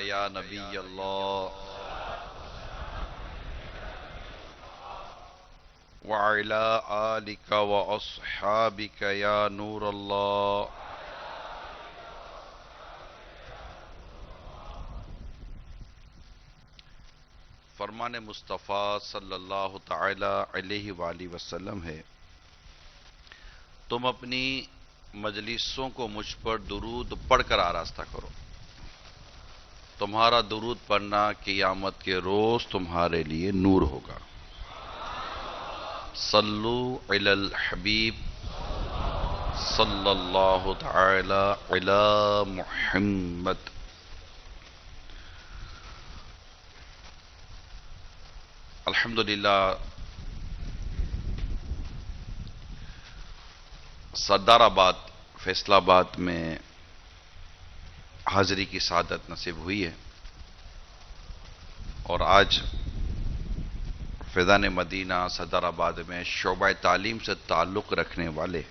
یا نبی اللہ وعلی آلک واصحابک یا نور اللہ. فرمان مصطفیٰ صلی اللہ تعالی علیہ وآلہ وسلم ہے، تم اپنی مجلسوں کو مجھ پر درود پڑھ کر آراستہ کرو. تمہارا درود پڑھنا قیامت کے روز تمہارے لیے نور ہوگا. صلو علی الحبیب صلی اللہ تعالی علی محمد. الحمدللہ سردار آباد فیصل آباد میں حاضری کی سعادت نصیب ہوئی ہے، اور آج فیضان مدینہ سردار آباد میں شعبہ تعلیم سے تعلق رکھنے والے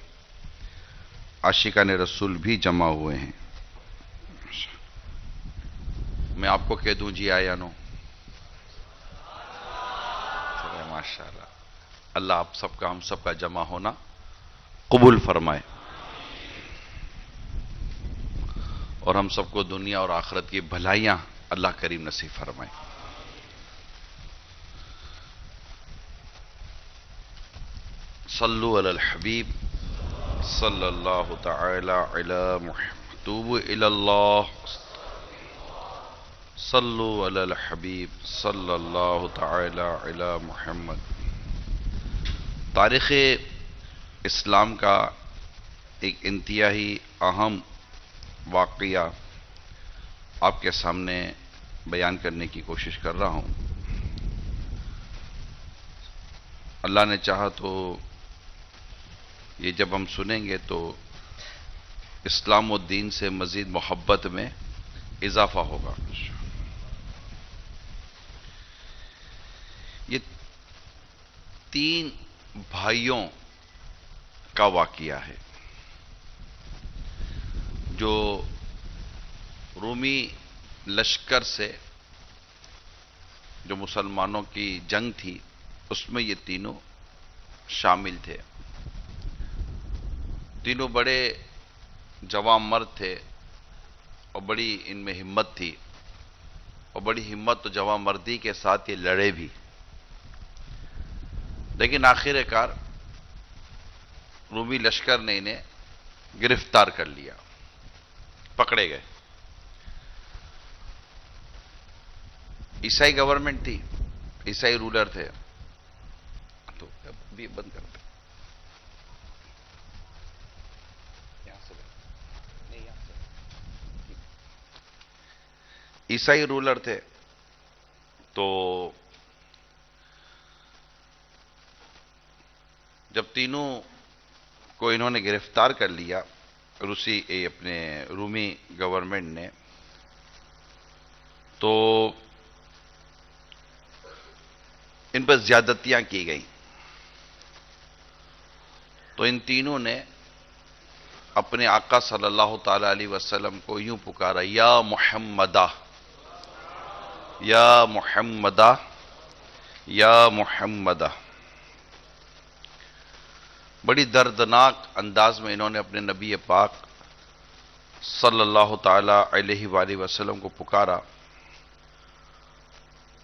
عاشقان رسول بھی جمع ہوئے ہیں. میں آپ کو کہہ دوں جی آیا نو؟ ماشاء اللہ. اللہ آپ سب کا ہم سب کا جمع ہونا قبول فرمائے، اور ہم سب کو دنیا اور آخرت کی بھلائیاں اللہ کریم نصیب فرمائے. صلو علی الحبیب صلی اللہ تعالی علی محمد. توبوا الی اللہ. صلو علی الحبیب صلی اللہ تعالی علی محمد. تاریخ اسلام کا ایک انتہائی اہم واقعہ آپ کے سامنے بیان کرنے کی کوشش کر رہا ہوں. اللہ نے چاہا تو یہ جب ہم سنیں گے تو اسلام و دین سے مزید محبت میں اضافہ ہوگا. یہ 3 بھائیوں کا واقعہ ہے جو رومی لشکر سے جو مسلمانوں کی جنگ تھی اس میں یہ تینوں شامل تھے. تینوں بڑے جوان مرد تھے اور بڑی ان میں ہمت تھی، اور بڑی ہمت و جوان مردی کے ساتھ یہ لڑے بھی. لیکن آخر کار رومی لشکر نے انہیں گرفتار کر لیا، پکڑے گئے. عیسائی گورنمنٹ تھی، عیسائی رولر تھے. تو ابھی بند کر دیں. عیسائی رولر تھے. تو جب تینوں کو انہوں نے گرفتار کر لیا اپنے رومی گورنمنٹ نے، تو ان پر زیادتیاں کی گئیں. تو ان تینوں نے اپنے آقا صلی اللہ تعالی علیہ وسلم کو یوں پکارا، یا محمدہ یا محمدہ یا محمدہ. بڑی دردناک انداز میں انہوں نے اپنے نبی پاک صلی اللہ تعالی علیہ وآلہ وسلم کو پکارا.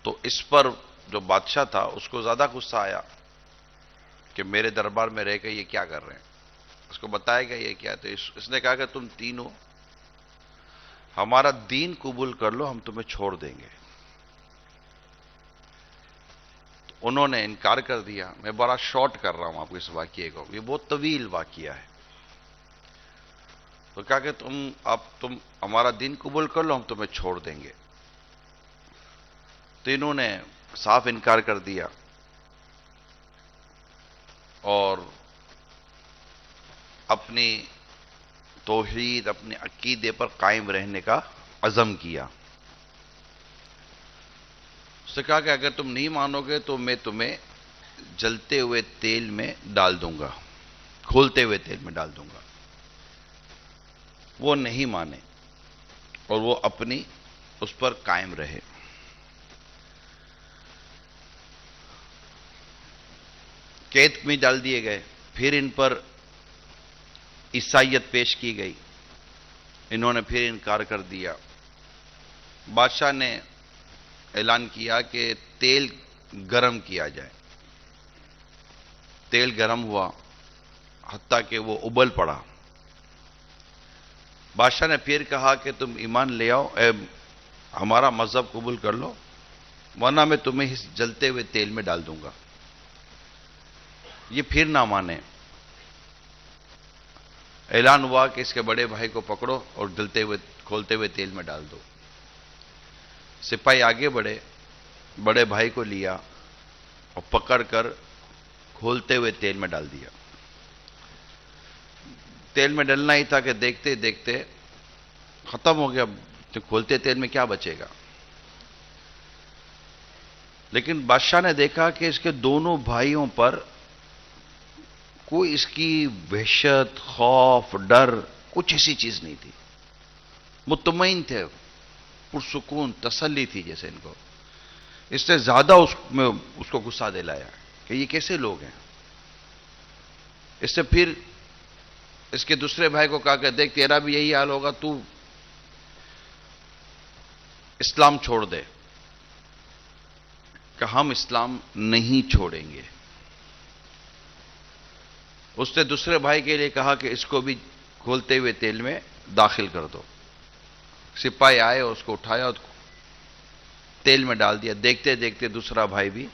تو اس پر جو بادشاہ تھا اس کو زیادہ غصہ آیا کہ میرے دربار میں رہ کے یہ کیا کر رہے ہیں. اس کو بتایا گیا یہ کیا. تو اس نے کہا کہ تم تینوں ہمارا دین قبول کر لو، ہم تمہیں چھوڑ دیں گے. انہوں نے انکار کر دیا. میں بڑا شارٹ کر رہا ہوں آپ کو اس واقعے کو، یہ بہت طویل واقعہ ہے. تو کہا کہ تم ہمارا دین قبول کر لو، ہم تمہیں چھوڑ دیں گے. تو انہوں نے صاف انکار کر دیا اور اپنی توحید، اپنے عقیدے پر قائم رہنے کا عزم کیا. اس نے کہا کہ اگر تم نہیں مانو گے تو میں تمہیں جلتے ہوئے تیل میں ڈال دوں گا، کھولتے ہوئے تیل میں ڈال دوں گا. وہ نہیں مانے اور وہ اپنی اس پر قائم رہے. قید میں ڈال دیے گئے. پھر ان پر عیسائیت پیش کی گئی. انہوں نے پھر انکار کر دیا. بادشاہ نے اعلان کیا کہ تیل گرم کیا جائے. تیل گرم ہوا حتیٰ کہ وہ ابل پڑا. بادشاہ نے پھر کہا کہ تم ایمان لے آؤ، ہمارا مذہب قبول کر لو، ورنہ میں تمہیں اس جلتے ہوئے تیل میں ڈال دوں گا. یہ پھر نہ مانے. اعلان ہوا کہ اس کے بڑے بھائی کو پکڑو اور کھولتے ہوئے تیل میں ڈال دو. سپاہی آگے بڑھے، بڑے بھائی کو لیا اور پکڑ کر کھولتے ہوئے تیل میں ڈال دیا. تیل میں ڈلنا ہی تھا کہ دیکھتے دیکھتے ختم ہو گیا. تو کھولتے تیل میں کیا بچے گا؟ لیکن بادشاہ نے دیکھا کہ اس کے دونوں بھائیوں پر کوئی اس کی وحشت، خوف، ڈر، کچھ ایسی چیز نہیں تھی. مطمئن تھے، پرسکون، تسلی تھی جیسے ان کو. اس سے زیادہ اس کو غصہ دلایا کہ یہ کیسے لوگ ہیں. اس سے پھر اس کے دوسرے بھائی کو کہا کہ دیکھ تیرا بھی یہی حال ہوگا، تو اسلام چھوڑ دے. کہ ہم اسلام نہیں چھوڑیں گے. اس نے دوسرے بھائی کے لیے کہا کہ اس کو بھی کھولتے ہوئے تیل میں داخل کر دو. سپاہی آئے اور اس کو اٹھایا اور تیل میں ڈال دیا. دیکھتے دیکھتے دوسرا بھائی بھی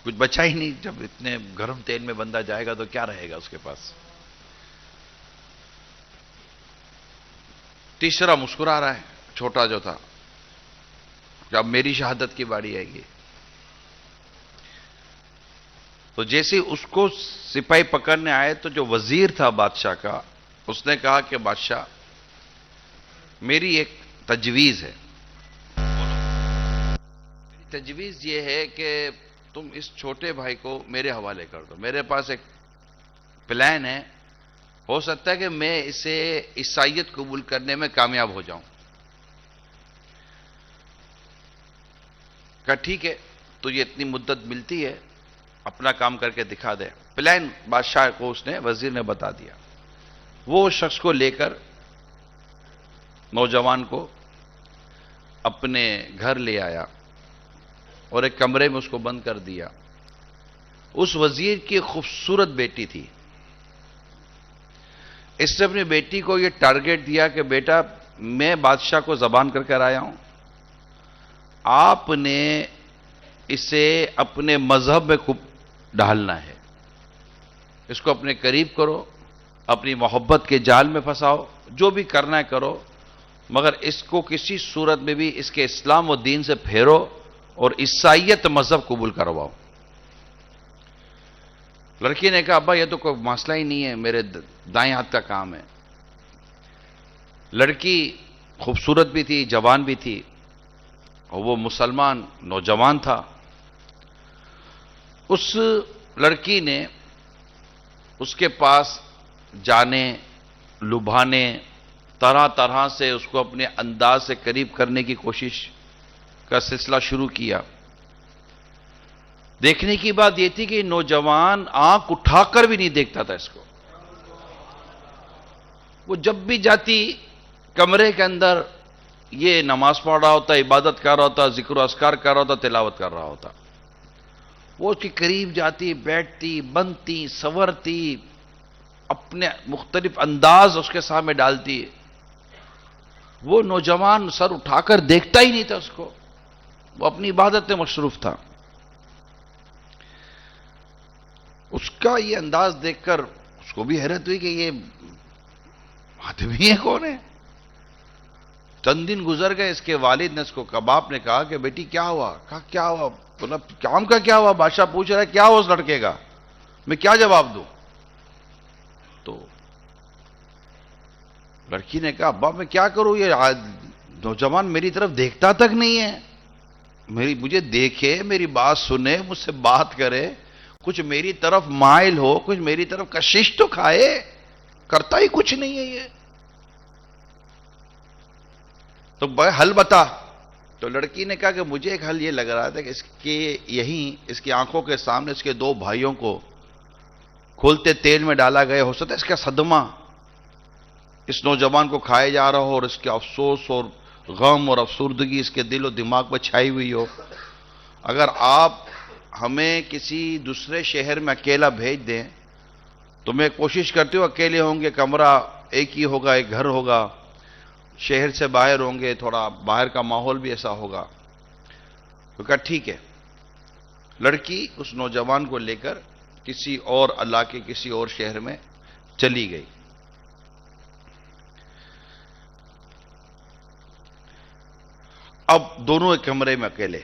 کچھ بچا ہی نہیں. جب اتنے گرم تیل میں بندہ جائے گا تو کیا رہے گا اس کے پاس. تیسرا مسکرا رہا ہے، چھوٹا جو تھا، کہ اب میری شہادت کی باری آئے گی. تو جیسے اس کو سپاہی پکڑنے آئے تو جو وزیر تھا بادشاہ کا، اس نے کہا کہ بادشاہ میری ایک تجویز ہے. تجویز یہ ہے کہ تم اس چھوٹے بھائی کو میرے حوالے کر دو. میرے پاس ایک پلان ہے، ہو سکتا ہے کہ میں اسے عیسائیت قبول کرنے میں کامیاب ہو جاؤں. کہا ٹھیک ہے، تو یہ اتنی مدت ملتی ہے، اپنا کام کر کے دکھا دے. پلان بادشاہ کو وزیر نے بتا دیا. وہ شخص کو لے کر نوجوان کو اپنے گھر لے آیا اور ایک کمرے میں اس کو بند کر دیا. اس وزیر کی خوبصورت بیٹی تھی. اس نے اپنی بیٹی کو یہ ٹارگٹ دیا کہ بیٹا میں بادشاہ کو زبان کر کر آیا ہوں، آپ نے اسے اپنے مذہب میں ڈالنا ہے. اس کو اپنے قریب کرو، اپنی محبت کے جال میں پھنساؤ، جو بھی کرنا ہے کرو، مگر اس کو کسی صورت میں بھی اس کے اسلام و دین سے پھیرو اور عیسائیت مذہب قبول کرواؤ. لڑکی نے کہا ابا یہ تو کوئی مسئلہ ہی نہیں ہے، میرے دائیں ہاتھ کا کام ہے. لڑکی خوبصورت بھی تھی، جوان بھی تھی، اور وہ مسلمان نوجوان تھا. اس لڑکی نے اس کے پاس جانے، لبھانے، طرح طرح سے اس کو اپنے انداز سے قریب کرنے کی کوشش کا سلسلہ شروع کیا. دیکھنے کی بات یہ تھی کہ نوجوان آنکھ اٹھا کر بھی نہیں دیکھتا تھا اس کو. وہ جب بھی جاتی کمرے کے اندر یہ نماز پڑھ رہا ہوتا، عبادت کر رہا ہوتا، ذکر و اذکار کر رہا ہوتا، تلاوت کر رہا ہوتا. وہ اس کے قریب جاتی، بیٹھتی، بنتی، سنورتی، اپنے مختلف انداز اس کے سامنے ڈالتی. وہ نوجوان سر اٹھا کر دیکھتا ہی نہیں تھا اس کو، وہ اپنی عبادت میں مصروف تھا. اس کا یہ انداز دیکھ کر اس کو بھی حیرت ہوئی کہ یہ آدمی ہے کون ہے. چند دن گزر گئے. اس کے والد نے اس کو باپ نے کہا کہ بیٹی کیا ہوا؟ کہا کیا ہوا؟ بولا کام کا کیا ہوا؟ بادشاہ پوچھ رہا ہے کیا ہوا اس لڑکے کا، میں کیا جواب دوں؟ تو لڑکی نے کہا ابا میں کیا کروں، یہ نوجوان میری طرف دیکھتا تک نہیں ہے. مجھے دیکھے، میری بات سنے، مجھ سے بات کرے، کچھ میری طرف مائل ہو، کچھ میری طرف کشش تو کھائے، کرتا ہی کچھ نہیں ہے یہ. تو حل بتا. تو لڑکی نے کہا کہ مجھے ایک حل یہ لگ رہا تھا کہ اس کی آنکھوں کے سامنے اس کے دو بھائیوں کو کھولتے تیل میں ڈالا گیا، ہو سکتا ہے اس کا صدمہ اس نوجوان کو کھائے جا رہا ہو، اور اس کے افسوس اور غم اور افسردگی اس کے دل و دماغ پر چھائی ہوئی ہو. اگر آپ ہمیں کسی دوسرے شہر میں اکیلا بھیج دیں تو میں کوشش کرتی ہوں، اکیلے ہوں گے، کمرہ ایک ہی ہوگا، ایک گھر ہوگا، شہر سے باہر ہوں گے، تھوڑا باہر کا ماحول بھی ایسا ہوگا. تو کہا ٹھیک ہے. لڑکی اس نوجوان کو لے کر کسی اور علاقے، کسی اور شہر میں چلی گئی. اب دونوں ایک کمرے میں اکیلے.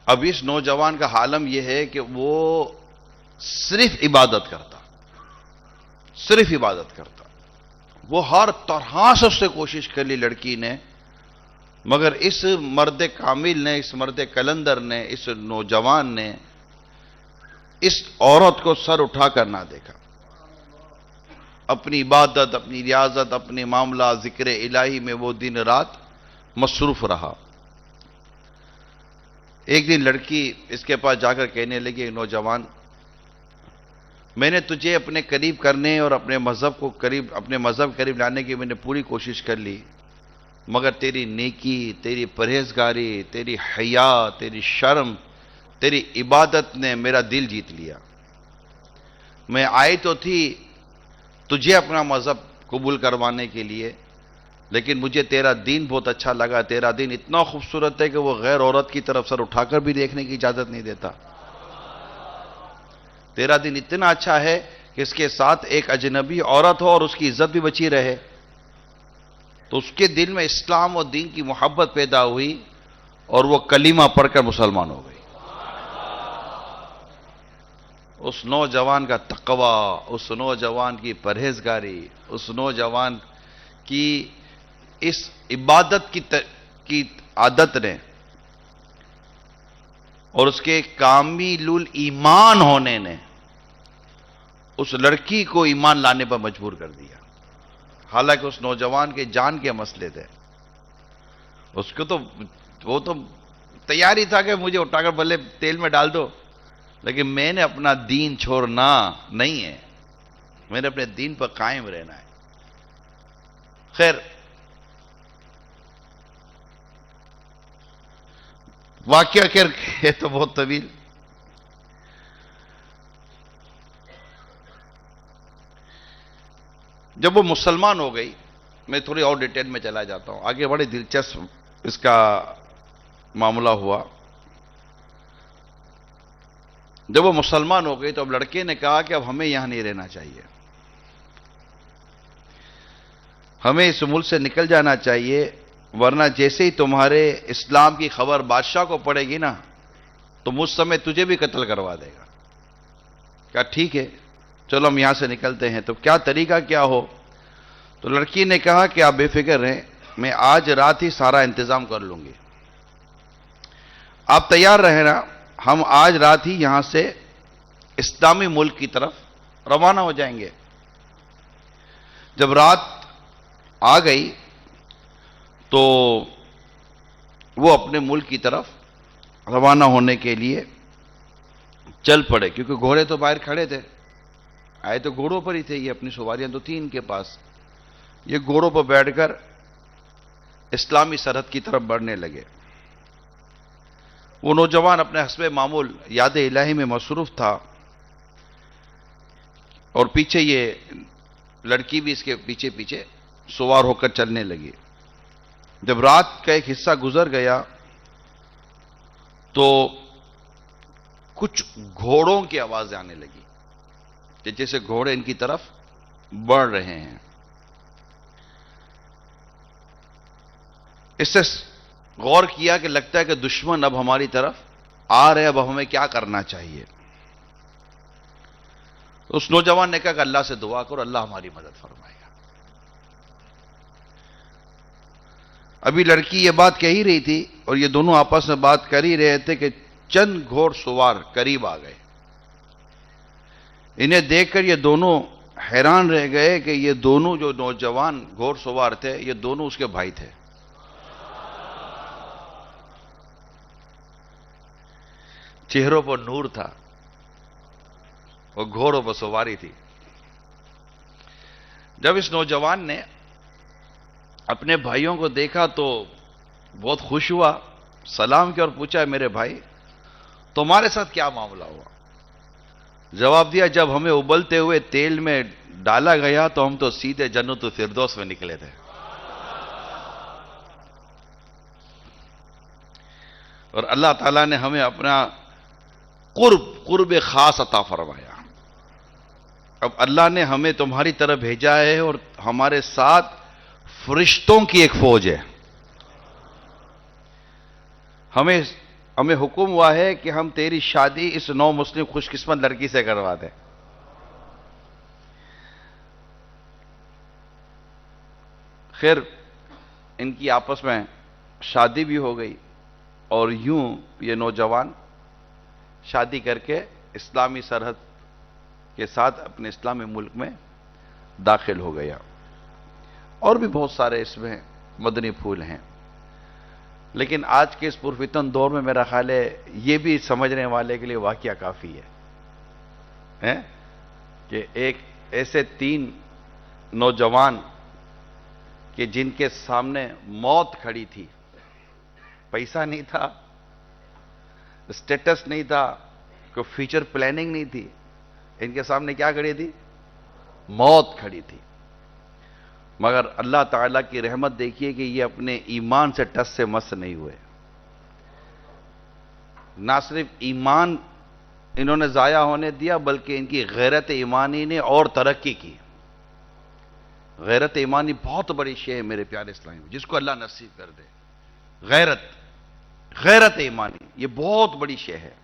اب اس نوجوان کا عالم یہ ہے کہ وہ صرف عبادت کرتا، صرف عبادت کرتا. وہ ہر طرح سے اس سے کوشش کر لی لڑکی نے، مگر اس مرد کامل نے، اس مرد کلندر نے، اس نوجوان نے اس عورت کو سر اٹھا کر نہ دیکھا. اپنی عبادت، اپنی ریاضت، اپنے معاملہ ذکر الہی میں وہ دن رات مصروف رہا. ایک دن لڑکی اس کے پاس جا کر کہنے لگی، نوجوان، میں نے تجھے اپنے قریب کرنے اور اپنے مذہب قریب لانے کی میں نے پوری کوشش کر لی، مگر تیری نیکی، تیری پرہیزگاری، تیری حیا، تیری شرم، تیری عبادت نے میرا دل جیت لیا. میں آئی تو تھی تجھے اپنا مذہب قبول کروانے کے لیے، لیکن مجھے تیرا دین بہت اچھا لگا. تیرا دین اتنا خوبصورت ہے کہ وہ غیر عورت کی طرف سر اٹھا کر بھی دیکھنے کی اجازت نہیں دیتا. تیرا دین اتنا اچھا ہے کہ اس کے ساتھ ایک اجنبی عورت ہو اور اس کی عزت بھی بچی رہے. تو اس کے دل میں اسلام اور دین کی محبت پیدا ہوئی اور وہ کلمہ پڑھ کر مسلمان ہو گئی. اس نوجوان کا تقوی، اس نوجوان کی پرہیزگاری، اس نوجوان کی اس عبادت کی عادت نے اور اس کے کامل ایمان ہونے نے اس لڑکی کو ایمان لانے پر مجبور کر دیا. حالانکہ اس نوجوان کے جان کے مسئلے تھے. اس کو تو وہ تو تیار ہی تھا کہ مجھے اٹھا کر بھلے تیل میں ڈال دو، لیکن میں نے اپنا دین چھوڑنا نہیں ہے، میں نے اپنے دین پر قائم رہنا ہے. خیر، واقعہ ہے تو بہت طویل. جب وہ مسلمان ہو گئی، میں تھوڑی اور ڈیٹیل میں چلا جاتا ہوں آگے. بڑے دلچسپ اس کا معاملہ ہوا. جب وہ مسلمان ہو گئی تو اب لڑکے نے کہا کہ اب ہمیں یہاں نہیں رہنا چاہیے، ہمیں اس ملک سے نکل جانا چاہیے، ورنہ جیسے ہی تمہارے اسلام کی خبر بادشاہ کو پڑے گی نا تو مجھ سمیت تجھے بھی قتل کروا دے گا. کہا ٹھیک ہے، چلو ہم یہاں سے نکلتے ہیں. تو کیا طریقہ کیا ہو؟ تو لڑکی نے کہا کہ آپ بے فکر رہیں، میں آج رات ہی سارا انتظام کر لوں گی، آپ تیار رہنا. ہم آج رات ہی یہاں سے اسلامی ملک کی طرف روانہ ہو جائیں گے. جب رات آ گئی تو وہ اپنے ملک کی طرف روانہ ہونے کے لیے چل پڑے، کیونکہ گھوڑے تو باہر کھڑے تھے. آئے تو گھوڑوں پر ہی تھے، یہ اپنی سواریاں تو تھیں ان کے پاس. یہ گھوڑوں پر بیٹھ کر اسلامی سرحد کی طرف بڑھنے لگے. وہ نوجوان اپنے حسب معمول یاد الہی میں مصروف تھا، اور پیچھے یہ لڑکی بھی اس کے پیچھے پیچھے سوار ہو کر چلنے لگی. جب رات کا ایک حصہ گزر گیا تو کچھ گھوڑوں کی آوازیں آنے لگی کہ جیسے گھوڑے ان کی طرف بڑھ رہے ہیں. اس سے غور کیا کہ لگتا ہے کہ دشمن اب ہماری طرف آ رہے، اب ہمیں کیا کرنا چاہیے. اس نوجوان نے کہا کہ اللہ سے دعا کرو، اللہ ہماری مدد فرمائے گا. ابھی لڑکی یہ بات کہہ ہی رہی تھی اور یہ دونوں آپس میں بات کر ہی رہے تھے کہ چند گھوڑ سوار قریب آ گئے. انہیں دیکھ کر یہ دونوں حیران رہ گئے کہ یہ دونوں جو نوجوان گھوڑ سوار تھے یہ دونوں اس کے بھائی تھے. چہروں پر نور تھا اور گھوڑوں پر سواری تھی. جب اس نوجوان نے اپنے بھائیوں کو دیکھا تو بہت خوش ہوا, سلام کیا اور پوچھا, میرے بھائی تمہارے ساتھ کیا معاملہ ہوا؟ جواب دیا, جب ہمیں ابلتے ہوئے تیل میں ڈالا گیا تو ہم تو سیدھے جنت الفردوس میں نکلے تھے. اور اللہ تعالیٰ نے ہمیں اپنا قرب خاص عطا فرمایا. اب اللہ نے ہمیں تمہاری طرف بھیجا ہے اور ہمارے ساتھ فرشتوں کی ایک فوج ہے. ہمیں حکم ہوا ہے کہ ہم تیری شادی اس نو مسلم خوش قسمت لڑکی سے کروا دیں. خیر ان کی آپس میں شادی بھی ہو گئی اور یوں یہ نوجوان شادی کر کے اسلامی سرحد کے ساتھ اپنے اسلامی ملک میں داخل ہو گیا. اور بھی بہت سارے اس میں مدنی پھول ہیں, لیکن آج کے اس پرفتن دور میں میرا خیال ہے یہ بھی سمجھنے والے کے لیے واقعہ کافی ہے کہ ایک ایسے 3 نوجوان کہ جن کے سامنے موت کھڑی تھی, پیسہ نہیں تھا, اسٹیٹس نہیں تھا, کوئی فیوچر پلاننگ نہیں تھی, ان کے سامنے کیا کھڑی تھی؟ موت کھڑی تھی. مگر اللہ تعالیٰ کی رحمت دیکھیے کہ یہ اپنے ایمان سے ٹس سے مس نہیں ہوئے. نہ صرف ایمان انہوں نے ضائع ہونے دیا بلکہ ان کی غیرت ایمانی نے اور ترقی کی. غیرت ایمانی بہت بڑی شے ہے میرے پیارے اسلامی, جس کو اللہ نصیب کر دے. غیرت ایمانی یہ بہت بڑی شے ہے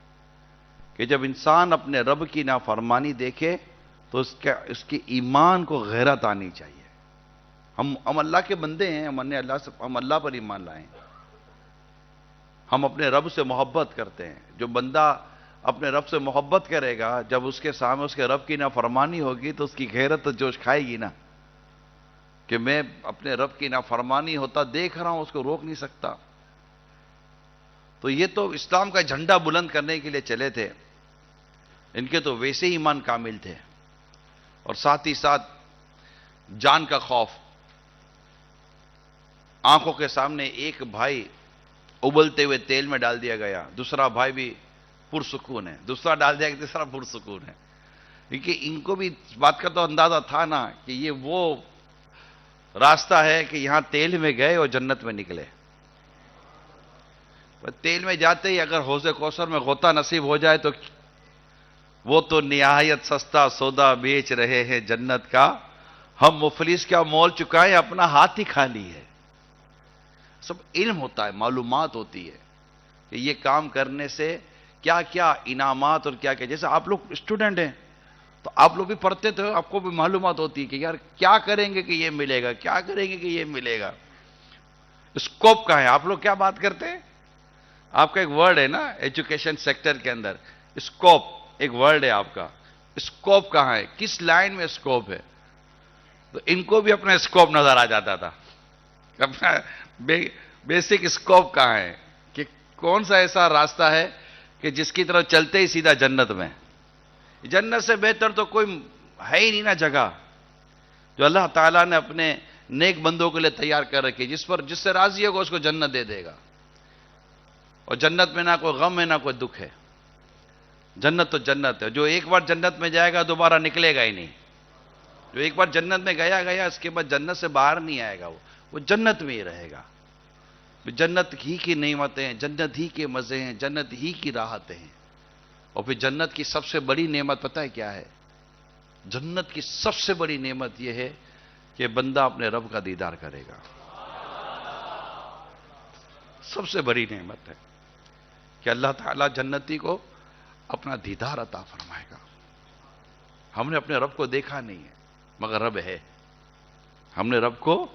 کہ جب انسان اپنے رب کی نافرمانی دیکھے تو اس کے ایمان کو غیرت آنی چاہیے. ہم اللہ کے بندے ہیں, ہم اللہ پر ایمان لائیں. ہم اپنے رب سے محبت کرتے ہیں. جو بندہ اپنے رب سے محبت کرے گا, جب اس کے سامنے اس کے رب کی نافرمانی ہوگی تو اس کی غیرت تو جوش کھائے گی نا, کہ میں اپنے رب کی نافرمانی ہوتا دیکھ رہا ہوں, اس کو روک نہیں سکتا. تو یہ تو اسلام کا جھنڈا بلند کرنے کے لیے چلے تھے. ان کے تو ویسے ہی ایمان کامل تھے, اور ساتھ ہی ساتھ جان کا خوف. آنکھوں کے سامنے ایک بھائی ابلتے ہوئے تیل میں ڈال دیا گیا, دوسرا بھائی بھی پرسکون ہے, دوسرا ڈال دیا گیا, تیسرا پرسکون ہے. کیونکہ ان کو بھی بات کا تو اندازہ تھا نا کہ یہ وہ راستہ ہے کہ یہاں تیل میں گئے اور جنت میں نکلے. تیل میں جاتے ہی اگر حوض کوثر میں غوطہ نصیب ہو جائے تو وہ تو نہایت سستا سودا بیچ رہے ہیں جنت کا, ہم مفلس کا مول چکائیں اپنا ہاتھ ہی خالی ہے. سب علم ہوتا ہے, معلومات ہوتی ہے کہ یہ کام کرنے سے کیا کیا انعامات اور کیا کیا. جیسے آپ لوگ اسٹوڈنٹ ہیں تو آپ لوگ بھی پڑھتے تھے, آپ کو بھی معلومات ہوتی ہے کہ یار کیا کریں گے کہ یہ ملے گا, کیا کریں گے کہ یہ ملے گا. اسکوپ کا ہے. آپ لوگ کیا بات کرتے ہیں؟ آپ کا ایک ورڈ ہے نا ایجوکیشن سیکٹر کے اندر, اسکوپ ایک ورڈ ہے آپ کا. اسکوپ کہاں ہے, کس لائن میں اسکوپ ہے؟ تو ان کو بھی اپنا اسکوپ نظر آ جاتا تھا. اپنا بیسک اسکوپ کہاں ہے کہ کون سا ایسا راستہ ہے کہ جس کی طرف چلتے ہی سیدھا جنت میں. جنت سے بہتر تو کوئی ہے ہی نہیں نا جگہ جو اللہ تعالیٰ نے اپنے نیک بندوں کے لیے تیار کر رکھی, جس سے راضی ہوگا اس کو جنت دے دے گا. اور جنت میں نہ کوئی غم ہے نہ کوئی دکھ ہے. جنت تو جنت ہے. جو ایک بار جنت میں جائے گا دوبارہ نکلے گا ہی نہیں. جو ایک بار جنت میں گیا اس کے بعد جنت سے باہر نہیں آئے گا, وہ جنت میں ہی رہے گا. جنت ہی کی نعمتیں ہیں, جنت ہی کے مزے ہیں, جنت ہی کی راحتیں ہیں. اور پھر جنت کی سب سے بڑی نعمت پتہ ہے کیا ہے؟ جنت کی سب سے بڑی نعمت یہ ہے کہ بندہ اپنے رب کا دیدار کرے گا. سب سے بڑی نعمت ہے کہ اللہ تعالیٰ جنتی کو اپنا دیدار عطا فرمائے گا. ہم نے اپنے رب کو دیکھا نہیں ہے مگر رب ہے. ہم نے رب کو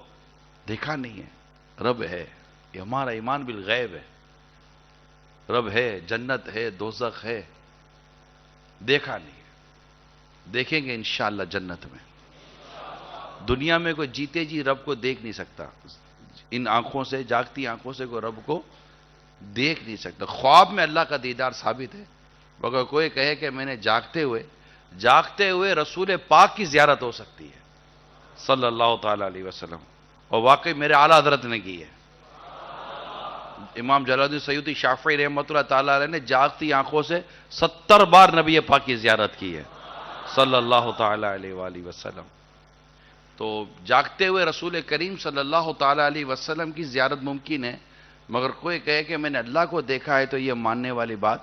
دیکھا نہیں ہے, رب ہے. یہ ہمارا ایمان بالغیب ہے. رب ہے, جنت ہے, دوزخ ہے, دیکھا نہیں ہے. دیکھیں گے انشاءاللہ جنت میں. دنیا میں کوئی جیتے جی رب کو دیکھ نہیں سکتا. ان آنکھوں سے, جاگتی آنکھوں سے کوئی رب کو دیکھ نہیں سکتا. خواب میں اللہ کا دیدار ثابت ہے اگر کوئی کہے کہ میں نے جاگتے ہوئے رسول پاک کی زیارت ہو سکتی ہے صلی اللہ تعالی علیہ وسلم، اور واقعی میرے اعلیٰ حضرت نے کی ہے۔ امام جلال الدین سیوطی شافعی رحمۃ اللہ تعالی علیہ نے جاگتی آنکھوں سے 70 بار نبی پاک کی زیارت کی ہے صلی اللہ تعالی علیہ وآلہ وسلم۔ تو جاگتے ہوئے رسول کریم صلی اللہ تعالی علیہ وسلم کی زیارت ممکن ہے، مگر کوئی کہے کہ میں نے اللہ کو دیکھا ہے تو یہ ماننے والی بات،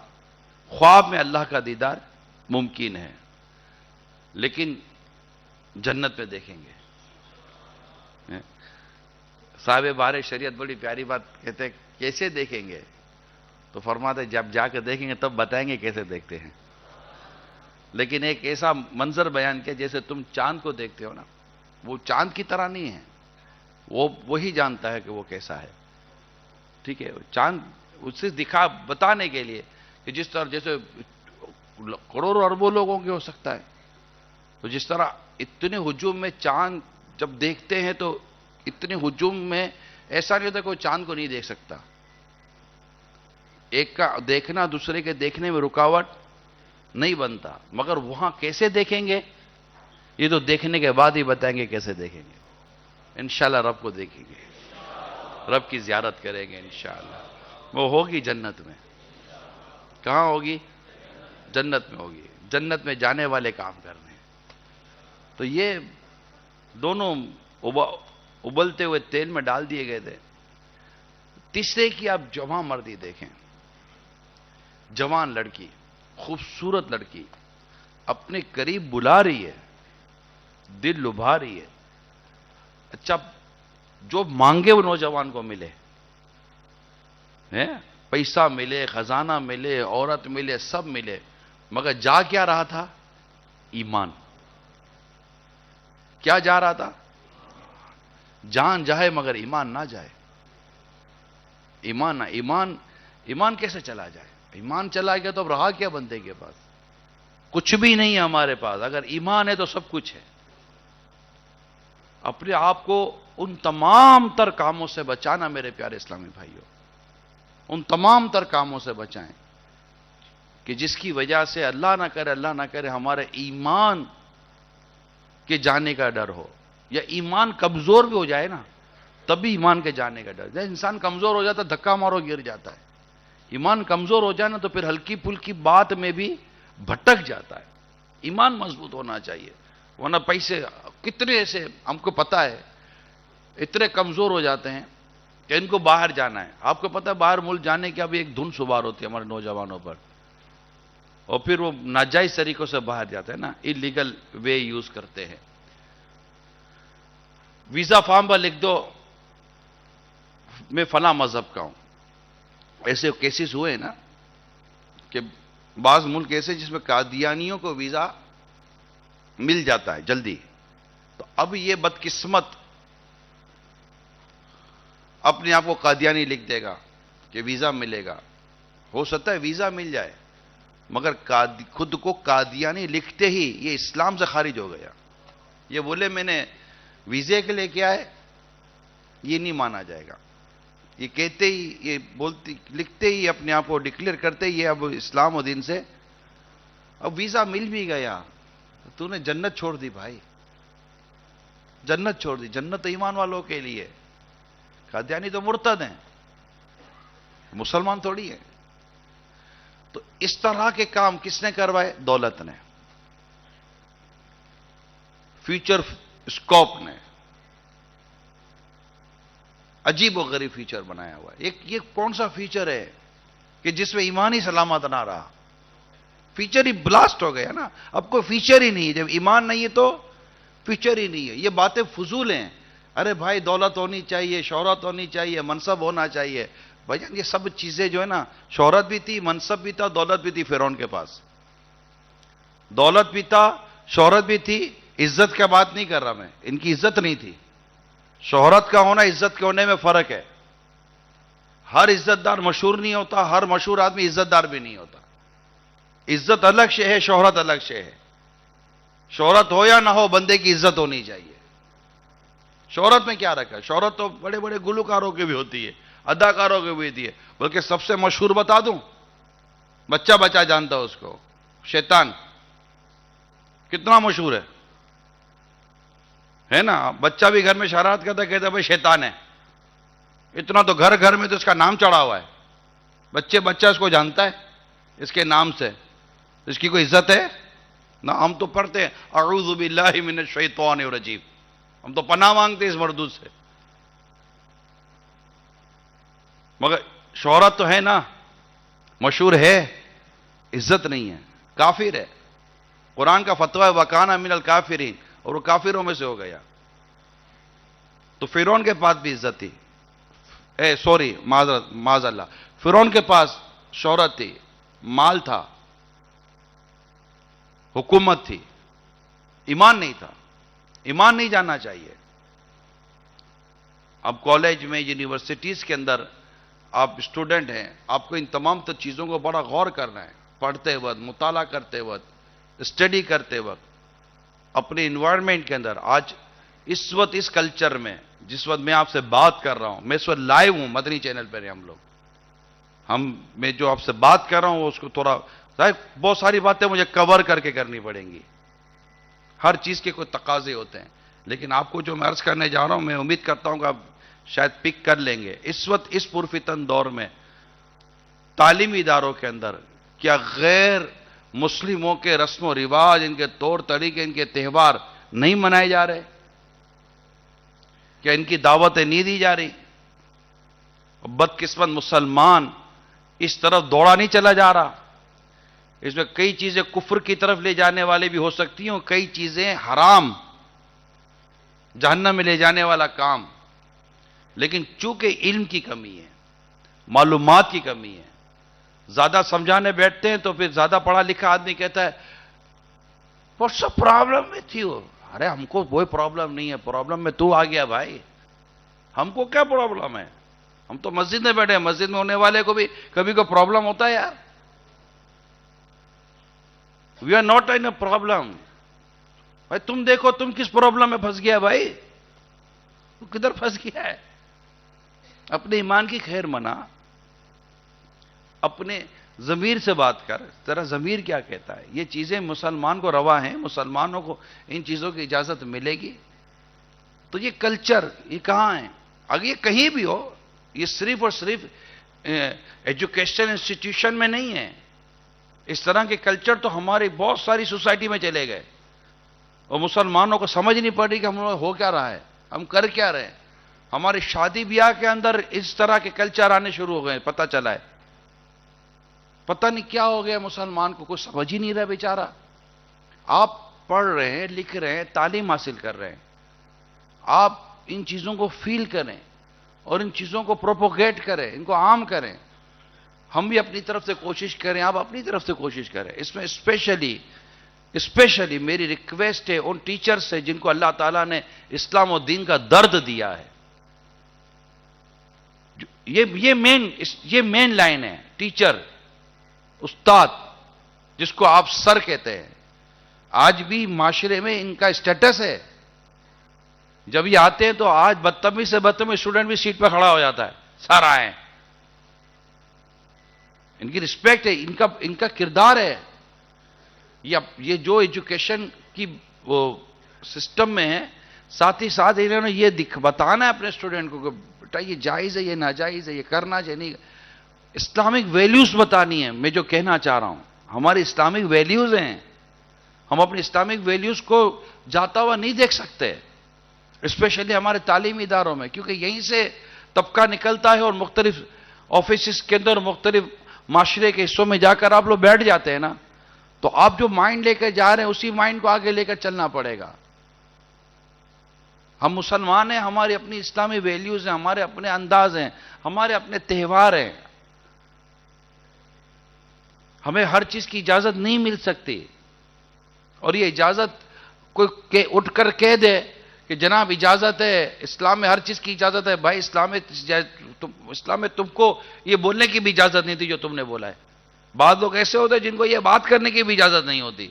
خواب میں اللہ کا دیدار ممکن ہے، لیکن جنت میں دیکھیں گے۔ صاحب بار شریعت بڑی پیاری بات کہتے ہیں، کیسے دیکھیں گے؟ تو فرماتے جب جا کے دیکھیں گے تب بتائیں گے کیسے دیکھتے ہیں، لیکن ایک ایسا منظر بیان کیا جیسے تم چاند کو دیکھتے ہو نا، وہ چاند کی طرح نہیں ہے، وہی جانتا ہے کہ وہ کیسا ہے، ٹھیک ہے؟ چاند اسے بتانے کے لیے کہ جس طرح جیسے کروڑوں اربوں لوگوں کے ہو سکتا ہے، تو جس طرح اتنے ہجوم میں چاند جب دیکھتے ہیں تو اتنے ہجوم میں ایسا نہیں ہوتا کوئی چاند کو نہیں دیکھ سکتا، ایک کا دیکھنا دوسرے کے دیکھنے میں رکاوٹ نہیں بنتا، مگر وہاں کیسے دیکھیں گے یہ تو دیکھنے کے بعد ہی بتائیں گے کیسے دیکھیں گے۔ انشاءاللہ رب کو دیکھیں گے، رب کی زیارت کریں گے انشاءاللہ، وہ ہوگی جنت میں۔ کہاں ہوگی؟ جنت میں ہوگی، جنت میں جانے والے کام کرنے۔ تو یہ دونوں ابلتے ہوئے تیل میں ڈال دیے گئے تھے۔ تیسرے کی آپ جوان مردی دیکھیں، جوان لڑکی، خوبصورت لڑکی اپنے قریب بلا رہی ہے، دل لبھا رہی ہے۔ اچھا، جو مانگے وہ نوجوان کو ملے، پیسہ ملے، خزانہ ملے، عورت ملے، سب ملے، مگر جا کیا رہا تھا؟ ایمان۔ کیا جا رہا تھا؟ جان جائے مگر ایمان نہ جائے۔ ایمان کیسے چلا جائے؟ ایمان چلا گیا تو اب رہا کیا بندے کے پاس؟ کچھ بھی نہیں ہے ہمارے پاس، اگر ایمان ہے تو سب کچھ ہے۔ اپنے آپ کو ان تمام تر کاموں سے بچانا میرے پیارے اسلامی بھائیوں، ان تمام تر کاموں سے بچائیں کہ جس کی وجہ سے اللہ نہ کرے ہمارے ایمان کے جانے کا ڈر ہو، یا ایمان کمزور بھی ہو جائے نا تب بھی ایمان کے جانے کا ڈر۔ جب انسان کمزور ہو جاتا ہے دھکا مارو گر جاتا ہے، ایمان کمزور ہو جائے نا تو پھر ہلکی پھلکی بات میں بھی بھٹک جاتا ہے۔ ایمان مضبوط ہونا چاہیے، ورنہ پیسے کتنے ایسے ہم کو پتا ہے اتنے کمزور ہو جاتے ہیں کہ ان کو باہر جانا ہے۔ آپ کو پتا ہے باہر ملک جانے کی ابھی ایک دھن سوار ہوتی ہے ہمارے نوجوانوں پر، اور پھر وہ ناجائز طریقوں سے باہر جاتے ہیں نا، انلیگل وے یوز کرتے ہیں۔ ویزا فارم پر لکھ دو میں فلاں مذہب کا ہوں۔ ایسے کیسز ہوئے نا کہ بعض ملک ایسے جس میں قادیانیوں کو ویزا مل جاتا ہے جلدی، تو اب یہ بدقسمت اپنے آپ کو قادیانی لکھ دے گا کہ ویزا ملے گا۔ ہو سکتا ہے ویزا مل جائے، مگر خود کو قادیانی لکھتے ہی یہ اسلام سے خارج ہو گیا۔ یہ بولے میں نے ویزے کے لیے کیا ہے، یہ نہیں مانا جائے گا۔ یہ کہتے ہی، یہ بولتے لکھتے ہی اپنے آپ کو ڈکلیئر کرتے ہی یہ اب اسلام و دین سے، اب ویزا مل بھی گیا تو نے جنت چھوڑ دی بھائی، جنت چھوڑ دی۔ جنت ایمان والوں کے لیے، قادیانی تو مرتد ہیں، مسلمان تھوڑی ہیں۔ تو اس طرح کے کام کس نے کروائے؟ دولت نے، فیوچر اسکوپ نے، عجیب و غریب فیچر بنایا ہوا ہے۔ یہ کون سا فیچر ہے کہ جس میں ایمان ہی سلامت نہ رہا؟ فیچر ہی بلاسٹ ہو گیا نا، اب کوئی فیچر ہی نہیں ہے۔ جب ایمان نہیں ہے تو فیچر ہی نہیں ہے۔ یہ باتیں فضول ہیں۔ ارے بھائی دولت ہونی چاہیے، شہرت ہونی چاہیے، منصب ہونا چاہیے۔ بھائی جان یہ سب چیزیں جو ہے نا، شہرت بھی تھی، منصب بھی تھا، دولت بھی تھی فرعون کے پاس، دولت بھی تھا، شہرت بھی تھی۔ عزت کا بات نہیں کر رہا میں، ان کی عزت نہیں تھی۔ شہرت کا ہونا عزت کے ہونے میں فرق ہے۔ ہر عزت دار مشہور نہیں ہوتا، ہر مشہور آدمی عزت دار بھی نہیں ہوتا۔ عزت الگ شے ہے، شہرت الگ شے ہے۔ شہرت ہو یا نہ ہو بندے کی عزت ہونی چاہیے۔ شہرت میں کیا رکھا ہے؟ شہرت تو بڑے بڑے گلوکاروں کی بھی ہوتی ہے، اداکاروں کی بھی ہوتی ہے، بلکہ سب سے مشہور بتا دوں بچہ بچہ جانتا ہے اس کو. شیطان کتنا مشہور ہے نا. بچہ بھی گھر میں شرارت کرتا ہے, کہتا ہے بھائی شیطان ہے. اتنا تو گھر گھر میں تو اس کا نام چڑھا ہوا ہے. بچہ اس کو جانتا ہے اس کے نام سے. اس کی کوئی عزت ہے نہ. ہم تو پڑھتے ہیں اعوذ باللہ من الشیطان الرجیم, ہم تو پناہ مانگتے ہیں اس مردود سے. مگر شہرت تو ہے نا, مشہور ہے, عزت نہیں ہے, کافر ہے. قرآن کا فتویٰ ہے وَكَانَ مِنَ الْكَافِرِينَ, اور وہ کافروں میں سے ہو گیا. تو فرعون کے پاس بھی عزت تھی, سوری معاذ اللہ, فرعون کے پاس شہرت تھی, مال تھا, حکومت تھی, ایمان نہیں تھا. ایمان نہیں جاننا چاہیے. اب کالج میں, یونیورسٹیز کے اندر آپ اسٹوڈنٹ ہیں, آپ کو ان تمام چیزوں کو بڑا غور کرنا ہے. پڑھتے وقت, مطالعہ کرتے وقت, اسٹڈی کرتے وقت, اپنے انوائرمنٹ کے اندر. آج اس وقت اس کلچر میں جس وقت میں آپ سے بات کر رہا ہوں, میں اس وقت لائیو ہوں مدنی چینل پر. ہم لوگ, میں جو آپ سے بات کر رہا ہوں اس کو تھوڑا بہت ساری باتیں مجھے کور کر کے کرنی پڑیں گی. ہر چیز کے کوئی تقاضے ہوتے ہیں, لیکن آپ کو جو میں عرض کرنے جا رہا ہوں, میں امید کرتا ہوں کہ آپ شاید پک کر لیں گے. اس وقت اس پرفتن دور میں تعلیمی اداروں کے اندر کیا غیر مسلموں کے رسم و رواج, ان کے طور طریقے, ان کے تہوار نہیں منائے جا رہے؟ کیا ان کی دعوتیں نہیں دی جا رہی؟ بدقسمت مسلمان اس طرف دوڑا نہیں چلا جا رہا؟ اس میں کئی چیزیں کفر کی طرف لے جانے والے بھی ہو سکتی ہیں, اور کئی چیزیں حرام, جہنم میں لے جانے والا کام. لیکن چونکہ علم کی کمی ہے, معلومات کی کمی ہے, زیادہ سمجھانے بیٹھتے ہیں تو پھر زیادہ پڑھا لکھا آدمی کہتا ہے واٹس پرابلم میں تھی وہ. ارے ہم کو کوئی پرابلم نہیں ہے, پرابلم میں تو آ گیا بھائی. ہم کو کیا پرابلم ہے؟ ہم تو مسجد میں بیٹھے ہیں, مسجد میں ہونے والے کو بھی کبھی کوئی پرابلم ہوتا ہے یار. We are not in a problem. بھائی تم دیکھو تم کس پرابلم میں پھنس گیا بھائی, کدھر پھنس گیا ہے؟ اپنے ایمان کی خیر منا, اپنے ضمیر سے بات کر, تیرا ضمیر کیا کہتا ہے. یہ چیزیں مسلمان کو روا ہیں, مسلمانوں کو ان چیزوں کی اجازت ملے گی. تو یہ کلچر یہ کہاں ہے؟ اگر یہ کہیں بھی ہو, یہ صرف اور صرف ایجوکیشن انسٹیٹیوشن میں نہیں ہے. اس طرح کے کلچر تو ہماری بہت ساری سوسائٹی میں چلے گئے, اور مسلمانوں کو سمجھ نہیں پڑ رہی کہ ہم لوگ ہو کیا رہا ہے, ہم کر کیا رہے ہیں. ہماری شادی بیاہ کے اندر اس طرح کے کلچر آنے شروع ہو گئے, پتہ چلا ہے. پتہ نہیں کیا ہو گیا مسلمان کو, کچھ سمجھ ہی نہیں رہا بیچارہ. آپ پڑھ رہے ہیں, لکھ رہے ہیں, تعلیم حاصل کر رہے ہیں, آپ ان چیزوں کو فیل کریں اور ان چیزوں کو پروپوگیٹ کریں, ان کو عام کریں. ہم بھی اپنی طرف سے کوشش کریں, آپ اپنی طرف سے کوشش کریں. اس میں اسپیشلی میری ریکویسٹ ہے ان ٹیچرز سے جن کو اللہ تعالیٰ نے اسلام و دین کا درد دیا ہے. یہ مین لائن ہے. ٹیچر, استاد, جس کو آپ سر کہتے ہیں, آج بھی معاشرے میں ان کا اسٹیٹس ہے. جب یہ آتے ہیں تو آج بدتمیز سے بدتمیز اسٹوڈنٹ بھی سیٹ پہ کھڑا ہو جاتا ہے, سر آئے. ان کی رسپیکٹ ہے, ان کا کردار ہے. یہ جو ایجوکیشن کی وہ سسٹم میں ہے, ساتھ ہی ساتھ انہوں نے یہ بتانا ہے اپنے اسٹوڈنٹ کو کہ بیٹا یہ جائز ہے, یہ ناجائز ہے, یہ کرنا چاہیے نہیں. اسلامک ویلیوز بتانی ہے. میں جو کہنا چاہ رہا ہوں, ہماری اسلامک ویلیوز ہیں. ہم اپنی اسلامک ویلیوز کو جاتا ہوا نہیں دیکھ سکتے, اسپیشلی ہمارے تعلیمی اداروں میں, کیونکہ یہیں سے طبقہ نکلتا ہے اور مختلف آفیسز کے اندر مختلف معاشرے کے حصوں میں جا کر آپ لوگ بیٹھ جاتے ہیں نا. تو آپ جو مائنڈ لے کر جا رہے ہیں اسی مائنڈ کو آگے لے کر چلنا پڑے گا. ہم مسلمان ہیں, ہماری اپنی اسلامی ویلیوز ہیں, ہمارے اپنے انداز ہیں, ہمارے اپنے تہوار ہیں. ہمیں ہر چیز کی اجازت نہیں مل سکتی, اور یہ اجازت کوئی اٹھ کر کہہ دے کہ جناب اجازت ہے, اسلام میں ہر چیز کی اجازت ہے. بھائی اسلام میں تم کو یہ بولنے کی بھی اجازت نہیں تھی جو تم نے بولا ہے. بعض لوگ ایسے ہوتے ہیں جن کو یہ بات کرنے کی بھی اجازت نہیں ہوتی.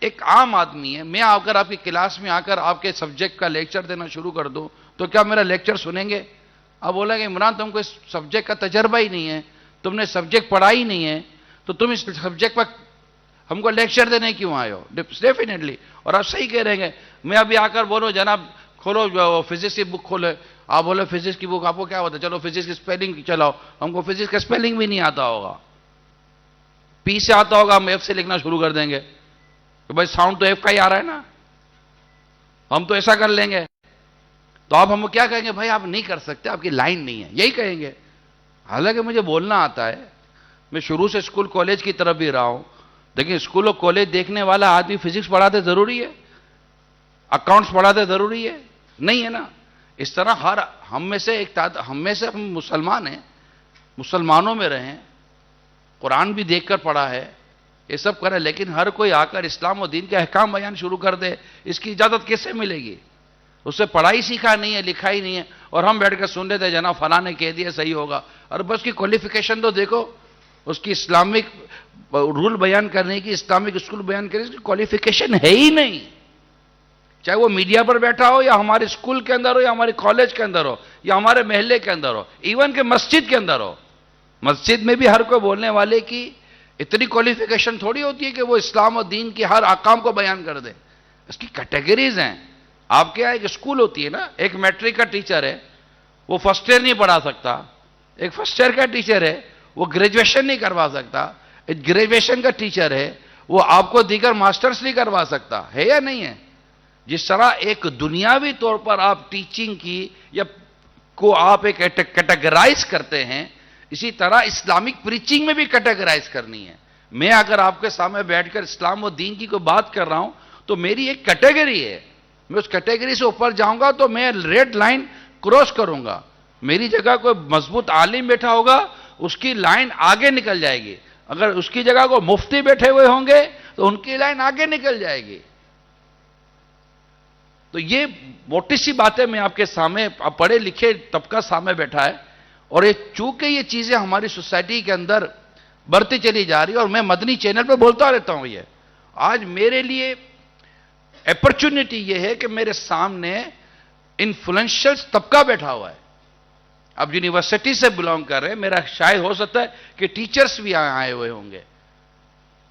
ایک عام آدمی ہے, میں اگر آپ کی کلاس میں آ کر آپ کے سبجیکٹ کا لیکچر دینا شروع کر دوں تو کیا میرا لیکچر سنیں گے؟ آپ بولیں گے عمران تم کو اس سبجیکٹ کا تجربہ ہی نہیں ہے, تم نے سبجیکٹ پڑھا ہی نہیں ہے تو تم اس سبجیکٹ پر ہم کو لیکچر دینے کیوں آئے ہو؟ ڈیفینیٹلی. اور آپ صحیح کہہ رہے ہیں. میں ابھی آ کر بولو جناب کھولو فزکس کی بک کھولے, آپ بولے فزکس کی بک, آپ کو کیا ہوتا ہے؟ چلو فزکس کی اسپیلنگ چلاؤ. ہم کو فزکس کا اسپیلنگ بھی نہیں آتا ہوگا. پی سے آتا ہوگا, ہم ایف سے لکھنا شروع کر دیں گے کہ بھائی ساؤنڈ تو ایف کا ہی آ رہا ہے نا, ہم تو ایسا کر لیں گے. تو آپ ہم کو کیا کہیں گے؟ بھائی آپ نہیں کر سکتے, آپ کی لائن نہیں ہے, یہی کہیں گے. حالانکہ مجھے بولنا آتا ہے, میں شروع سے اسکول کالج کی طرف بھی رہا ہوں. دیکھیں اسکول اور کالج دیکھنے والا آدمی فزکس پڑھاتے ضروری ہے, اکاؤنٹس پڑھاتے ضروری ہے؟ نہیں ہے نا. اس طرح ہم میں سے ہم مسلمان ہیں, مسلمانوں میں رہیں, قرآن بھی دیکھ کر پڑھا ہے, یہ سب کرے, لیکن ہر کوئی آ کر اسلام و دین کے احکام بیان شروع کر دے, اس کی اجازت کیسے ملے گی؟ اس سے پڑھائی سیکھا نہیں ہے, لکھا ہی نہیں ہے, اور ہم بیٹھ کر سن لیتے جناب فلاں نے کہہ دیا صحیح ہوگا. اور بس کی کوالیفیکیشن تو دیکھو, اس کی اسلامک رول بیان کرنے کی, اسلامک اسکول بیان کرنے کی کوالیفیکیشن ہے ہی نہیں. چاہے وہ میڈیا پر بیٹھا ہو, یا ہمارے اسکول کے اندر ہو, یا ہمارے کالج کے اندر ہو, یا ہمارے محلے کے اندر ہو, ایون کہ مسجد کے اندر ہو. مسجد میں بھی ہر کوئی بولنے والے کی اتنی کوالیفیکیشن تھوڑی ہوتی ہے کہ وہ اسلام و دین کی ہر احکام کو بیان کر دے. اس کی کیٹیگریز ہیں. آپ کے یہاں ایک اسکول ہوتی ہے نا, ایک میٹرک کا ٹیچر ہے, وہ فرسٹ ایئر نہیں پڑھا سکتا. ایک فرسٹ ایئر کا ٹیچر ہے, وہ گریجویشن نہیں کروا سکتا. ایک گریجویشن کا ٹیچر ہے, وہ آپ کو دیگر ماسٹرز نہیں کروا سکتا. ہے یا نہیں ہے؟ جس طرح ایک دنیاوی طور پر آپ ٹیچنگ کی یا کو آپ ایک کیٹیگرائز کرتے ہیں, اسی طرح اسلامک پریچنگ میں بھی کیٹیگرائز کرنی ہے. میں اگر آپ کے سامنے بیٹھ کر اسلام و دین کی کوئی بات کر رہا ہوں تو میری ایک کیٹیگری ہے, میں اس کیٹیگری سے اوپر جاؤں گا تو میں ریڈ لائن کراس کروں گا. میری جگہ کوئی مضبوط عالم بیٹھا ہوگا, اس کی لائن آگے نکل جائے گی. اگر اس کی جگہ کو مفتی بیٹھے ہوئے ہوں گے تو ان کی لائن آگے نکل جائے گی. تو یہ موٹی سی باتیں میں آپ کے سامنے, پڑھے لکھے طبقہ سامنے بیٹھا ہے, اور یہ چونکہ یہ چیزیں ہماری سوسائٹی کے اندر بڑھتی چلی جا رہی ہے, اور میں مدنی چینل پہ بولتا رہتا ہوں. یہ آج میرے لیے اپرچونٹی یہ ہے کہ میرے سامنے انفلوئنشل طبقہ بیٹھا ہوا ہے. اب یونیورسٹی سے بلانگ کر رہے ہیں, میرا شاید ہو سکتا ہے کہ ٹیچرز بھی یہاں آئے ہوئے ہوں گے,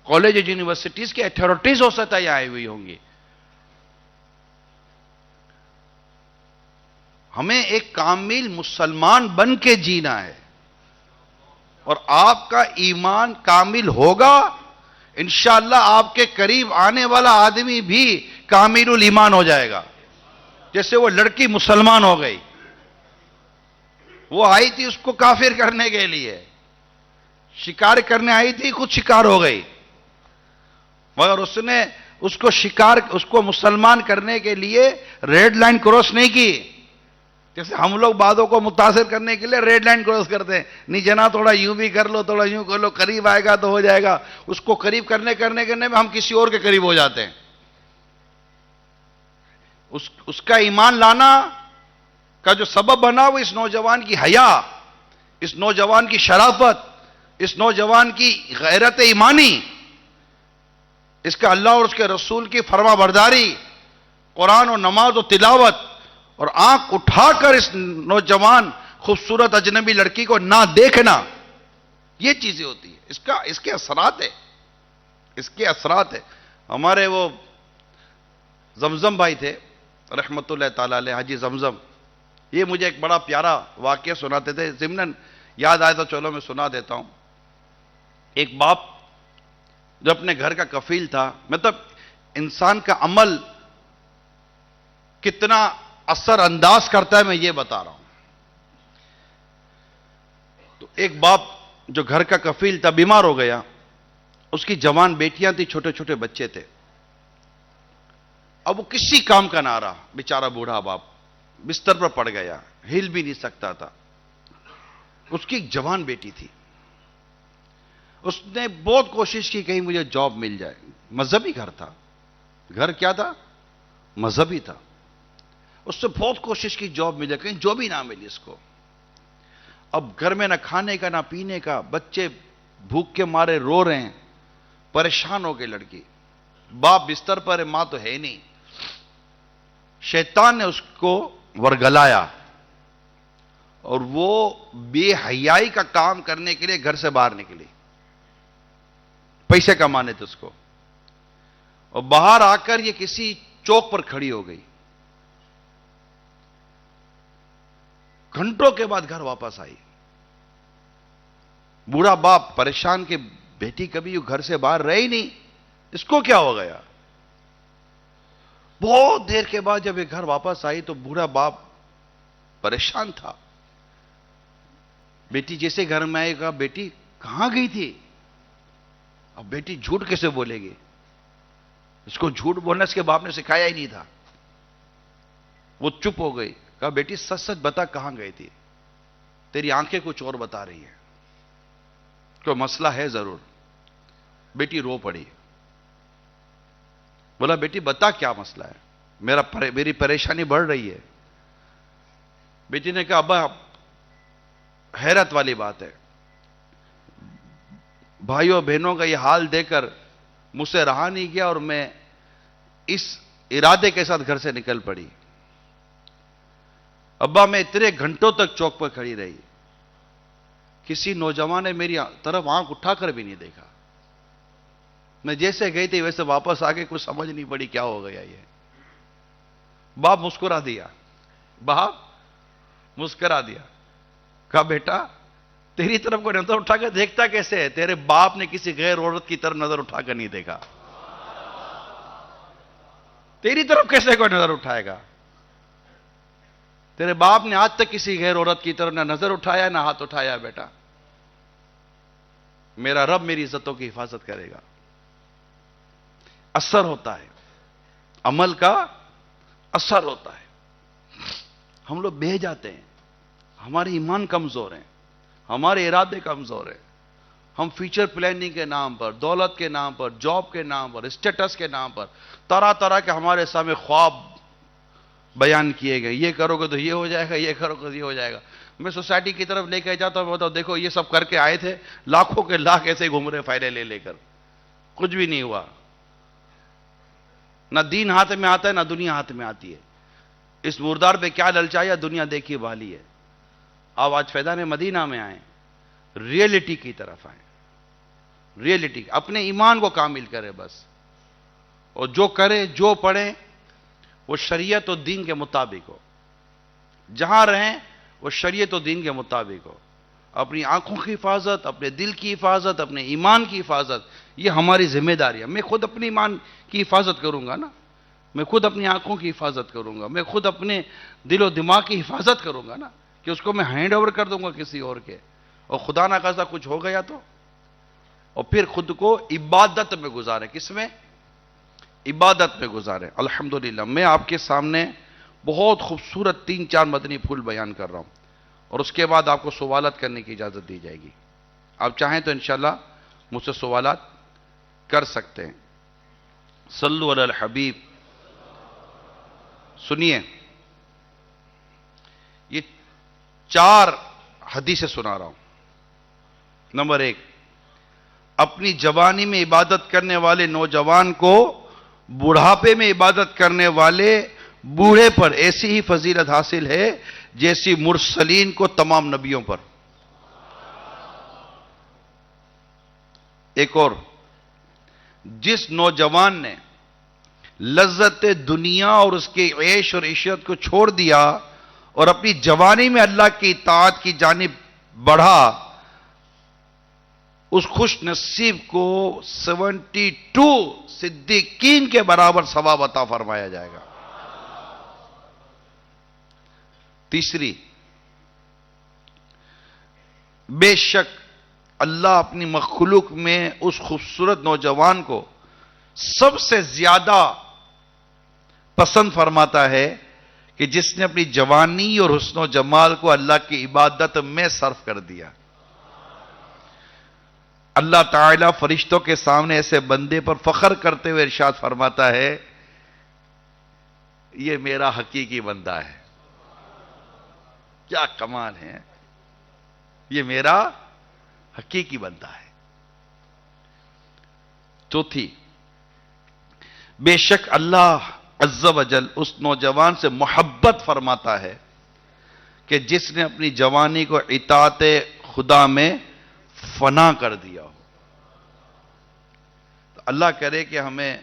کالج اور یونیورسٹیز کے اتھارٹیز ہو سکتا ہے یہاں آئی ہوئی ہوں گی. ہمیں ایک کامل مسلمان بن کے جینا ہے, اور آپ کا ایمان کامل ہوگا انشاءاللہ آپ کے قریب آنے والا آدمی بھی کامل الایمان ہو جائے گا. جیسے وہ لڑکی مسلمان ہو گئی, وہ آئی تھی اس کو کافر کرنے کے لیے, شکار کرنے آئی تھی, خود شکار ہو گئی, مگر اس نے اس کو مسلمان کرنے کے لیے ریڈ لائن کراس نہیں کی. جیسے ہم لوگ بعضوں کو متاثر کرنے کے لیے ریڈ لائن کراس کرتے ہیں, نہیں جناب تھوڑا یوں بھی کر لو, تھوڑا یوں کر لو, قریب آئے گا تو ہو جائے گا. اس کو قریب کرنے میں ہم کسی اور کے قریب ہو جاتے ہیں. اس کا ایمان لانا کا جو سبب بنا وہ اس نوجوان کی حیا, اس نوجوان کی شرافت, اس نوجوان کی غیرت ایمانی, اس کا اللہ اور اس کے رسول کی فرما برداری, قرآن و نماز و تلاوت, اور آنکھ اٹھا کر اس نوجوان خوبصورت اجنبی لڑکی کو نہ دیکھنا, یہ چیزیں ہوتی ہیں. اس کے اثرات ہے, اس کے اثرات ہے. ہمارے وہ زمزم بھائی تھے رحمت اللہ تعالی علیہ, حاجی زمزم, یہ مجھے ایک بڑا پیارا واقعہ سناتے تھے. ضمناً یاد آئے تو چلو میں سنا دیتا ہوں. ایک باپ جو اپنے گھر کا کفیل تھا, مطلب انسان کا عمل کتنا اثر انداز کرتا ہے میں یہ بتا رہا ہوں. تو ایک باپ جو گھر کا کفیل تھا بیمار ہو گیا, اس کی جوان بیٹیاں تھی, چھوٹے چھوٹے بچے تھے. اب وہ کسی کام کا نہ رہا, بیچارہ بوڑھا باپ بستر پر پڑ گیا, ہل بھی نہیں سکتا تھا. اس کی ایک جوان بیٹی تھی, اس نے بہت کوشش کی کہیں مجھے جاب مل جائے. مذہبی گھر تھا, گھر کیا تھا؟ مذہبی تھا. اس نے بہت کوشش کی جاب مل جائے, کہیں جاب ہی نہ ملی اس کو. اب گھر میں نہ کھانے کا نہ پینے کا, بچے بھوک کے مارے رو رہے ہیں, پریشان ہو گئی لڑکی. باپ بستر پر ہے, ماں تو ہے نہیں. شیطان نے اس کو ورگلایا اور وہ بے حیائی کا کام کرنے کے لیے گھر سے باہر نکلی، پیسے کمانے تھے اس کو، اور باہر آ کر یہ کسی چوک پر کھڑی ہو گئی، گھنٹوں کے بعد گھر واپس آئی، بوڑھا باپ پریشان کہ بیٹی کبھی گھر سے باہر رہی نہیں، اس کو کیا ہو گیا؟ بہت دیر کے بعد جب یہ گھر واپس آئی تو بوڑھا باپ پریشان تھا، بیٹی جیسے گھر میں آئے گا، بیٹی کہاں گئی تھی؟ اب بیٹی جھوٹ کیسے بولے گی؟ اس کو جھوٹ بولنا اس کے باپ نے سکھایا ہی نہیں تھا، وہ چپ ہو گئی، کہا بیٹی سچ سچ بتا کہاں گئی تھی، تیری آنکھیں کچھ اور بتا رہی ہیں، کوئی مسئلہ ہے ضرور۔ بیٹی رو پڑی، بولا بیٹی بتا کیا مسئلہ ہے، میری پریشانی بڑھ رہی ہے۔ بیٹی نے کہا ابا حیرت والی بات ہے، بھائیوں بہنوں کا یہ حال دیکھ کر مجھ سے رہا نہیں گیا اور میں اس ارادے کے ساتھ گھر سے نکل پڑی، ابا میں اتنے گھنٹوں تک چوک پر کھڑی رہی، کسی نوجوان نے میری طرف آنکھ اٹھا کر بھی نہیں دیکھا، میں جیسے گئی تھی ویسے واپس آ کے کچھ سمجھ نہیں پڑی کیا ہو گیا یہ۔ باپ مسکرا دیا، باپ مسکرا دیا، کہا بیٹا تیری طرف کوئی نظر اٹھا کر دیکھتا کیسے ہے؟ تیرے باپ نے کسی غیر عورت کی طرف نظر اٹھا کر نہیں دیکھا، تیری طرف کیسے کوئی نظر اٹھائے گا؟ تیرے باپ نے آج تک کسی غیر عورت کی طرف نہ نظر اٹھایا نہ ہاتھ اٹھایا۔ بیٹا میرا رب میری عزتوں کی حفاظت کرے گا۔ اثر ہوتا ہے، عمل کا اثر ہوتا ہے۔ ہم لوگ بہہ جاتے ہیں، ہمارے ایمان کمزور ہیں، ہمارے ارادے کمزور ہیں، ہم فیوچر پلاننگ کے نام پر، دولت کے نام پر، جاب کے نام پر، اسٹیٹس کے نام پر طرح طرح کے ہمارے سامنے خواب بیان کیے گئے، یہ کرو گے تو یہ ہو جائے گا، یہ کرو گے تو یہ ہو جائے گا۔ میں سوسائٹی کی طرف لے کے جاتا ہوں، بتاؤ دیکھو یہ سب کر کے آئے تھے، لاکھوں کے لاکھ ایسے گھوم رہے فائدے لے لے کر، کچھ بھی نہیں ہوا، نہ دین ہاتھ میں آتا ہے نہ دنیا ہاتھ میں آتی ہے۔ اس مردار پہ کیا للچایا، دنیا دیکھی والی ہے۔ آپ آج فیضان مدینہ میں آئیں، ریئلٹی کی طرف آئیں، ریئلٹی، اپنے ایمان کو کامل کرے بس، اور جو کرے جو پڑھیں وہ شریعت و دین کے مطابق ہو، جہاں رہیں وہ شریعت و دین کے مطابق ہو، اپنی آنکھوں کی حفاظت، اپنے دل کی حفاظت، اپنے ایمان کی حفاظت، یہ ہماری ذمہ داری ہے۔ میں خود اپنی ایمان کی حفاظت کروں گا نا، میں خود اپنی آنکھوں کی حفاظت کروں گا، میں خود اپنے دل و دماغ کی حفاظت کروں گا نا، کہ اس کو میں ہینڈ اوور کر دوں گا کسی اور کے، اور خدا نہ خواستہ کچھ ہو گیا تو، اور پھر خود کو عبادت میں گزارے، کس میں؟ عبادت میں گزارے۔ الحمدللہ میں آپ کے سامنے بہت خوبصورت 3-4 مدنی پھول بیان کر رہا ہوں، اور اس کے بعد آپ کو سوالات کرنے کی اجازت دی جائے گی۔ آپ چاہیں تو انشاءاللہ مجھ سے سوالات کر سکتے ہیں۔ صلو علی الحبیب۔ سنیے، یہ 4 حدیثیں سنا رہا ہوں۔ نمبر 1، اپنی جوانی میں عبادت کرنے والے نوجوان کو بڑھاپے میں عبادت کرنے والے بوڑھے پر ایسی ہی فضیلت حاصل ہے جیسی مرسلین کو تمام نبیوں پر۔ ایک اور، جس نوجوان نے لذت دنیا اور اس کے عیش اور عشرت کو چھوڑ دیا اور اپنی جوانی میں اللہ کی اطاعت کی جانب بڑھا، اس خوش نصیب کو 72 صدیقین کے برابر ثواب عطا فرمایا جائے گا۔ تیسری، بے شک اللہ اپنی مخلوق میں اس خوبصورت نوجوان کو سب سے زیادہ پسند فرماتا ہے کہ جس نے اپنی جوانی اور حسن و جمال کو اللہ کی عبادت میں صرف کر دیا۔ اللہ تعالیٰ فرشتوں کے سامنے ایسے بندے پر فخر کرتے ہوئے ارشاد فرماتا ہے، یہ میرا حقیقی بندہ ہے۔ کیا کمال ہے، یہ میرا حقیقی بندہ ہے۔ چوتھی، بے شک اللہ عز و جل اس نوجوان سے محبت فرماتا ہے کہ جس نے اپنی جوانی کو اطاعت خدا میں فنا کر دیا ہو. تو اللہ کرے کہ ہمیں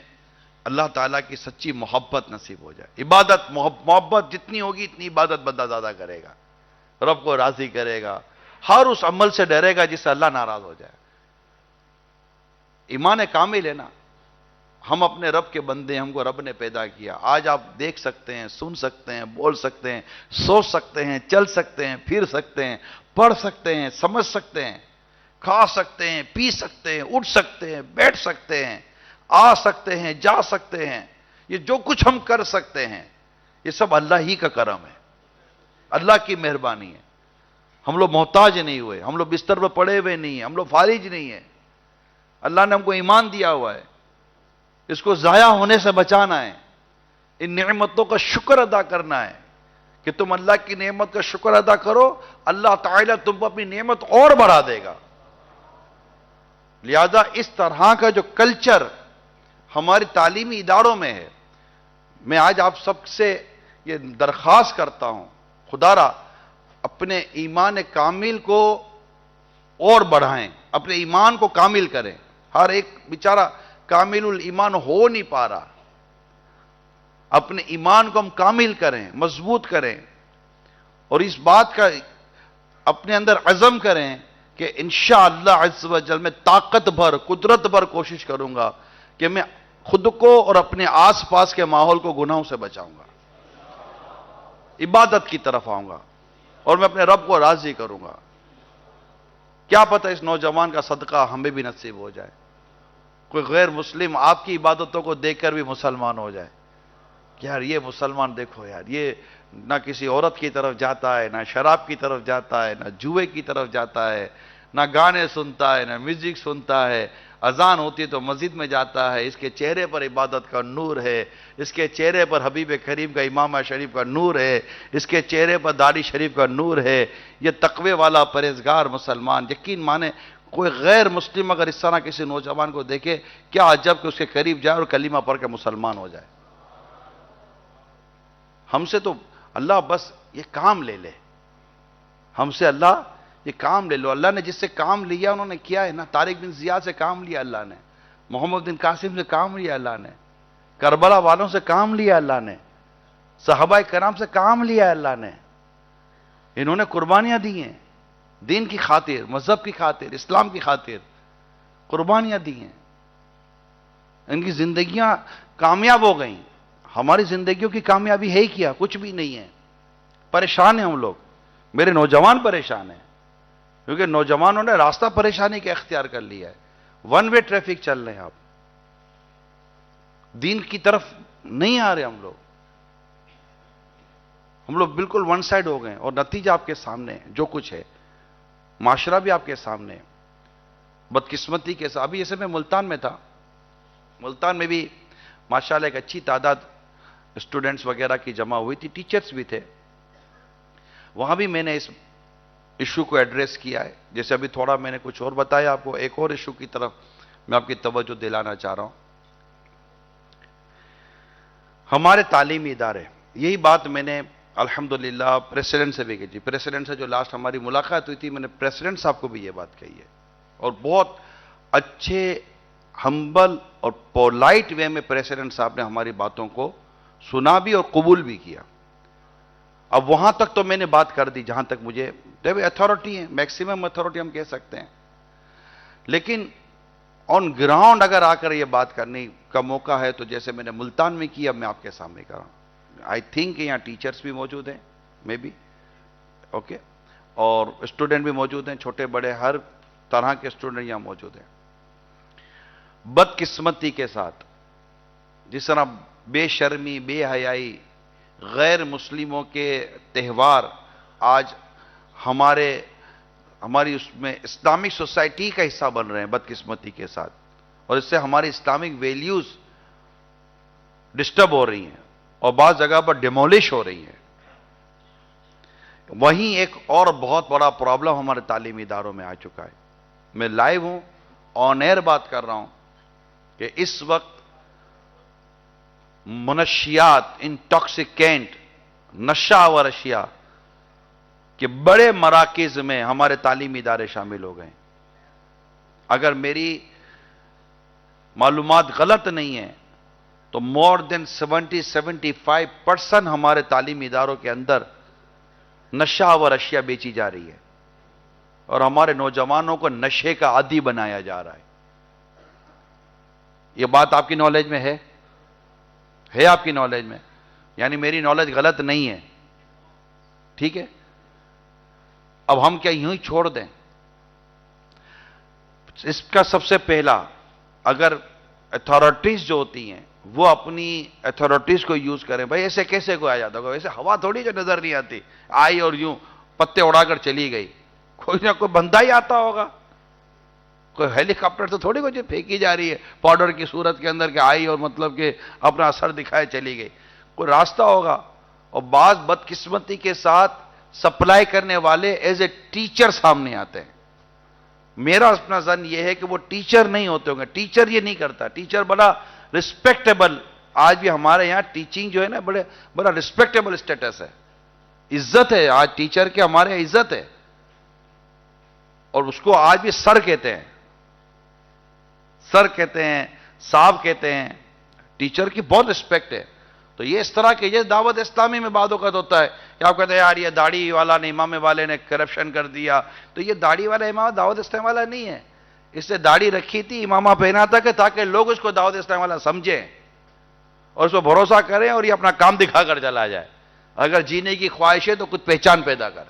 اللہ تعالیٰ کی سچی محبت نصیب ہو جائے. عبادت محبت جتنی ہوگی اتنی عبادت بندہ زیادہ کرے گا, رب کو راضی کرے گا, ہر اس عمل سے ڈرے گا جس سے اللہ ناراض ہو جائے. ایمان کامل ہے نا, ہم اپنے رب کے بندے ہیں, ہم کو رب نے پیدا کیا. آج آپ دیکھ سکتے ہیں, سن سکتے ہیں, بول سکتے ہیں, سوچ سکتے ہیں, چل سکتے ہیں, پھر سکتے ہیں, پڑھ سکتے ہیں, سمجھ سکتے ہیں, کھا سکتے ہیں, پی سکتے ہیں, اٹھ سکتے ہیں, بیٹھ سکتے ہیں, آ سکتے ہیں, جا سکتے ہیں. یہ جو کچھ ہم کر سکتے ہیں یہ سب اللہ ہی کا کرم ہے, اللہ کی مہربانی ہے. ہم لوگ محتاج نہیں ہوئے, ہم لوگ بستر پر پڑے ہوئے نہیں ہیں, ہم لوگ فارغ نہیں ہیں. اللہ نے ہم کو ایمان دیا ہوا ہے, اس کو ضائع ہونے سے بچانا ہے, ان نعمتوں کا شکر ادا کرنا ہے. کہ تم اللہ کی نعمت کا شکر ادا کرو, اللہ تعالیٰ تم کو اپنی نعمت اور بڑھا دے گا. لہذا اس طرح کا جو کلچر ہماری تعلیمی اداروں میں ہے, میں آج آپ سب سے یہ درخواست کرتا ہوں, خدا را اپنے ایمان کامل کو اور بڑھائیں, اپنے ایمان کو کامل کریں. ہر ایک بیچارہ کامل الایمان ہو نہیں پا رہا. اپنے ایمان کو ہم کامل کریں, مضبوط کریں, اور اس بات کا اپنے اندر عزم کریں کہ انشاءاللہ عز و جل میں طاقت بھر, قدرت بھر کوشش کروں گا کہ میں خود کو اور اپنے آس پاس کے ماحول کو گناہوں سے بچاؤں گا, عبادت کی طرف آؤں گا, اور میں اپنے رب کو راضی کروں گا. کیا پتہ اس نوجوان کا صدقہ ہمیں بھی نصیب ہو جائے, کوئی غیر مسلم آپ کی عبادتوں کو دیکھ کر بھی مسلمان ہو جائے کہ یار یہ مسلمان دیکھو یار, یہ نہ کسی عورت کی طرف جاتا ہے, نہ شراب کی طرف جاتا ہے, نہ جوئے کی طرف جاتا ہے, نہ گانے سنتا ہے, نہ میوزک سنتا ہے, اذان ہوتی ہے تو مسجد میں جاتا ہے, اس کے چہرے پر عبادت کا نور ہے, اس کے چہرے پر حبیب کریم کا امامہ شریف کا نور ہے, اس کے چہرے پر داڑھی شریف کا نور ہے. یہ تقوی والا پرہیزگار مسلمان, یقین مانے کوئی غیر مسلم اگر اس طرح کسی نوجوان کو دیکھے, کیا عجب کہ اس کے قریب جائے اور کلمہ پڑھ کے مسلمان ہو جائے. ہم سے تو اللہ بس یہ کام لے لے, ہم سے اللہ یہ کام لے لو. اللہ نے جس سے کام لیا انہوں نے کیا ہے نا. طارق بن زیاد سے کام لیا اللہ نے, محمد بن قاسم سے کام لیا اللہ نے, کربلا والوں سے کام لیا اللہ نے, صحابہ کرام سے کام لیا اللہ نے. انہوں نے قربانیاں دی ہیں دین کی خاطر, مذہب کی خاطر, اسلام کی خاطر قربانیاں دی ہیں. ان کی زندگیاں کامیاب ہو گئیں. ہماری زندگیوں کی کامیابی ہے ہی کیا, کچھ بھی نہیں ہے. پریشان ہیں ہم لوگ, میرے نوجوان پریشان ہیں, کیونکہ نوجوانوں نے راستہ پریشانی کا اختیار کر لیا ہے. ون وے ٹریفک چل رہے ہیں, آپ دین کی طرف نہیں آ رہے. ہم لوگ بالکل ون سائڈ ہو گئے, اور نتیجہ آپ کے سامنے ہے. جو کچھ ہے معاشرہ بھی آپ کے سامنے ہے. بدقسمتی کے ساتھ ابھی جیسے میں ملتان میں تھا, ملتان میں بھی ماشاءاللہ ایک اچھی تعداد اسٹوڈنٹس وغیرہ کی جمع ہوئی تھی, ٹیچرز بھی تھے. وہاں بھی میں نے اس ایشو کو ایڈریس کیا ہے. جیسے ابھی تھوڑا میں نے کچھ اور بتایا آپ کو, ایک اور ایشو کی طرف میں آپ کی توجہ دلانا چاہ رہا ہوں. ہمارے تعلیمی ادارے, یہی بات میں نے الحمدللہ پریسیڈنٹ سے بھی کی تھی. پریسیڈنٹ سے جو لاسٹ ہماری ملاقات ہوئی تھی, میں نے پریسیڈنٹ صاحب کو بھی یہ بات کہی ہے, اور بہت اچھے ہمبل اور پولائٹ وے میں پریسیڈنٹ صاحب نے ہماری باتوں کو سنا بھی اور قبول بھی کیا. اب وہاں تک تو میں نے بات کر دی جہاں تک مجھے اتھارٹی ہے, میکسیمم اتھارٹی ہم کہہ سکتے ہیں. لیکن آن گراؤنڈ اگر آ کر یہ بات کرنے کا موقع ہے تو جیسے میں نے ملتان میں کیا, میں آپ کے سامنے کر رہا ہوں. آئی تھنک یہاں ٹیچرز بھی موجود ہیں, مے بی اوکے, اور اسٹوڈنٹ بھی موجود ہیں, چھوٹے بڑے ہر طرح کے اسٹوڈنٹ یہاں موجود ہیں. بدقسمتی کے ساتھ جس طرح بے شرمی, بے حیائی, غیر مسلموں کے تہوار آج ہماری اس میں اسلامک سوسائٹی کا حصہ بن رہے ہیں بدقسمتی کے ساتھ, اور اس سے ہماری اسلامک ویلیوز ڈسٹرب ہو رہی ہیں اور بعض جگہ پر ڈیمولش ہو رہی ہیں. وہیں ایک اور بہت بڑا پرابلم ہمارے تعلیمی اداروں میں آ چکا ہے. میں لائیو ہوں, آن ایئر بات کر رہا ہوں کہ اس وقت منشیات, انٹاکسیکینٹ, نشہ آور اشیاء کہ بڑے مراکز میں ہمارے تعلیمی ادارے شامل ہو گئے. اگر میری معلومات غلط نہیں ہیں تو مور دین 70-75% ہمارے تعلیمی اداروں کے اندر نشہ و اشیاء بیچی جا رہی ہے اور ہمارے نوجوانوں کو نشے کا عادی بنایا جا رہا ہے. یہ بات آپ کی نالج میں ہے آپ کی نالج میں؟ یعنی میری نالج غلط نہیں ہے. ٹھیک ہے. اب ہم کیا یوں ہی چھوڑ دیں؟ اس کا سب سے پہلا، اگر اتھارٹیز جو ہوتی ہیں وہ اپنی اتھارٹیز کو یوز کریں. بھائی ایسے کیسے کوئی آ جاتا ہوگا؟ ایسے ہوا تھوڑی جو نظر نہیں آتی، آئی اور یوں پتے اڑا کر چلی گئی. کوئی نہ کوئی بندہ ہی آتا ہوگا. کوئی ہیلی کاپٹر تو تھوڑی کوئی پھینکی جا رہی ہے پاؤڈر کی صورت کے اندر کہ آئی اور مطلب کہ اپنا اثر دکھائے چلی گئی. کوئی راستہ ہوگا. اور بعض بدقسمتی کے ساتھ سپلائی کرنے والے ایز اے ٹیچر سامنے آتے ہیں. میرا اپنا ظن یہ ہے کہ وہ ٹیچر نہیں ہوتے ہوں گے. ٹیچر یہ نہیں کرتا. ٹیچر بڑا رسپیکٹیبل، آج بھی ہمارے یہاں ٹیچنگ جو ہے نا بڑا رسپیکٹیبل اسٹیٹس ہے، عزت ہے. آج ٹیچر کے ہمارے یہاں عزت ہے اور اس کو آج بھی سر کہتے ہیں، سر کہتے ہیں، صاحب کہتے ہیں. ٹیچر کی بہت رسپیکٹ ہے. تو یہ اس طرح کے یہ دعوت اسلامی میں بعد اوقات ہوتا ہے کہ آپ کہتے ہیں یار یہ داڑھی والا نے، امام والے نے کرپشن کر دیا. تو یہ داڑھی والا امام دعوت اسلامی والا نہیں ہے. اس نے داڑھی رکھی تھی، امامہ پہنا تھا کہ تاکہ لوگ اس کو دعوت اسلامی والا سمجھیں اور اس کو بھروسہ کریں اور یہ اپنا کام دکھا کر چلا جائے. اگر جینے کی خواہش ہے تو کچھ پہچان پیدا کر.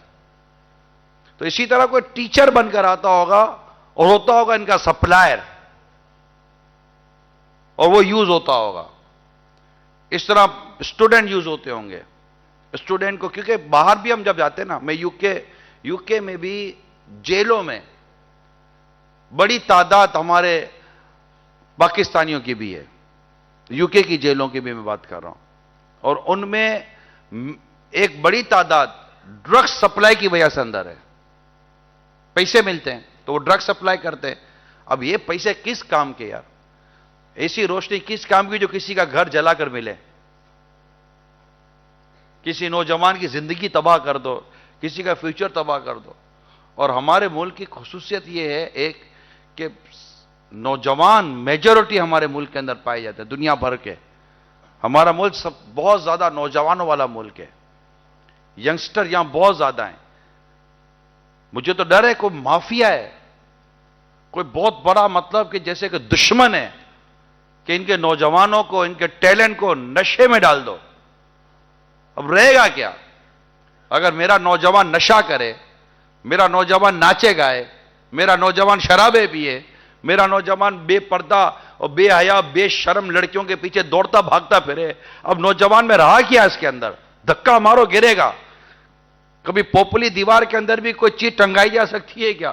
تو اسی طرح کوئی ٹیچر بن کر آتا ہوگا اور ہوتا ہوگا ان کا سپلائر اور وہ یوز ہوتا ہوگا. اس طرح اسٹوڈنٹ یوز ہوتے ہوں گے. اسٹوڈنٹ کو، کیونکہ باہر بھی ہم جب جاتے ہیں نا، میں یو کے میں بھی جیلوں میں بڑی تعداد ہمارے پاکستانیوں کی بھی ہے. یو کے کی جیلوں کی بھی میں بات کر رہا ہوں. اور ان میں ایک بڑی تعداد ڈرگ سپلائی کی وجہ سے اندر ہے. پیسے ملتے ہیں تو وہ ڈرگ سپلائی کرتے ہیں. اب یہ پیسے کس کام کے یار؟ ایسی روشنی کس کام کی جو کسی کا گھر جلا کر ملے؟ کسی نوجوان کی زندگی تباہ کر دو، کسی کا فیوچر تباہ کر دو. اور ہمارے ملک کی خصوصیت یہ ہے ایک کہ نوجوان میجورٹی ہمارے ملک کے اندر پائے جاتے ہیں. دنیا بھر کے ہمارا ملک بہت زیادہ نوجوانوں والا ملک ہے. ینگسٹر یہاں بہت زیادہ ہیں. مجھے تو ڈر ہے کوئی مافیا ہے، کوئی بہت بڑا مطلب کہ جیسے کہ دشمن ہے کہ ان کے نوجوانوں کو، ان کے ٹیلنٹ کو نشے میں ڈال دو. اب رہے گا کیا؟ اگر میرا نوجوان نشہ کرے، میرا نوجوان ناچے گائے، میرا نوجوان شرابیں پیے، میرا نوجوان بے پردہ اور بے حیا بے شرم لڑکیوں کے پیچھے دوڑتا بھاگتا پھرے، اب نوجوان میں رہا کیا اس کے اندر؟ دھکا مارو گرے گا. کبھی پوپلی دیوار کے اندر بھی کوئی چیز ٹنگائی جا سکتی ہے کیا؟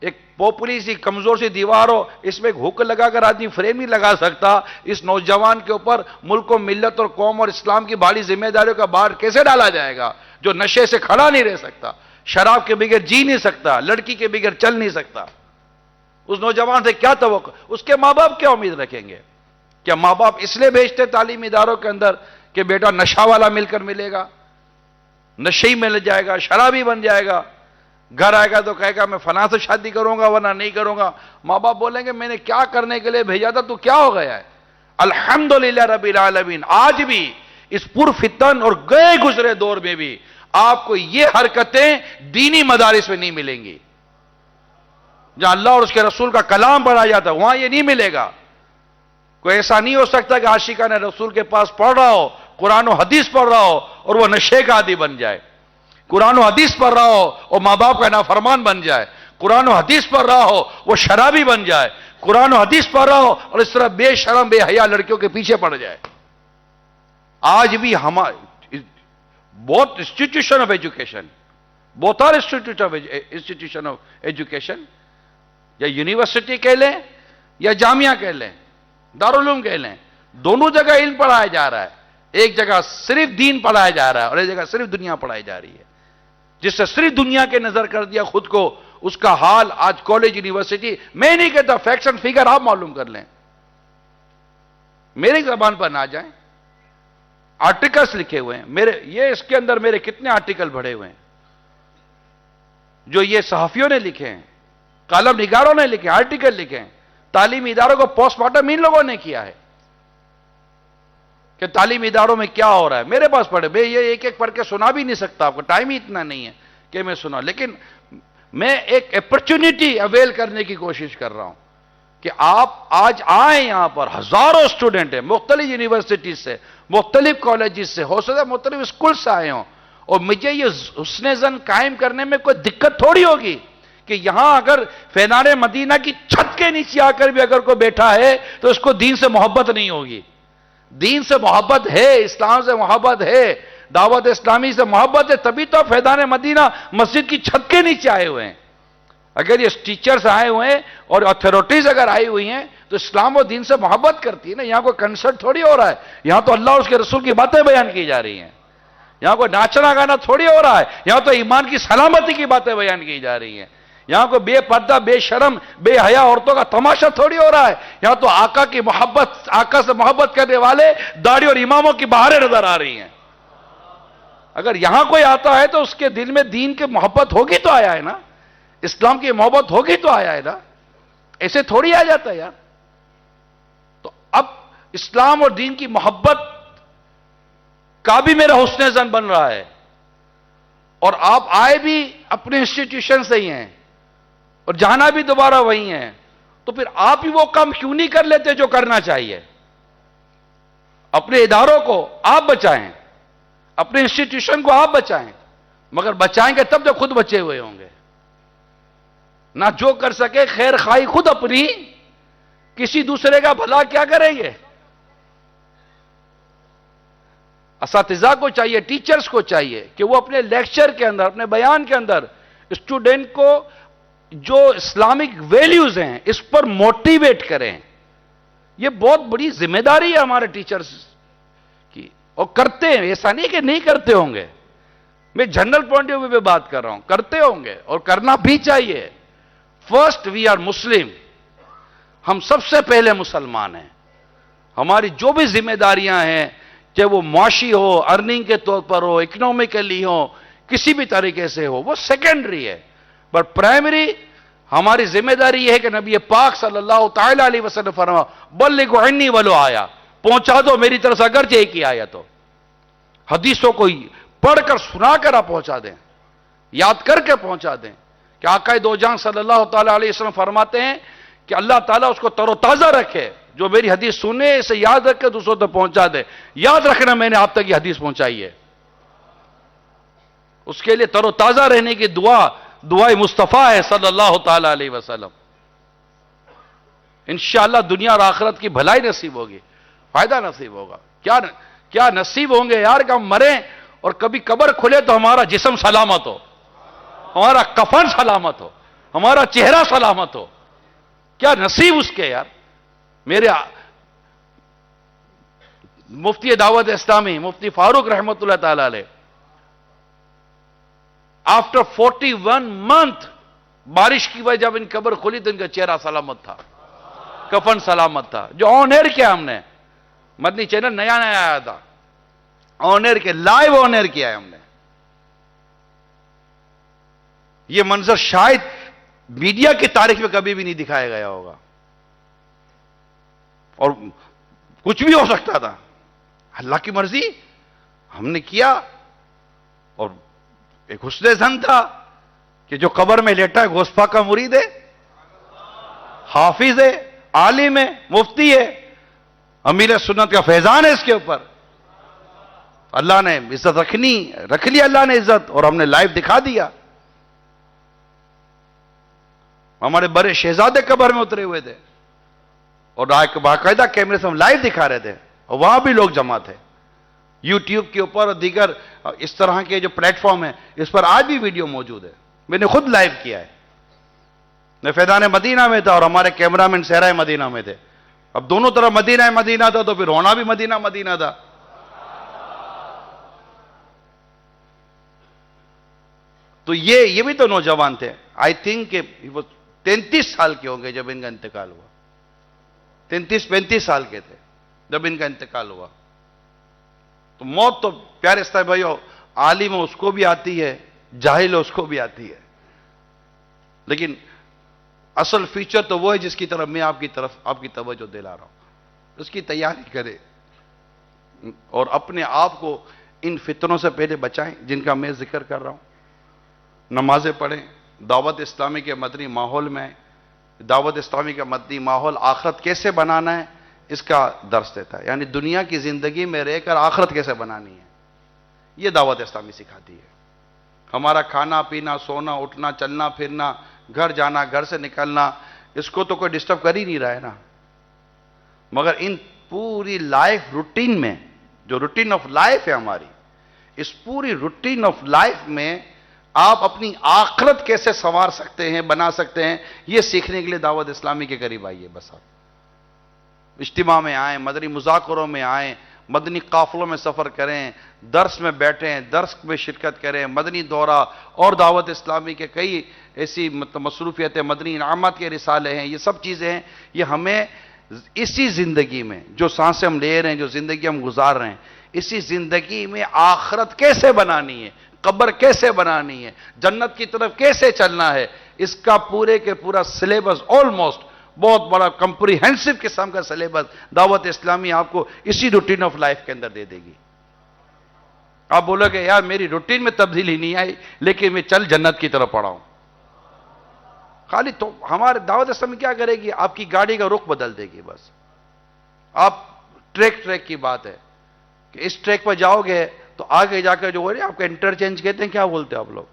ایک پوپلی سی کمزور سی دیوار ہو، اس میں ایک ہک لگا کر آدمی فریم نہیں لگا سکتا. اس نوجوان کے اوپر ملک و ملت اور قوم اور اسلام کی بڑی ذمہ داریوں کا بار کیسے ڈالا جائے گا؟ جو نشے سے کھڑا نہیں رہ سکتا، شراب کے بغیر جی نہیں سکتا، لڑکی کے بغیر چل نہیں سکتا. اس نوجوان سے کیا توقع؟ اس کے ماں باپ کیا امید رکھیں گے؟ کیا ماں باپ اس لیے بھیجتے تعلیمی اداروں کے اندر کہ بیٹا نشہ والا مل کر ملے گا، نشے مل جائے گا، شرابی بن جائے گا، گھر آئے گا تو کہے گا میں فلاں سے شادی کروں گا ورنہ نہیں کروں گا. ماں باپ بولیں گے میں نے کیا کرنے کے لیے بھیجا تھا، تو کیا ہو گیا ہے؟ الحمدللہ رب العالمین آج بھی اس پرفتن اور گئے گزرے دور میں بھی آپ کو یہ حرکتیں دینی مدارس میں نہیں ملیں گی. جہاں اللہ اور اس کے رسول کا کلام پڑھا جاتا ہے وہاں یہ نہیں ملے گا. کوئی ایسا نہیں ہو سکتا کہ عاشقان رسول کے پاس پڑھ رہا ہو، قرآن و حدیث پڑھ رہا ہو اور وہ نشے کا عادی بن جائے. قرآن و حدیث پڑھ رہا ہو اور ماں باپ کا نافرمان بن جائے. قرآن و حدیث پڑھ رہا ہو وہ شرابی بن جائے. قرآن و حدیث پڑھ رہا ہو اور اس طرح بے شرم بے حیا لڑکیوں کے پیچھے پڑ جائے. آج بھی بہت انسٹیٹیوشن آف ایجوکیشن، بہت آر انسٹیٹیوشن آف ایجوکیشن، یا یونیورسٹی کہہ لیں یا جامعہ کہہ لیں، دارالعلوم کہہ لیں، دونوں جگہ علم پڑھایا جا رہا ہے. ایک جگہ صرف دین پڑھایا جا رہا ہے اور ایک جگہ صرف دنیا پڑھائی جا رہی ہے. جس سے صرف دنیا کے نظر کر دیا خود کو، اس کا حال آج کالج یونیورسٹی، میں نہیں کہتا فیکٹس اینڈ فگر آپ معلوم کر لیں، میری زبان پر نہ جائیں. آرٹیکلز لکھے ہوئے ہیں میرے، یہ اس کے اندر میرے کتنے آرٹیکل پڑھے ہوئے ہیں. جو یہ صحافیوں نے لکھے ہیں، کالم نگاروں نے لکھے ہیں، آرٹیکل لکھے ہیں، تعلیمی اداروں کو پوسٹ مارٹم ان لوگوں نے کیا ہے کہ تعلیمی اداروں میں کیا ہو رہا ہے. میرے پاس پڑھے، میں یہ ایک ایک پڑھ کے سنا بھی نہیں سکتا، آپ کو ٹائم ہی اتنا نہیں ہے کہ میں سنا، لیکن میں ایک اپرچونٹی اویل کرنے کی کوشش کر رہا ہوں کہ آپ آج آئیں یہاں پر. ہزاروں اسٹوڈنٹ ہیں مختلف یونیورسٹیز سے، مختلف کالجز سے، ہو سکتا ہے مختلف اسکول سے آئے ہوں، اور مجھے یہ حسن زن قائم کرنے میں کوئی دقت تھوڑی ہوگی کہ یہاں اگر فیضان مدینہ کی چھت کے نیچے آ کر بھی اگر کوئی بیٹھا ہے تو اس کو دین سے محبت نہیں ہوگی. دین سے محبت ہے، اسلام سے محبت ہے، دعوت اسلامی سے محبت ہے، تبھی تو فیضان مدینہ مسجد کی چھت کے نیچے آئے ہوئے ہیں. اگر یہ ٹیچرز آئے ہوئے ہیں اور اتھارٹیز اگر آئی ہوئی ہیں تو اسلام و دین سے محبت کرتی ہے نا. یہاں کوئی کنسرٹ تھوڑی ہو رہا ہے، یہاں تو اللہ اور اس کے رسول کی باتیں بیان کی جا رہی ہیں. یہاں کوئی ناچنا گانا تھوڑی ہو رہا ہے، یہاں تو ایمان کی سلامتی کی باتیں بیان کی جا رہی ہیں. یہاں کوئی بے پردہ، بے شرم، بے حیا عورتوں کا تماشا تھوڑی ہو رہا ہے. یہاں تو آقا کی محبت، آقا سے محبت کرنے والے داڑھی اور اماموں کی بہاریں نظر آ رہی ہیں. اگر یہاں کوئی آتا ہے تو اس کے دل میں دین کی محبت ہوگی تو آیا ہے نا، اسلام کی محبت ہوگی تو آیا ہے نا، ایسے تھوڑی آ جاتا ہے یار. تو اب اسلام اور دین کی محبت کا بھی میرا حسن زن بن رہا ہے، اور آپ آئے بھی اپنے انسٹیٹیوشن سے ہی ہیں اور جانا بھی دوبارہ وہی ہیں، تو پھر آپ ہی وہ کام کیوں نہیں کر لیتے جو کرنا چاہیے؟ اپنے اداروں کو آپ بچائیں، اپنے انسٹیٹیوشن کو آپ بچائیں، مگر بچائیں گے تب جب خود بچے ہوئے ہوں گے. نہ جو کر سکے خیر خواہی خود اپنی، کسی دوسرے کا بھلا کیا کریں گے؟ اساتذہ کو چاہیے، ٹیچرز کو چاہیے کہ وہ اپنے لیکچر کے اندر، اپنے بیان کے اندر اسٹوڈنٹ کو جو اسلامک ویلیوز ہیں اس پر موٹیویٹ کریں. یہ بہت بڑی ذمہ داری ہے ہمارے ٹیچرز کی، اور کرتے ہیں. ایسا نہیں کہ نہیں کرتے ہوں گے، میں جنرل پوائنٹ آف ویو پہ بات کر رہا ہوں، کرتے ہوں گے اور کرنا بھی چاہیے. فرسٹ وی آر مسلم، ہم سب سے پہلے مسلمان ہیں. ہماری جو بھی ذمہ داریاں ہیں، چاہے وہ معاشی ہو، ارننگ کے طور پر ہو، اکنومیکلی ہو، کسی بھی طریقے سے ہو، وہ سیکنڈری ہے. پر پرائمری ہماری ذمہ داری یہ ہے کہ نبی پاک صلی اللہ تعالی علیہ وسلم فرما بلغوا عنی ولو آیا، پہنچا دو میری طرف سے اگرچہ ایک ہی آیا تو. حدیثوں کو پڑھ کر سنا کر آپ پہنچا دیں، یاد کر کے پہنچا دیں کہ آقا دو جہاں صلی اللہ تعالی علیہ وسلم فرماتے ہیں کہ اللہ تعالیٰ اس کو تر و تازہ رکھے، جو میری حدیث سنے اسے یاد رکھ کے دوسروں تک پہنچا دے. یاد رکھنا میں نے آپ تک یہ حدیث پہنچائی ہے، اس کے لیے تر و تازہ رہنے کی دعائے مصطفیٰ ہے صلی اللہ تعالی علیہ وسلم. انشاءاللہ دنیا اور آخرت کی بھلائی نصیب ہوگی، فائدہ نصیب ہوگا. کیا نصیب ہوں گے یار کہ ہم مریں اور کبھی قبر کھلے تو ہمارا جسم سلامت ہو، ہمارا کفن سلامت ہو، ہمارا چہرہ سلامت ہو. کیا نصیب اس کے یار. میرے مفتی دعوت اسلامی مفتی فاروق رحمت اللہ تعالی علیہ آفٹر 41 month بارش کی وجہ جب ان قبر کھلی تو ان کا چہرہ سلامت تھا، کفن سلامت تھا. جو آن ایئر کیا ہم نے، مدنی چینل نیا آیا تھا، آن ایئر کے لائیو آن ایئر کیا ہے ہم نے. یہ منظر شاید میڈیا کی تاریخ میں کبھی بھی نہیں دکھایا گیا ہوگا، اور کچھ بھی ہو سکتا تھا. اللہ کی مرضی ہم نے کیا، اور ایک حسن زن تھا کہ جو قبر میں لیٹا ہے غوث پاک کا مرید ہے، حافظ ہے، عالم ہے، مفتی ہے، امیر سنت کا فیضان ہے اس کے اوپر. اللہ نے عزت رکھ لی اللہ نے عزت، اور ہم نے لائیو دکھا دیا. ہمارے بڑے شہزادے قبر میں اترے ہوئے تھے اور باقاعدہ کیمرے سے ہم لائیو دکھا رہے تھے، اور وہاں بھی لوگ جمع تھے. یوٹیوب کے اوپر اور دیگر اس طرح کے جو پلیٹ فارم ہیں اس پر آج بھی ویڈیو موجود ہے. میں نے خود لائیو کیا ہے. میں فیضان مدینہ میں تھا اور ہمارے کیمرامین صحرائے مدینہ میں تھے. اب دونوں طرف مدینہ مدینہ تھا تو پھر ہونا بھی مدینہ مدینہ تھا. تو یہ بھی تو نوجوان تھے. آئی تھنک کہ وہ 33 سال کے ہوں گے جب ان کا انتقال ہوا. 33-35 سال کے تھے جب ان کا انتقال ہوا. تو موت تو پیارے صاحب بھائیو، عالم ہو اس کو بھی آتی ہے، جاہل ہو اس کو بھی آتی ہے. لیکن اصل فیچر تو وہ ہے جس کی طرف میں آپ کی توجہ دلا رہا ہوں. اس کی تیاری کرے اور اپنے آپ کو ان فتنوں سے پہلے بچائیں جن کا میں ذکر کر رہا ہوں. نمازیں پڑھیں، دعوت اسلامی کے مدنی ماحول میں دعوت اسلامی کا مدنی ماحول آخرت کیسے بنانا ہے اس کا درس دیتا ہے. یعنی دنیا کی زندگی میں رہ کر آخرت کیسے بنانی ہے یہ دعوت اسلامی سکھاتی ہے. ہمارا کھانا پینا، سونا اٹھنا، چلنا پھرنا، گھر جانا، گھر سے نکلنا، اس کو تو کوئی ڈسٹرب کر ہی نہیں رہا ہے نا. مگر ان پوری لائف روٹین میں، جو روٹین آف لائف ہے ہماری، اس پوری روٹین آف لائف میں آپ اپنی آخرت کیسے سنوار سکتے ہیں، بنا سکتے ہیں، یہ سیکھنے کے لیے دعوت اسلامی کے قریب آئیے. بس آپ اجتماع میں آئیں، مدنی مذاکروں میں آئیں، مدنی قافلوں میں سفر کریں، درس میں بیٹھیں، درس میں شرکت کریں، مدنی دورہ اور دعوت اسلامی کے کئی ایسی مصروفیتیں، مدنی انعامات کے رسالے ہیں، یہ سب چیزیں ہیں. یہ ہمیں اسی زندگی میں جو سانسیں ہم لے رہے ہیں، جو زندگی ہم گزار رہے ہیں، اسی زندگی میں آخرت کیسے بنانی ہے، قبر کیسے بنانی ہے، جنت کی طرف کیسے چلنا ہے، اس کا پورے کے پورا سلیبس آلموسٹ بہت بڑا کمپریہنسو قسم کا سلیبس دعوت اسلامی آپ کو اسی روٹین آف لائف کے اندر دے دے گی. آپ بولو گے یار میری روٹین میں تبدیلی نہیں آئی لیکن میں چل جنت کی طرف پڑا ہوں. خالی تو ہمارے دعوت اسلامی کیا کرے گی؟ آپ کی گاڑی کا رخ بدل دے گی. بس آپ ٹریک کی بات ہے کہ اس ٹریک پر جاؤ گے تو آگے جا کر جو ہو رہی ہے آپ کا انٹرچینج کہتے ہیں، کیا بولتے ہیں آپ لوگ،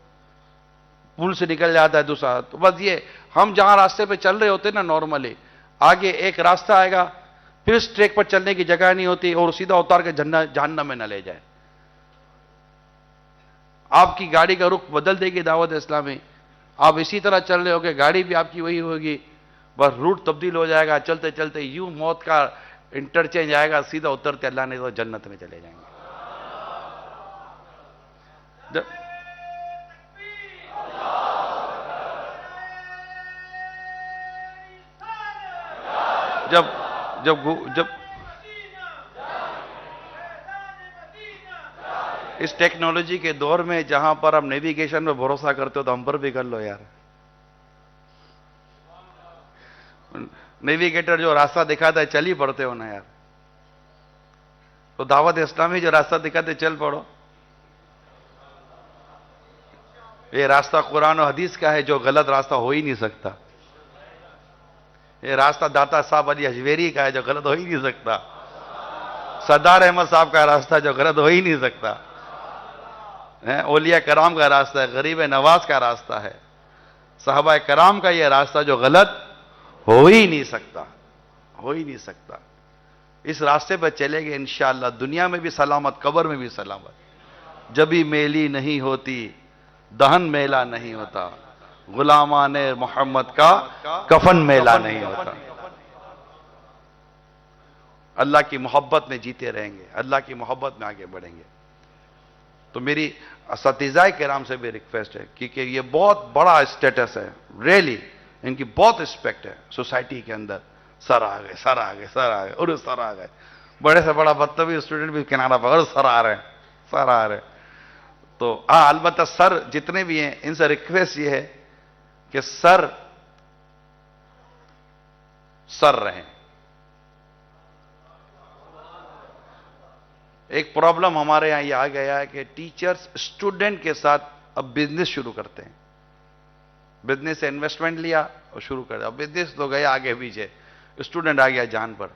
پل سے نکل جاتا ہے دوسرا. تو بس یہ ہم جہاں راستے پہ چل رہے ہوتے ہیں نا نارملی، آگے ایک راستہ آئے گا، پھر اس ٹریک پر چلنے کی جگہ نہیں ہوتی اور سیدھا اتار کے جہنم میں نہ لے جائے. آپ کی گاڑی کا رخ بدل دے گی دعوت اسلامی. آپ اسی طرح چل رہے ہوگے، گاڑی بھی آپ کی وہی ہوگی، بس روٹ تبدیل ہو جائے گا. چلتے چلتے یوں موت کا انٹرچینج آئے گا، سیدھا اترتے اللہ نے تو جنت میں چلے جائیں گے. جب اس ٹیکنالوجی کے دور میں جہاں پر ہم نیویگیشن میں بھروسہ کرتے ہو تو ہم پر بھی کر لو یار. نیویگیٹر جو راستہ دکھاتا ہے چل ہی پڑتے ہو نا یار. تو دعوت اسلامی جو راستہ دکھاتے چل پڑو. یہ راستہ قرآن و حدیث کا ہے، جو غلط راستہ ہو ہی نہیں سکتا. یہ راستہ داتا صاحب علی حجویری کا ہے جو غلط ہو ہی نہیں سکتا. سردار احمد صاحب کا راستہ جو غلط ہو ہی نہیں سکتا. اولیاء کرام کا راستہ ہے، غریب نواز کا راستہ ہے، صحابہ کرام کا یہ راستہ جو غلط ہو ہی نہیں سکتا، ہو ہی نہیں سکتا. اس راستے پہ چلے گے انشاءاللہ دنیا میں بھی سلامت، قبر میں بھی سلامت. جبھی میلی نہیں ہوتی دہن میلا نہیں ہوتا، غلامان محمد کا کفن میلا نہیں ہوتا. اللہ کی محبت میں جیتے رہیں گے، اللہ کی محبت میں آگے بڑھیں گے. تو میری اساتذہ کرام سے بھی ریکویسٹ ہے کیونکہ یہ بہت بڑا اسٹیٹس ہے، ریلی ان کی بہت رسپیکٹ ہے سوسائٹی کے اندر. سر آ گئے، سر آ گئے، سر آ گئے، اور سر آ گئے. بڑے سے بڑا بدتمیز اسٹوڈنٹ بھی کنارہ پکڑ، سر آ رہے ہیں، سر آ رہے ہیں. تو البتہ سر جتنے بھی ہیں ان سے ریکویسٹ یہ ہے کہ سر رہیں. ایک پرابلم ہمارے یہاں یہ آ گیا ہے کہ ٹیچرز اسٹوڈنٹ کے ساتھ اب بزنس شروع کرتے ہیں. بزنس سے انویسٹمنٹ لیا اور شروع کر دیا. اب بزنس تو گیا آگے پیچھے، اسٹوڈنٹ آ گیا جان پر.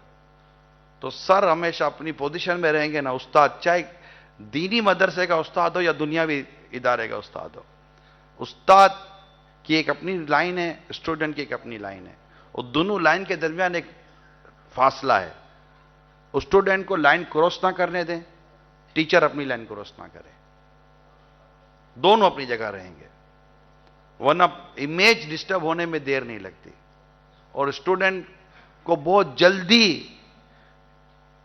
تو سر ہمیشہ اپنی پوزیشن میں رہیں گے نا. استاد چاہے دینی مدرسے کا استاد ہو یا دنیاوی ادارے کا استاد ہو، استاد کی ایک اپنی لائن ہے، اسٹوڈنٹ کی ایک اپنی لائن ہے، اور دونوں لائن کے درمیان ایک فاصلہ ہے. اسٹوڈنٹ کو لائن کراس نہ کرنے دیں، ٹیچر اپنی لائن کراس نہ کرے. دونوں اپنی جگہ رہیں گے، ورنہ امیج ڈسٹرب ہونے میں دیر نہیں لگتی. اور اسٹوڈنٹ کو بہت جلدی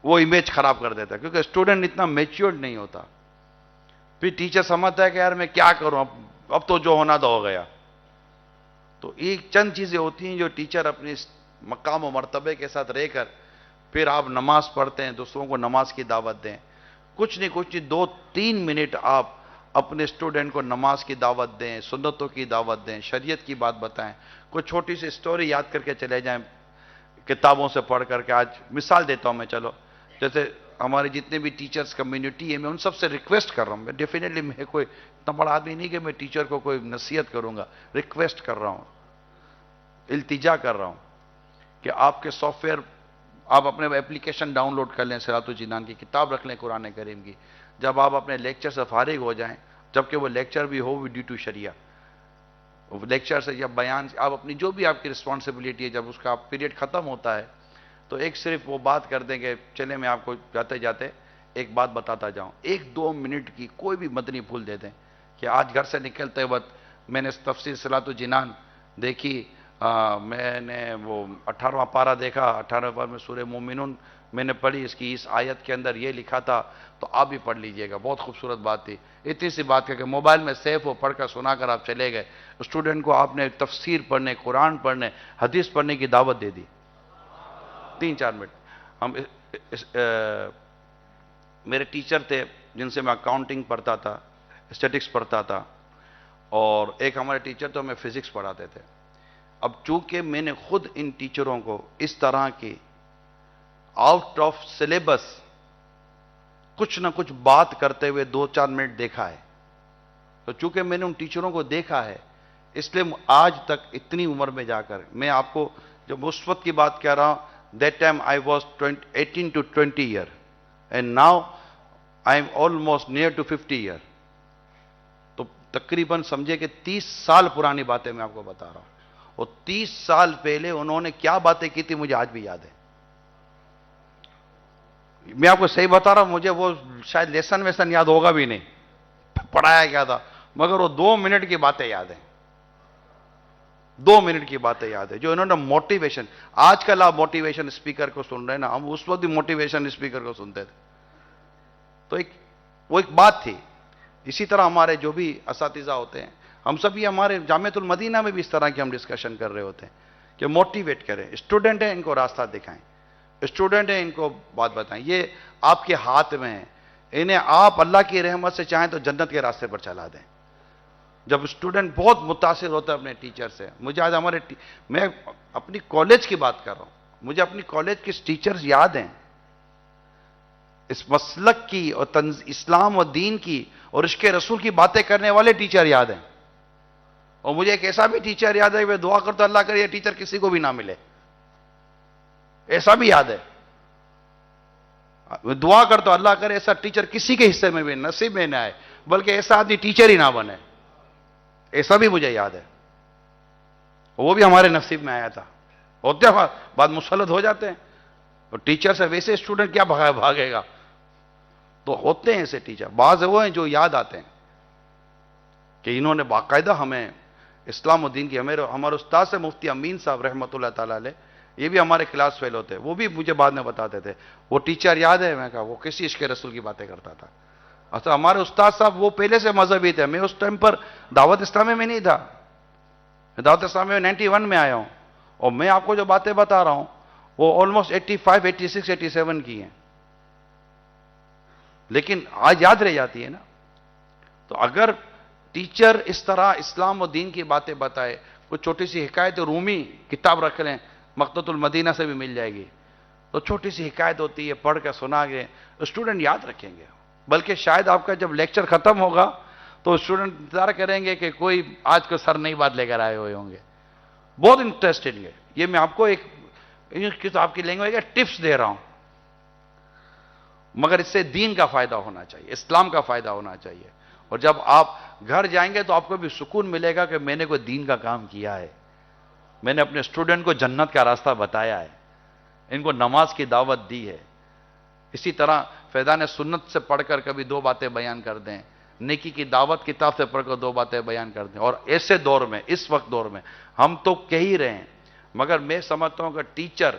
وہ امیج خراب کر دیتا ہے کیونکہ اسٹوڈنٹ اتنا میچیورڈ نہیں ہوتا. پھر ٹیچر سمجھتا ہے کہ یار میں کیا کروں، اب تو جو ہونا تو ہو گیا. تو ایک چند چیزیں ہوتی ہیں جو ٹیچر اپنے مقام و مرتبے کے ساتھ رہ کر، پھر آپ نماز پڑھتے ہیں، دوسروں کو نماز کی دعوت دیں. کچھ نہیں 2-3 منٹ آپ اپنے اسٹوڈنٹ کو نماز کی دعوت دیں, سنتوں کی دعوت دیں, شریعت کی بات بتائیں, کوئی چھوٹی سی سٹوری یاد کر کے چلے جائیں کتابوں سے پڑھ کر کے. آج مثال دیتا ہوں میں, چلو جیسے ہمارے جتنے بھی ٹیچرز کمیونٹی ہے, میں ان سب سے ریکویسٹ کر رہا ہوں. میں ڈیفینیٹلی میں کوئی اتنا بڑا آدمی نہیں کہ میں ٹیچر کو کوئی نصیحت کروں گا, ریکویسٹ کر رہا ہوں, التجا کر رہا ہوں کہ آپ کے سافٹ ویئر, آپ اپنے ایپلیکیشن ڈاؤن لوڈ کر لیں, صراط الجنان کی کتاب رکھ لیں قرآن کریم کی. جب آپ اپنے لیکچر سے فارغ ہو جائیں, جبکہ وہ لیکچر بھی ہو ڈیو ٹو شریعہ, لیکچر سے یا بیان سے آپ اپنی جو بھی آپ کی رسپانسبلٹی ہے, جب اس کا پیریڈ ختم ہوتا ہے تو ایک صرف وہ بات کر دیں کہ چلیں میں آپ کو جاتے جاتے ایک بات بتاتا جاؤں, 1-2 منٹ کی کوئی بھی مدنی پھول دے دیں کہ آج گھر سے نکلتے وقت میں نے تفسیر صراط الجنان دیکھی, میں نے وہ 18واں پارہ دیکھا, 18واں پارہ میں سورہ مومنون میں نے پڑھی, اس کی اس آیت کے اندر یہ لکھا تھا, تو آپ بھی پڑھ لیجئے گا, بہت خوبصورت بات تھی. اتنی سی بات کہ موبائل میں سیف ہو, پڑھ کر سنا کر آپ چلے گئے. اسٹوڈنٹ کو آپ نے تفسیر پڑھنے, قرآن پڑھنے, حدیث پڑھنے کی دعوت دے دی. 3-4 منٹ. ہم میرے ٹیچر تھے جن سے میں اکاؤنٹنگ پڑھتا تھا, اسٹیٹکس پڑھتا تھا, اور ایک ہمارے ٹیچر تو ہمیں فزکس پڑھاتے تھے. اب چونکہ میں نے خود ان ٹیچروں کو اس طرح کی آؤٹ آف سلیبس کچھ نہ کچھ بات کرتے ہوئے 2-4 منٹ دیکھا ہے, تو چونکہ میں نے ان ٹیچروں کو دیکھا ہے, اس لیے آج تک اتنی عمر میں جا کر میں آپ کو جب اس وقت کی بات کہہ رہا ہوں, that time I was 18 to 20 year and now I am almost near to 50 year. تو تقریباً سمجھے کہ 30 سال پرانی باتیں میں آپ کو بتا رہا ہوں, اور 30 سال پہلے انہوں نے کیا باتیں کی تھی مجھے آج بھی یاد ہے. میں آپ کو صحیح بتا رہا ہوں, مجھے وہ شاید لیسن ویسن یاد ہوگا بھی نہیں, پڑھایا کیا تھا, مگر وہ 2 منٹ کی باتیں یاد ہیں, 2 منٹ کی باتیں یاد ہے جو انہوں نے موٹیویشن. آج کل آپ موٹیویشن اسپیکر کو سن رہے ہیں نا, ہم اس وقت بھی موٹیویشن اسپیکر کو سنتے تھے. تو وہ ایک بات تھی. اسی طرح ہمارے جو بھی اساتذہ ہوتے ہیں, ہم سب یہ ہمارے جامعۃ المدینہ میں بھی اس طرح کی ہم ڈسکشن کر رہے ہوتے ہیں کہ موٹیویٹ کریں. اسٹوڈنٹ ہیں ان کو راستہ دکھائیں, اسٹوڈنٹ ہیں ان کو بات بتائیں. یہ آپ کے ہاتھ میں ہے, انہیں آپ اللہ کی رحمت سے چاہیں تو جنت کے راستے پر چلا دیں. جب اسٹوڈنٹ بہت متاثر ہوتا ہے اپنے ٹیچر سے, مجھے آج میں اپنی کالج کی بات کر رہا ہوں, مجھے اپنی کالج کے ٹیچرز یاد ہیں, اس مسلک کی اور اسلام اور دین کی اور عشق رسول کی باتیں کرنے والے ٹیچر یاد ہیں. اور مجھے ایک ایسا بھی ٹیچر یاد ہے کہ میں دعا کرتا اللہ کرے یہ ٹیچر کسی کو بھی نہ ملے, ایسا بھی یاد ہے. میں دعا کرتا اللہ کرے ایسا ٹیچر کسی کے حصے میں بھی نصیب میں نہ آئے, بلکہ ایسا آدمی ٹیچر ہی نہ بنے. ایسا بھی مجھے یاد ہے, وہ بھی ہمارے نصیب میں آیا تھا. ہوتے ہیں بعد مسلط ہو جاتے ہیں, اور ٹیچر سے ویسے اسٹوڈنٹ کیا بھاگے گا. تو ہوتے ہیں ایسے ٹیچر, بعض وہ ہیں جو یاد آتے ہیں کہ انہوں نے باقاعدہ ہمیں اسلام و دین کی, ہمارے استاد سے مفتی امین صاحب رحمۃ اللہ تعالیٰ علیہ, یہ بھی ہمارے کلاس فیل ہوتے, وہ بھی مجھے بعد میں بتاتے تھے. وہ ٹیچر یاد ہے, میں کہا وہ کسی عشق رسول کی باتیں کرتا تھا. اچھا ہمارے استاد صاحب وہ پہلے سے مذہبی تھے, میں اس ٹائم پر دعوت اسلامی میں نہیں تھا, دعوت اسلامی میں 91 میں آیا ہوں, اور میں آپ کو جو باتیں بتا رہا ہوں وہ آلموسٹ 85, 86, 87 کی ہیں, لیکن آج یاد رہ جاتی ہے نا. تو اگر ٹیچر اس طرح اسلام و دین کی باتیں بتائے, کوئی چھوٹی سی حکایت رومی کتاب رکھ لیں, مقتۃ المدینہ سے بھی مل جائے گی, تو چھوٹی سی حکایت ہوتی ہے, پڑھ کر سنا گے, اسٹوڈنٹ یاد رکھیں گے. بلکہ شاید آپ کا جب لیکچر ختم ہوگا تو اسٹوڈنٹ انتظار کریں گے کہ کوئی آج کو سر نئی بات لے کر آئے ہوئے ہوں گے, بہت انٹرسٹڈ ہے. یہ میں آپ کو ایک کتاب کی لینگویج کا ٹپس دے رہا ہوں, مگر اس سے دین کا فائدہ ہونا چاہیے, اسلام کا فائدہ ہونا چاہیے. اور جب آپ گھر جائیں گے تو آپ کو بھی سکون ملے گا کہ میں نے کوئی دین کا کام کیا ہے, میں نے اپنے اسٹوڈنٹ کو جنت کا راستہ بتایا ہے, ان کو نماز کی دعوت دی ہے. اسی طرح فیضان سنت سے پڑھ کر کبھی 2 باتیں بیان کر دیں, نیکی کی دعوت کتاب سے پڑھ کر 2 باتیں بیان کر دیں. اور ایسے دور میں, اس وقت دور میں ہم تو کہہ ہی رہے ہیں, مگر میں سمجھتا ہوں کہ ٹیچر,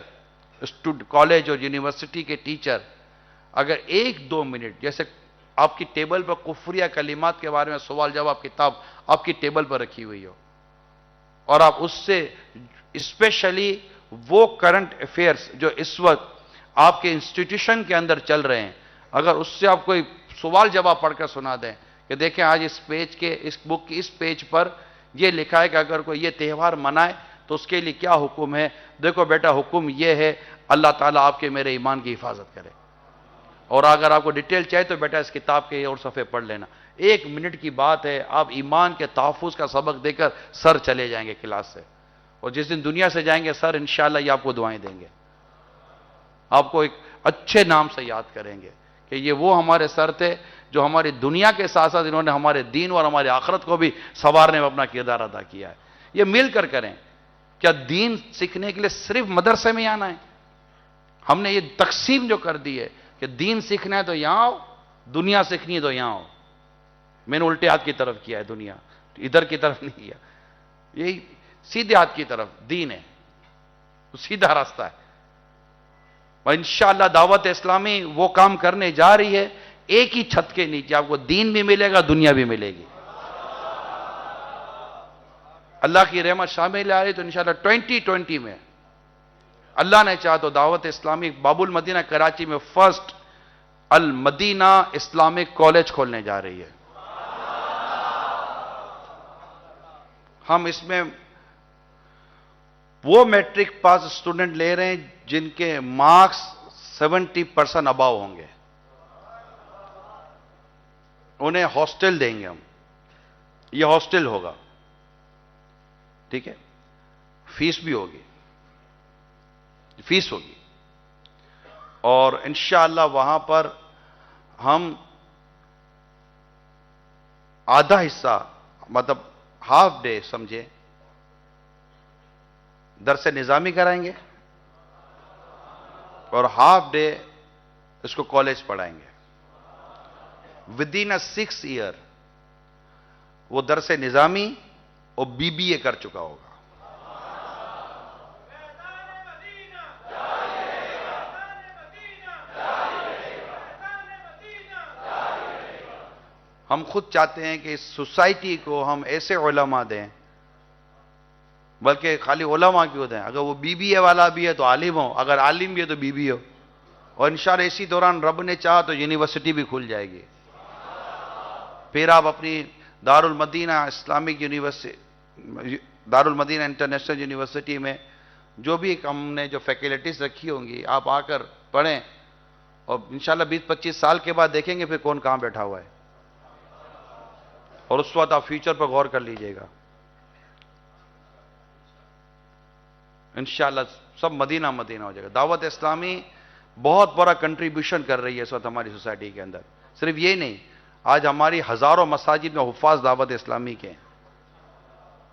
کالج اور یونیورسٹی کے ٹیچر اگر 1-2 منٹ, جیسے آپ کی ٹیبل پر کفریہ کلمات کے بارے میں سوال جواب کتاب آپ کی ٹیبل پر رکھی ہوئی ہو, اور آپ اس سے اسپیشلی وہ کرنٹ افیئرز جو اس وقت آپ کے انسٹیٹیوشن کے اندر چل رہے ہیں, اگر اس سے آپ کوئی سوال جواب پڑھ کر سنا دیں کہ دیکھیں آج اس پیج کے، اس بک کی اس پیج پر یہ لکھا ہے کہ اگر کوئی یہ تہوار منائے تو اس کے لیے کیا حکم ہے. دیکھو بیٹا، حکم یہ ہے اللہ تعالیٰ آپ کے میرے ایمان کی حفاظت کرے. اور اگر آپ کو ڈیٹیل چاہیے تو بیٹا اس کتاب کے اور صفحے پڑھ لینا. 1 منٹ کی بات ہے، آپ ایمان کے تحفظ کا سبق دے کر سر چلے جائیں گے کلاس سے. اور جس دن دنیا سے جائیں گے سر انشاءاللہ یہ آپ کو دعائیں دیں گے، آپ کو ایک اچھے نام سے یاد کریں گے کہ یہ وہ ہمارے سر تھے جو ہماری دنیا کے ساتھ ساتھ انہوں نے ہمارے دین اور ہماری آخرت کو بھی سنوارنے میں اپنا کردار ادا کیا ہے. یہ مل کر کریں. کیا دین سیکھنے کے لیے صرف مدرسے میں آنا ہے؟ ہم نے یہ تقسیم جو کر دی ہے کہ دین سیکھنا ہے تو یہاں آؤ، دنیا سیکھنی ہے تو یہاں آؤ. میں نے الٹے ہاتھ کی طرف کیا ہے، دنیا ادھر کی طرف نہیں کیا. یہی سیدھے ہاتھ کی طرف دین ہے، سیدھا راستہ ہے. اور انشاءاللہ دعوت اسلامی وہ کام کرنے جا رہی ہے، ایک ہی چھت کے نیچے آپ کو دین بھی ملے گا، دنیا بھی ملے گی. اللہ کی رحمت شامل آ رہی تو انشاءاللہ 2020 میں اللہ نے چاہا تو دعوت اسلامی باب المدینہ کراچی میں فرسٹ المدینہ اسلامک کالج کھولنے جا رہی ہے. ہم اس میں وہ میٹرک پاس اسٹوڈنٹ لے رہے ہیں جن کے مارکس 70% اباؤ ہوں گے. انہیں ہاسٹل دیں گے ہم. یہ ہاسٹل ہوگا، ٹھیک ہے، فیس بھی ہوگی، فیس ہوگی. اور انشاءاللہ وہاں پر ہم آدھا حصہ، مطلب ہاف ڈے سمجھے، درس نظامی کرائیں گے اور ہاف ڈے اس کو کالج پڑھائیں گے. ودین 6 ایئر وہ درس نظامی اور BBA کر چکا ہوگا. ہم خود چاہتے ہیں کہ اس سوسائٹی کو ہم ایسے علماء دیں، بلکہ خالی علماء کیوں دیں، اگر وہ BBA والا بھی ہے تو عالم ہو، اگر عالم بھی ہے تو BBA ہو. اور انشاءاللہ اسی دوران رب نے چاہا تو یونیورسٹی بھی کھل جائے گی. پھر آپ اپنی Darul Madinah Islamic university, Darul Madinah international university میں جو بھی ہم نے جو فیکلٹیز رکھی ہوں گی آپ آ کر پڑھیں. اور انشاءاللہ 20-25 سال کے بعد دیکھیں گے پھر کون کہاں بیٹھا ہوا ہے، اور اس وقت آپ فیوچر پر غور کر لیجئے گا. انشاءاللہ سب مدینہ مدینہ ہو جائے گا. دعوت اسلامی بہت بڑا کنٹریبیوشن کر رہی ہے اس وقت ہماری سوسائٹی کے اندر. صرف یہ نہیں، آج ہماری ہزاروں مساجد میں حفاظ دعوت اسلامی کے ہیں.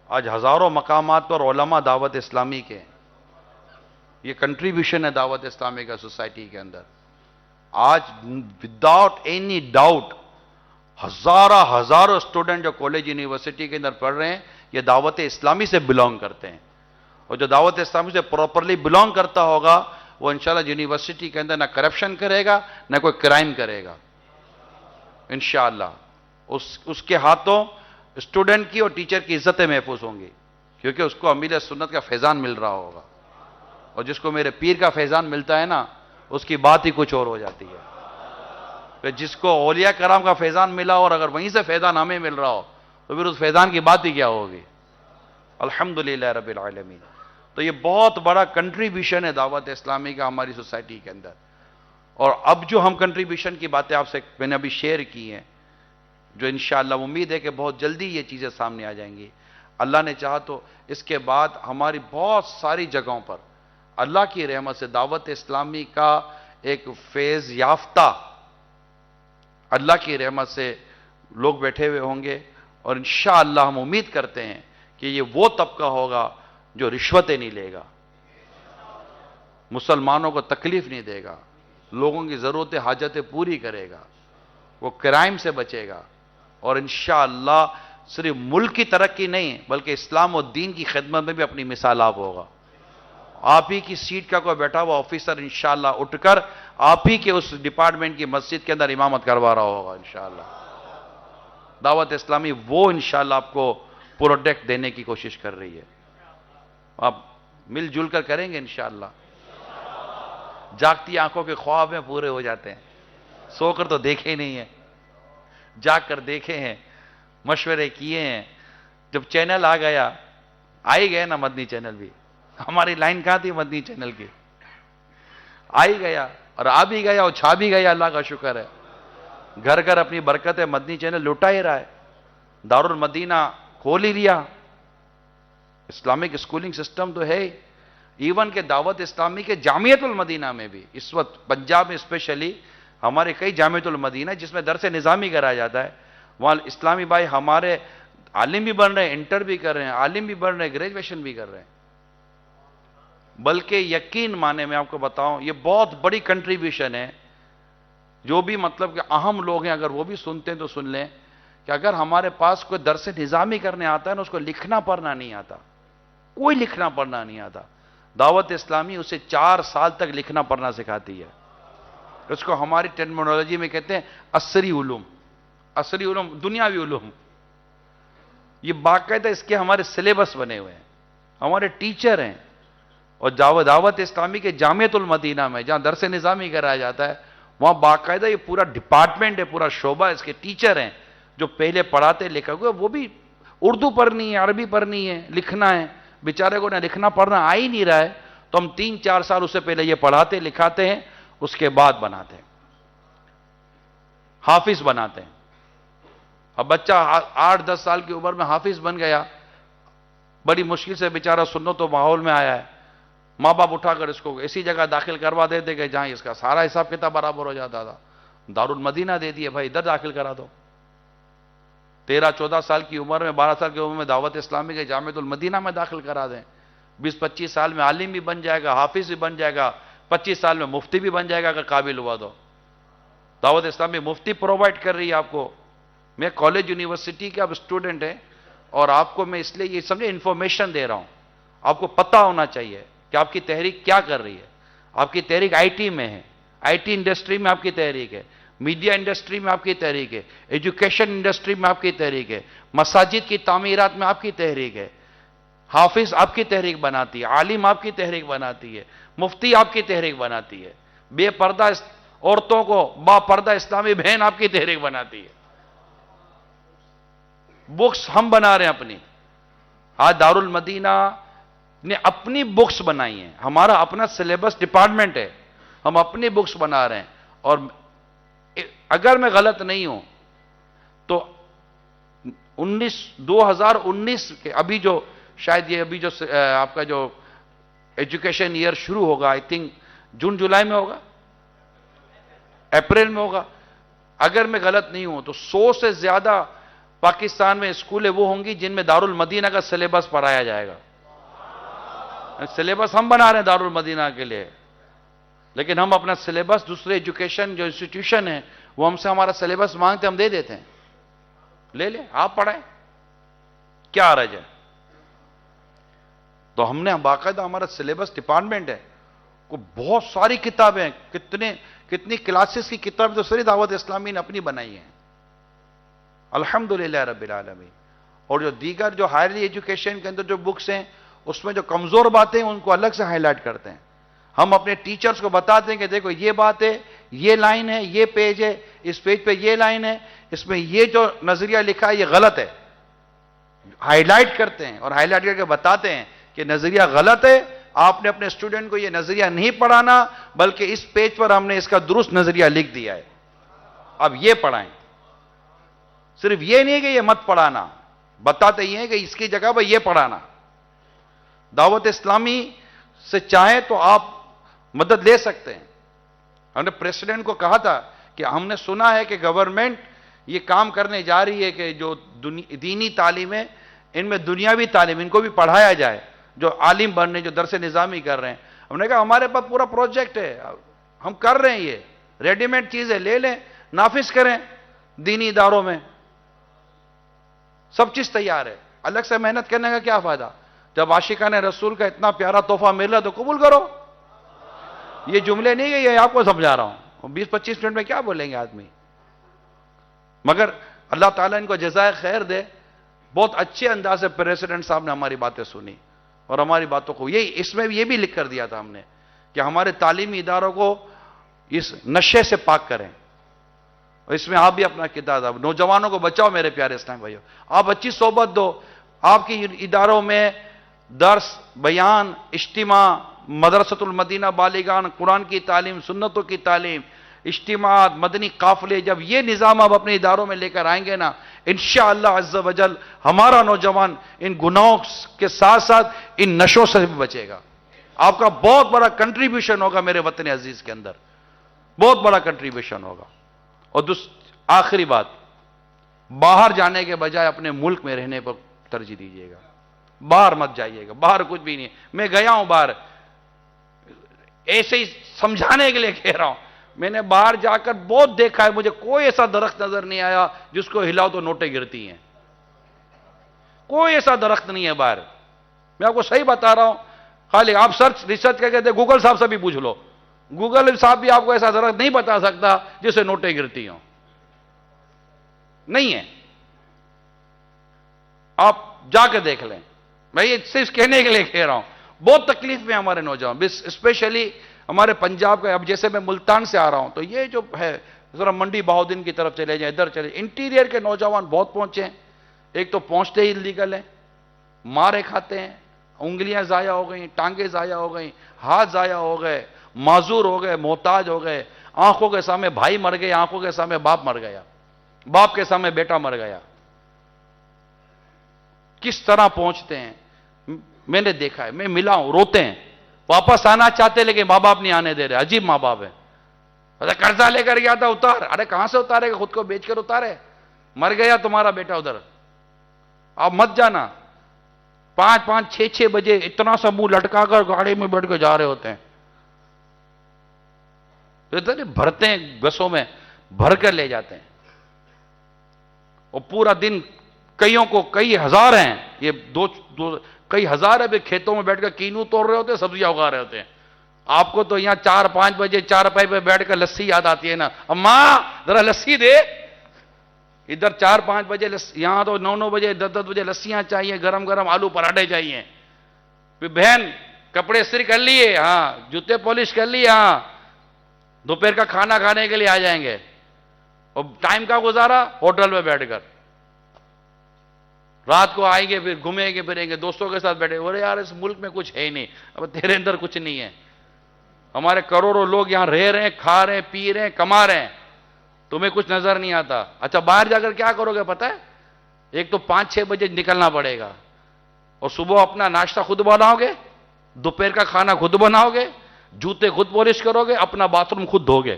آج ہزاروں مقامات پر علماء دعوت اسلامی کے ہیں. یہ کنٹریبیوشن ہے دعوت اسلامی کا سوسائٹی کے اندر. آج وداؤٹ اینی ڈاؤٹ ہزاروں اسٹوڈنٹ جو کالج یونیورسٹی کے اندر پڑھ رہے ہیں یہ دعوت اسلامی سے بلانگ کرتے ہیں. اور جو دعوت اسلامی سے پراپرلی بلانگ کرتا ہوگا وہ انشاءاللہ یونیورسٹی کے اندر نہ کرپشن کرے گا نہ کوئی کرائم کرے گا. انشاءاللہ اس کے ہاتھوں اسٹوڈنٹ کی اور ٹیچر کی عزتیں محفوظ ہوں گی، کیونکہ اس کو امیر سنت کا فیضان مل رہا ہوگا. اور جس کو میرے پیر کا فیضان ملتا ہے نا اس کی بات ہی کچھ اور ہو جاتی ہے. کہ جس کو اولیاء کرام کا فیضان ملا اور اگر وہیں سے فیضان ہمیں مل رہا ہو تو پھر اس فیضان کی بات ہی کیا ہوگی. الحمدللہ رب العالمین. تو یہ بہت بڑا کنٹریبیوشن ہے دعوت اسلامی کا ہماری سوسائٹی کے اندر. اور اب جو ہم کنٹریبیوشن کی باتیں آپ سے میں نے ابھی شیئر کی ہیں، جو انشاءاللہ امید ہے کہ بہت جلدی یہ چیزیں سامنے آ جائیں گی. اللہ نے چاہا تو اس کے بعد ہماری بہت ساری جگہوں پر اللہ کی رحمت سے دعوت اسلامی کا ایک فیض یافتہ اللہ کی رحمت سے لوگ بیٹھے ہوئے ہوں گے. اور انشاءاللہ ہم امید کرتے ہیں کہ یہ وہ طبقہ ہوگا جو رشوتیں نہیں لے گا، مسلمانوں کو تکلیف نہیں دے گا، لوگوں کی ضرورتیں حاجتیں پوری کرے گا، وہ کرائم سے بچے گا. اور انشاءاللہ صرف ملک کی ترقی نہیں بلکہ اسلام و دین کی خدمت میں بھی اپنی مثال آپ ہوگا. آپ ہی کی سیٹ کا کوئی بیٹھا ہوا آفیسر انشاءاللہ اٹھ کر آپ ہی کے اس ڈپارٹمنٹ کی مسجد کے اندر امامت کروا رہا ہوگا انشاءاللہ. دعوت اسلامی وہ انشاءاللہ آپ کو پروڈکٹ دینے کی کوشش کر رہی ہے. آپ مل جل کر کریں گے انشاءاللہ. جاگتی آنکھوں کے خواب میں پورے ہو جاتے ہیں، سو کر تو دیکھے نہیں ہیں. جا کر دیکھے ہیں، مشورے کیے ہیں. جب چینل آ گیا، آ ہی گئے نا مدنی چینل بھی. ہماری لائن کہاں تھی مدنی چینل کی؟ آ ہی گیا اور آ بھی گیا اور چھا بھی گیا. اللہ کا شکر ہے. گھر گھر اپنی برکت ہے. مدنی چینل لٹا ہی رہا ہے. دارالمدینہ کھول ہی لیا. اسلامک اسکولنگ سسٹم تو ہے. ایون کہ دعوت اسلامی کے جامعۃ المدینہ میں بھی اس وقت پنجاب میں اسپیشلی ہمارے کئی جامعۃ المدینہ جس میں درس نظامی کرایا جاتا ہے. وہاں اسلامی بھائی ہمارے عالم بھی بن رہے ہیں، انٹر بھی کر رہے ہیں، عالم بھی بن رہے ہیں، گریجویشن بھی کر رہے ہیں. بلکہ یقین مانے میں آپ کو بتاؤں یہ بہت بڑی کنٹریبیوشن ہے. جو بھی مطلب کہ اہم لوگ ہیں اگر وہ بھی سنتے ہیں تو سن لیں کہ اگر ہمارے پاس کوئی درس نظامی کرنے آتا ہے نا، اس کو لکھنا پڑھنا نہیں آتا. کوئی لکھنا پڑھنا نہیں آتا. دعوت اسلامی اسے 4 سال تک لکھنا پڑھنا سکھاتی ہے. اس کو ہماری ٹرمینالوجی میں کہتے ہیں عصری علوم. عصری علوم دنیاوی علوم. یہ باقاعدہ اس کے ہمارے سلیبس بنے ہوئے ہیں. ہمارے ٹیچر ہیں. اور دعوت اسلامی کے جامعۃ المدینہ میں جہاں درس نظامی کرایا جاتا ہے وہاں باقاعدہ یہ پورا ڈپارٹمنٹ ہے، پورا شعبہ. اس کے ٹیچر ہیں جو پہلے پڑھاتے لکھا ہوئے. وہ بھی اردو پڑھنی ہے، عربی پڑھنی ہے، لکھنا ہے. بیچارے کو نہ لکھنا پڑھنا آ ہی نہیں رہا ہے تو ہم 3-4 سال اس سے پہلے یہ پڑھاتے لکھاتے ہیں، اس کے بعد بناتے ہیں، حافظ بناتے ہیں. اب بچہ 8-10 سال کی عمر میں حافظ بن گیا. بڑی مشکل سے بیچارہ سنت و ماحول میں آیا ہے. ماں باپ اٹھا کر اس کو ایسی جگہ داخل کروا دیتے کہ جہاں اس کا سارا حساب کتاب برابر ہو جاتا تھا. دارالمدینہ دے دیے، بھائی ادھر داخل کرا دو. 13-14 سال کی عمر میں، 12 سال کی عمر میں دعوت اسلامی کے جامعۃ المدینہ میں داخل کرا دیں. 20-25 سال میں عالم بھی بن جائے گا، حافظ بھی بن جائے گا، 25 سال میں مفتی بھی بن جائے گا اگر قابل ہوا تو. دعوت اسلامی مفتی پرووائڈ کر رہی ہے آپ کو. میں کالج یونیورسٹی کے اب اسٹوڈنٹ ہیں اور آپ کو میں اس لیے یہ سمجھے انفارمیشن دے رہا ہوں. آپ کو پتہ ہونا چاہیے کہ آپ کی تحریک کیا کر رہی ہے. آپ کی تحریک آئی ٹی میں ہے، آئی ٹی انڈسٹری میں آپ کی تحریک ہے، میڈیا انڈسٹری میں آپ کی تحریک ہے، ایجوکیشن انڈسٹری میں آپ کی تحریک ہے، مساجد کی تعمیرات میں آپ کی تحریک ہے. حافظ آپ کی تحریک بناتی ہے، عالم آپ کی تحریک بناتی ہے، مفتی آپ کی تحریک بناتی ہے، بے پردہ عورتوں کو با پردہ اسلامی بہن آپ کی تحریک بناتی ہے. بکس ہم بنا رہے ہیں اپنی. آج دارالمدینہ نے اپنی بکس بنائی ہیں. ہمارا اپنا سلیبس ڈپارٹمنٹ ہے، ہم اپنی بکس بنا رہے ہیں. اور اگر میں غلط نہیں ہوں تو 2019 کے ابھی جو شاید یہ ابھی جو آپ کا جو ایجوکیشن ایئر شروع ہوگا، آئی تھنک جون جولائی میں ہوگا، اپریل میں ہوگا. اگر میں غلط نہیں ہوں تو 100 سے زیادہ پاکستان میں اسکولیں وہ ہوں گی جن میں دارالمدینہ کا سلیبس پڑھایا جائے گا. سلیبس ہم بنا رہے ہیں دارالمدینہ کے لیے، لیکن ہم اپنا سلیبس دوسرے ایجوکیشن جو انسٹیٹیوشن ہیں وہ ہم سے ہمارا سلیبس مانگتے ہم دے دیتے ہیں. لے لیں آپ پڑھائیں، کیا حرج ہے. تو ہم نے باقاعدہ ہمارا سلیبس ڈپارٹمنٹ ہے. کو بہت ساری کتابیں، کتنی کلاسز کی کتابیں تو ساری دعوت اسلامی نے اپنی بنائی ہیں الحمدللہ رب العالمین. اور جو دیگر جو ہائرلی ایجوکیشن کے اندر جو بکس ہیں اس میں جو کمزور باتیں ہیں ان کو الگ سے ہائی لائٹ کرتے ہیں. ہم اپنے ٹیچرز کو بتاتے ہیں کہ دیکھو یہ بات ہے، یہ لائن ہے، یہ پیج ہے، اس پیج پہ یہ لائن ہے، اس میں یہ جو نظریہ لکھا ہے یہ غلط ہے. ہائی لائٹ کرتے ہیں اور ہائی لائٹ کر کے بتاتے ہیں کہ نظریہ غلط ہے. آپ نے اپنے اسٹوڈنٹ کو یہ نظریہ نہیں پڑھانا بلکہ اس پیج پر ہم نے اس کا درست نظریہ لکھ دیا ہے، اب یہ پڑھائیں. صرف یہ نہیں کہ یہ مت پڑھانا، بتاتے ہی ہیں کہ اس کی جگہ پر یہ پڑھانا. دعوت اسلامی سے چاہیں تو آپ مدد لے سکتے ہیں. ہم نے پریسیڈنٹ کو کہا تھا کہ ہم نے سنا ہے کہ گورنمنٹ یہ کام کرنے جا رہی ہے کہ جو دینی تعلیم ہے ان میں دنیاوی تعلیم ان کو بھی پڑھایا جائے، جو عالم بننے جو درس نظامی کر رہے ہیں. ہم نے کہا ہمارے پاس پورا پروجیکٹ ہے، ہم کر رہے ہیں، یہ ریڈی میڈ چیزیں لے لیں، نافذ کریں دینی اداروں میں. سب چیز تیار ہے، الگ سے محنت کرنے کا کیا فائدہ. جب عاشقان رسول کا اتنا پیارا تحفہ مل رہا تو قبول کرو. یہ جملے نہیں کہ یہ آپ کو سمجھا رہا ہوں، 20-25 منٹ میں کیا بولیں گے آدمی. مگر اللہ تعالیٰ ان کو جزائے خیر دے، بہت اچھے انداز سے پریزیڈنٹ صاحب نے ہماری باتیں سنی اور ہماری باتوں کو اس میں یہ بھی لکھ کر دیا تھا ہم نے کہ ہمارے تعلیمی اداروں کو اس نشے سے پاک کریں. اور اس میں آپ بھی اپنا کردار ادا، نوجوانوں کو بچاؤ میرے پیارے اسلام بھائیو، آپ اچھی صحبت دو، آپ کی اداروں میں درس، بیان، اجتماع، مدرسۃ المدینہ بالیگان، قرآن کی تعلیم، سنتوں کی تعلیم، اجتماعات، مدنی قافلے، جب یہ نظام آپ اپنے اداروں میں لے کر آئیں گے نا، انشاءاللہ عز و جل ہمارا نوجوان ان گناہوں کے ساتھ ساتھ ان نشوں سے بھی بچے گا۔ آپ کا بہت بڑا کنٹریبیوشن ہوگا میرے وطن عزیز کے اندر، بہت بڑا کنٹریبیوشن ہوگا۔ اور آخری بات، باہر جانے کے بجائے اپنے ملک میں رہنے پر ترجیح دیجیے گا، باہر مت جائیے گا، باہر کچھ بھی نہیں، میں گیا ہوں باہر، ایسے ہی سمجھانے کے لیے کہہ رہا ہوں، میں نے باہر جا کر بہت دیکھا ہے، مجھے کوئی ایسا درخت نظر نہیں آیا جس کو ہلاؤ تو نوٹیں گرتی ہیں، کوئی ایسا درخت نہیں ہے باہر، میں آپ کو صحیح بتا رہا ہوں، خالی آپ ریسرچ کر کے دے، گوگل صاحب سے بھی پوچھ لو، گوگل صاحب بھی آپ کو ایسا درخت نہیں بتا سکتا جس سے نوٹیں گرتی ہوں، نہیں ہے، آپ جا کے دیکھ لیں، میں یہ صرف کہنے کے لیے کہہ رہا ہوں، بہت تکلیف میں ہمارے نوجوان، اسپیشلی ہمارے پنجاب کا، اب جیسے میں ملتان سے آ رہا ہوں تو یہ جو ہے ذرا منڈی بہاؤدین کی طرف چلے جائیں، ادھر چلے، انٹیریئر کے نوجوان بہت پہنچے ہیں، ایک تو پہنچتے ہی لیگل ہیں، مارے کھاتے ہیں، انگلیاں ضائع ہو گئیں، ٹانگیں ضائع ہو گئیں، ہاتھ ضائع ہو گئے، معذور ہو گئے، محتاج ہو گئے، آنکھوں کے سامنے بھائی مر گئے، آنکھوں کے سامنے باپ مر گیا، باپ کے سامنے بیٹا مر گیا، کس طرح پہنچتے ہیں، میں نے دیکھا ہے، میں ملا ہوں، روتے ہیں، واپس آنا چاہتے لیکن ماں باپ نہیں آنے دے رہے، عجیب ماں باپ ہے، قرضہ لے کر گیا تھا اتار، ارے کہاں سے اتارے گا، خود کو بیچ کر اتارے، مر گیا تمہارا بیٹا ادھر، آپ مت جانا، 5-6 بجے اتنا سا منہ لٹکا کر گاڑی میں بیٹھ کے جا رہے ہوتے ہیں، بھرتے ہیں بسوں میں، بھر کر لے جاتے ہیں، اور پورا دن کئیوں کو کئی ہزار ہیں، یہ کئی ہزار ہے، کھیتوں میں بیٹھ کر کینو توڑ رہے ہوتے ہیں، سبزیاں اگا رہے ہوتے ہیں، آپ کو تو یہاں 4-5 بجے چارپائی پہ بیٹھ کر لسی یاد آتی ہے نا، اماں ذرا لسی دے، ادھر 4-5 بجے یہاں تو 9 بجے 10 بجے لسیاں چاہیے، گرم گرم آلو پراٹھے چاہیے، پھر بہن کپڑے استری کر لیے، ہاں جوتے پالش کر لیے، ہاں دوپہر کا کھانا کھانے کے لیے آ جائیں گے، اور ٹائم کا گزارا ہوٹل میں بیٹھ کر، رات کو آئیں گے، پھر گھومیں گے پھریں گے، دوستوں کے ساتھ بیٹھے، ارے یار اس ملک میں کچھ ہے ہی نہیں، اب تیرے اندر کچھ نہیں ہے، ہمارے کروڑوں لوگ یہاں رہ رہے ہیں، کھا رہے ہیں، پی رہے ہیں، کما رہے ہیں، تمہیں کچھ نظر نہیں آتا، اچھا باہر جا کر کیا کرو گے پتہ ہے، ایک تو 5-6 بجے نکلنا پڑے گا، اور صبح اپنا ناشتہ خود بناؤ گے، دوپہر کا کھانا خود بناؤ گے، جوتے خود پالش کرو گے، اپنا باتھ روم خود دھو گے،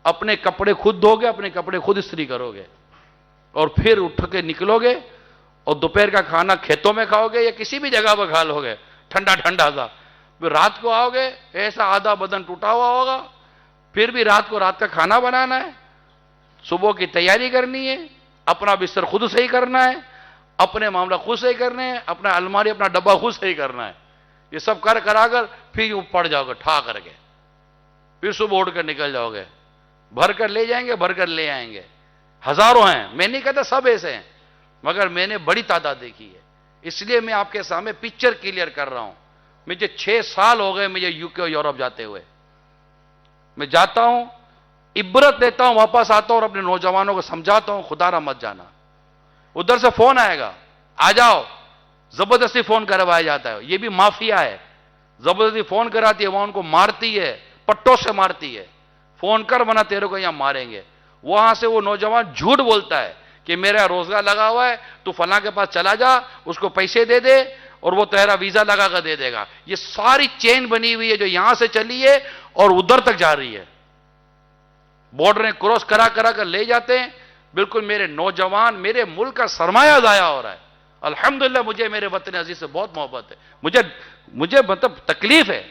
اپنے کپڑے خود دھو گے، اپنے کپڑے خود استری کرو گے، اور پھر اٹھ کے نکلو گے، اور دوپہر کا کھانا کھیتوں میں کھاؤ گے یا کسی بھی جگہ پر کھا لو گے، ٹھنڈا ٹھنڈا سا، پھر رات کو آؤ گے، ایسا آدھا بدن ٹوٹا ہوا ہوگا، پھر بھی رات کو رات کا کھانا بنانا ہے، صبح کی تیاری کرنی ہے، اپنا بستر خود صحیح کرنا ہے، اپنے معاملہ خود صحیح کرنے ہیں، اپنا الماری اپنا ڈبہ خود صحیح کرنا ہے، یہ سب کرا کر پھر یوں پڑ جاؤ گے ٹھا کر کے، پھر صبح اٹھ کر نکل جاؤ گے، بھر کر لے جائیں گے، بھر کر لے آئیں گے، ہزاروں ہیں، میں نہیں کہتا سب ایسے ہیں، مگر میں نے بڑی تعداد دیکھی ہے، اس لیے میں آپ کے سامنے پکچر کلیئر کر رہا ہوں، مجھے 6 سال ہو گئے مجھے UK اور یورپ جاتے ہوئے، میں جاتا ہوں، عبرت لیتا ہوں، واپس آتا ہوں اور اپنے نوجوانوں کو سمجھاتا ہوں، خدا نہ مت جانا، ادھر سے فون آئے گا، آ جاؤ، زبردستی فون کروایا جاتا ہے، یہ بھی مافیا ہے، زبردستی فون کراتی ہے، وہاں ان کو مارتی ہے، پٹوں سے مارتی ہے، فون کر ورنہ تیرے کو یہاں ماریں گے، وہاں سے وہ نوجوان جھوٹ بولتا ہے کہ میرا روزگار لگا ہوا ہے، تو فلاں کے پاس چلا جا، اس کو پیسے دے دے اور وہ تیرا ویزا لگا کر دے دے گا، یہ ساری چین بنی ہوئی ہے جو یہاں سے چلی ہے اور ادھر تک جا رہی ہے، بارڈریں کراس کرا کر لے جاتے ہیں، بالکل میرے نوجوان، میرے ملک کا سرمایہ ضائع ہو رہا ہے، الحمدللہ مجھے میرے وطن عزیز سے بہت محبت ہے، مجھے مطلب تکلیف ہے،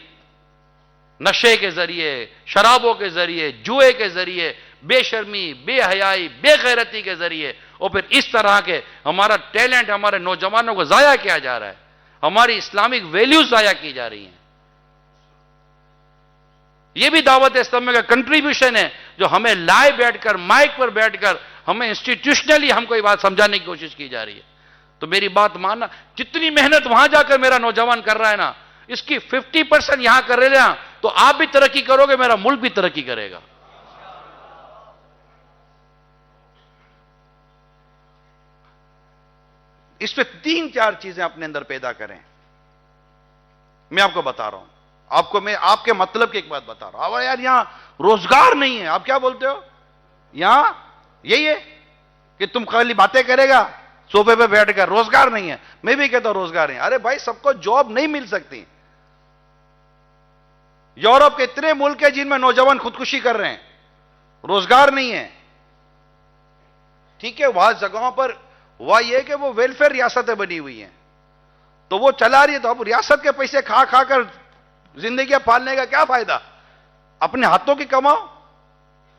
نشے کے ذریعے، شرابوں کے ذریعے، جوئے کے ذریعے، بے شرمی، بے حیائی، بے غیرتی کے ذریعے، اور پھر اس طرح کے ہمارا ٹیلنٹ ہمارے نوجوانوں کو ضائع کیا جا رہا ہے، ہماری اسلامک ویلیوز ضائع کی جا رہی ہیں، یہ بھی دعوت اسلامی کا کنٹریبیوشن ہے جو ہمیں لائے بیٹھ کر، مائک پر بیٹھ کر ہمیں انسٹیٹیوشنلی ہم کو یہ بات سمجھانے کی کوشش کی جا رہی ہے، تو میری بات ماننا، جتنی محنت وہاں جا کر میرا نوجوان کر رہا ہے نا، اس کی 50% یہاں کر رہے ہیں، تو آپ بھی ترقی کرو گے، میرا ملک بھی ترقی کرے گا، اس پہ 3-4 چیزیں اپنے اندر پیدا کریں. میں آپ کو بتا رہا ہوں, آپ کو میں آپ کے مطلب کی ایک بات بتا رہا ہوں. اب یار یہاں روزگار نہیں ہے, آپ کیا بولتے ہو؟ یہاں یہی ہے کہ تم خالی باتیں کرے گا صوفے پہ بیٹھ کر, روزگار نہیں ہے. میں بھی کہتا ہوں روزگار نہیں. ارے بھائی سب کو جاب نہیں مل سکتی. یورپ کے اتنے ملک ہیں جن میں نوجوان خودکشی کر رہے ہیں, روزگار نہیں ہے. ٹھیک ہے, وہاں جگہوں پر ہوا یہ کہ وہ ویلفیئر ریاستیں بنی ہوئی ہیں, تو وہ چلا رہی ہے. تو اب ریاست کے پیسے کھا کھا کر زندگیاں پالنے کا کیا فائدہ؟ اپنے ہاتھوں کی کماؤ,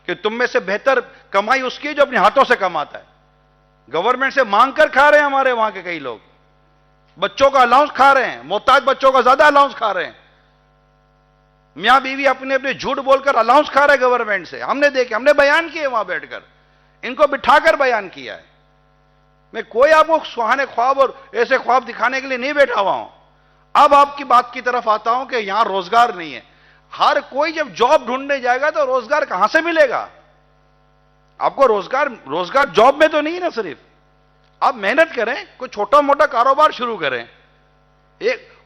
کہ تم میں سے بہتر کمائی اس کی جو اپنے ہاتھوں سے کماتا ہے. گورنمنٹ سے مانگ کر کھا رہے ہیں ہمارے وہاں کے کئی لوگ, بچوں کا الاؤنس کھا رہے ہیں, محتاج بچوں کا زیادہ الاؤنس کھا رہے ہیں. میاں بیوی اپنے اپنے جھوٹ بول کر الاؤنس کھا رہے گورنمنٹ سے. ہم نے دیکھے, ہم نے بیان کیے وہاں بیٹھ کر, ان کو بٹھا کر بیان کیا ہے. میں کوئی آپ کو سہانے خواب اور ایسے خواب دکھانے کے لیے نہیں بیٹھا ہوا ہوں. اب آپ کی بات کی طرف آتا ہوں کہ یہاں روزگار نہیں ہے. ہر کوئی جب جاب ڈھونڈنے جائے گا تو روزگار کہاں سے ملے گا آپ کو؟ روزگار جاب میں تو نہیں ہے نا. صرف آپ محنت کریں, کوئی چھوٹا موٹا کاروبار شروع کریں.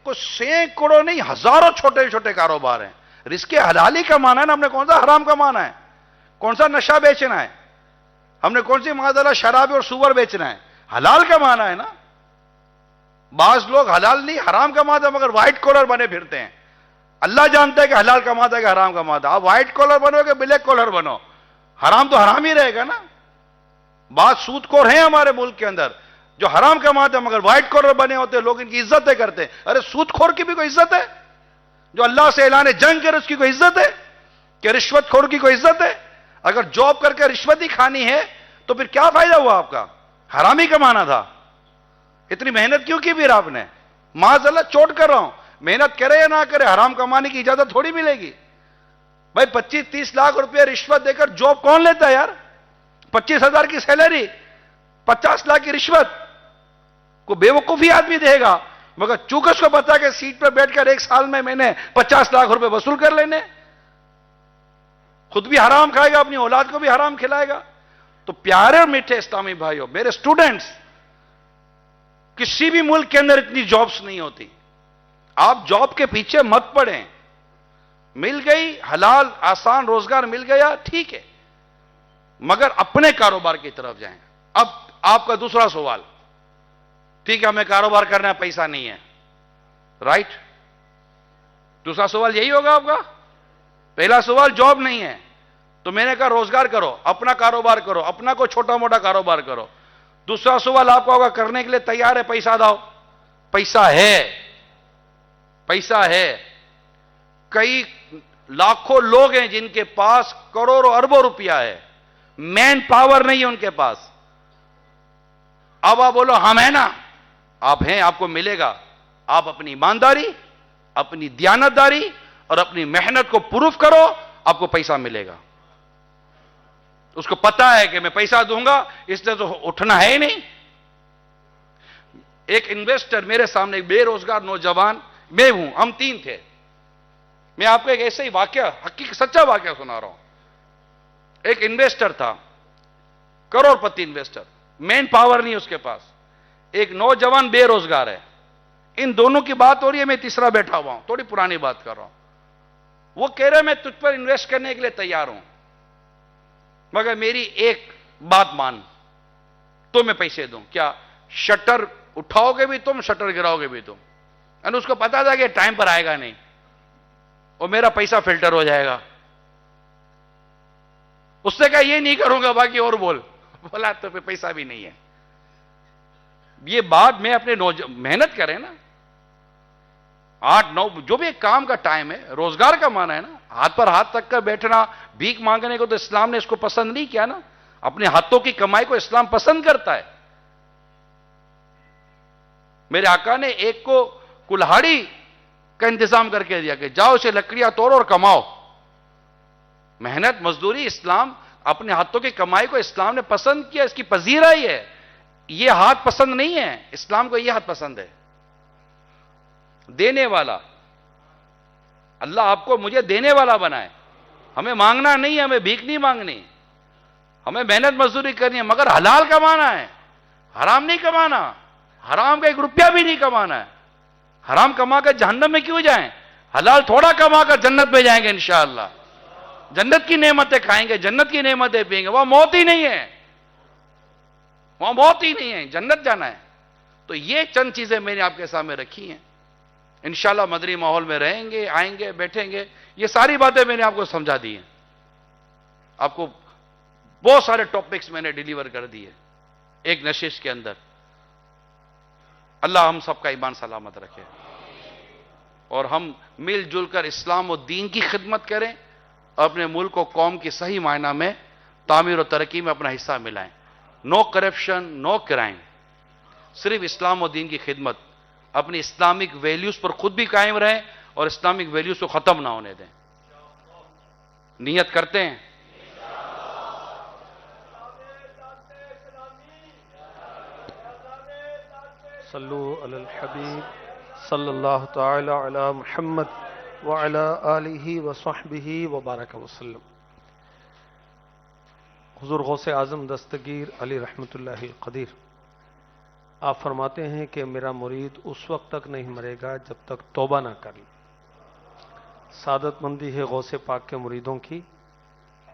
کوئی سینکڑوں نہیں, ہزاروں چھوٹے چھوٹے کاروبار ہیں. رزق حلالی کمانا ہے نا, ہم نے کون سا حرام کمانا ہے؟ کون سا نشہ بیچنا ہے؟ ہم نے کون سی معذالہ شراب اور سور بیچنا ہے؟ حلال کمانا ہے نا. بعض لوگ حلال نہیں حرام کماتے مگر وائٹ کالر بنے پھرتے ہیں. اللہ جانتا ہے کہ حلال کماتا ہے کہ حرام کماتا ہے. آپ وائٹ کالر بنو کہ بلیک کالر بنو, حرام تو حرام ہی رہے گا نا. بعض سود خور ہیں ہمارے ملک کے اندر جو حرام کماتے ہیں مگر وائٹ کالر بنے ہوتے ہیں, لوگ ان کی عزتیں کرتے ہیں. ارے سود خور کی بھی کوئی عزت ہے؟ جو اللہ سے اعلان جنگ کرے اس کی کوئی عزت ہے؟ کہ رشوت خور کی کوئی عزت ہے؟ اگر جاب کر کے رشوت ہی کھانی ہے تو پھر کیا فائدہ ہوا آپ کا؟ حرام ہی کمانا تھا. اتنی محنت کیوں کی پھر آپ نے؟ معاذ اللہ چوٹ کر رہا ہوں, محنت کرے یا نہ کرے حرام کمانے کی اجازت تھوڑی ملے گی. بھائی 25-30 لاکھ روپے رشوت دے کر جاب کون لیتا ہے یار؟ 25,000 کی سیلری, 50 لاکھ کی رشوت کو بیوقوفی آدمی دے گا, مگر چونکہ اس کو پتا کہ سیٹ پہ بیٹھ کر ایک سال میں نے 50 لاکھ روپے وصول کر لینے, خود بھی حرام کھائے گا, اپنی اولاد کو بھی حرام کھلائے گا. تو پیارے اور میٹھے اسلامی بھائیوں, میرے اسٹوڈنٹس, کسی بھی ملک کے اندر اتنی جابس نہیں ہوتی. آپ جاب کے پیچھے مت پڑیں. مل گئی حلال آسان روزگار مل گیا ٹھیک ہے, مگر اپنے کاروبار کی طرف جائیں. اب آپ کا دوسرا سوال, ٹھیک ہے ہمیں کاروبار کرنا ہے, پیسہ نہیں ہے, رائٹ. دوسرا سوال یہی ہوگا آپ کا. پہلا سوال جاب نہیں ہے, تو میں نے کہا روزگار کرو, اپنا کاروبار کرو, اپنا کوئی چھوٹا موٹا کاروبار کرو. دوسرا سوال آپ کو ہوگا کرنے کے لیے تیار ہے, پیسہ داؤ. پیسہ ہے, پیسہ ہے. کئی لاکھوں لوگ ہیں جن کے پاس کروڑوں اربوں روپیہ ہے, مین پاور نہیں ہے ان کے پاس. اب آپ بولو ہم ہیں نا, آپ ہیں, آپ کو ملے گا. آپ اپنی ایمانداری, اپنی دیانتداری اور اپنی محنت کو پروف کرو, آپ کو پیسہ ملے گا. اس کو پتا ہے کہ میں پیسہ دوں گا, اس لیے تو اٹھنا ہے ہی نہیں. ایک انویسٹر میرے سامنے, ایک بے روزگار نوجوان, میں ہوں, ہم 3 تھے. میں آپ کو ایک ایسا ہی واقعہ, حقیقی سچا واقعہ سنا رہا ہوں. ایک انویسٹر تھا, کروڑ پتی انویسٹر, مین پاور نہیں اس کے پاس. ایک نوجوان بے روزگار ہے. ان دونوں کی بات ہو رہی ہے, میں تیسرا بیٹھا ہوا ہوں, تھوڑی پرانی بات کر رہا ہوں. وہ کہہ رہے میں تجھ پر انویسٹ کرنے کے لیے تیار ہوں, مگر میری ایک بات مان, تو میں پیسے دوں. کیا شٹر اٹھاؤ گے بھی تم, شٹر گراؤ گے بھی تم. یعنی اس کو پتا تھا کہ ٹائم پر آئے گا نہیں اور میرا پیسہ فلٹر ہو جائے گا. اس نے کہا یہ نہیں کروں گا, باقی اور بول. بولا تو پھر پیسہ بھی نہیں ہے. یہ بات میں اپنے محنت کریں نا, 8-9 جو بھی ایک کام کا ٹائم ہے, روزگار کا مانا ہے نا. ہاتھ پر ہاتھ تک کر بیٹھنا, بھیک مانگنے کو تو اسلام نے اس کو پسند نہیں کیا نا. اپنے ہاتھوں کی کمائی کو اسلام پسند کرتا ہے. میرے آقا نے ایک کو کلہاڑی کا انتظام کر کے دیا کہ جاؤ اسے لکڑیاں توڑو اور کماؤ. محنت مزدوری اسلام, اپنے ہاتھوں کی کمائی کو اسلام نے پسند کیا, اس کی پذیرائی ہے. یہ ہاتھ پسند نہیں ہے, اسلام کو یہ ہاتھ پسند ہے, دینے والا. اللہ آپ کو مجھے دینے والا بنائے. ہمیں مانگنا نہیں ہے, ہمیں بھیک نہیں مانگنی, ہمیں محنت مزدوری کرنی ہے, مگر حلال کمانا ہے, حرام نہیں کمانا. حرام کا 1 روپیہ بھی نہیں کمانا ہے. حرام کما کر جہنم میں کیوں جائیں؟ حلال تھوڑا کما کر جنت میں جائیں گے انشاءاللہ. جنت کی نعمتیں کھائیں گے, جنت کی نعمتیں پئیں گے. وہاں موت ہی نہیں ہے, وہاں موت ہی نہیں ہے, جنت جانا ہے. تو یہ چند چیزیں میں نے آپ کے سامنے رکھی ہیں. انشاءاللہ مدنی ماحول میں رہیں گے, آئیں گے, بیٹھیں گے. یہ ساری باتیں میں نے آپ کو سمجھا دی ہیں. آپ کو بہت سارے ٹاپکس میں نے ڈیلیور کر دیے ایک نشست کے اندر. اللہ ہم سب کا ایمان سلامت رکھے اور ہم مل جل کر اسلام و دین کی خدمت کریں, اپنے ملک و قوم کی صحیح معنی میں تعمیر و ترقی میں اپنا حصہ ملائیں. نو کرپشن, نو کرائم, صرف اسلام و دین کی خدمت. اپنی اسلامک ویلیوز پر خود بھی قائم رہیں اور اسلامک ویلیوز کو ختم نہ ہونے دیں. نیت کرتے ہیں؟ صلو علی الحبیب صلی اللہ تعالی علی محمد وعلی آلہ وصحبہ وبارک وسلم. حضور غوث اعظم دستگیر علی رحمۃ اللہ القدیر آپ فرماتے ہیں کہ میرا مرید اس وقت تک نہیں مرے گا جب تک توبہ نہ کر لے. سعادت مندی ہے غوث پاک کے مریدوں کی.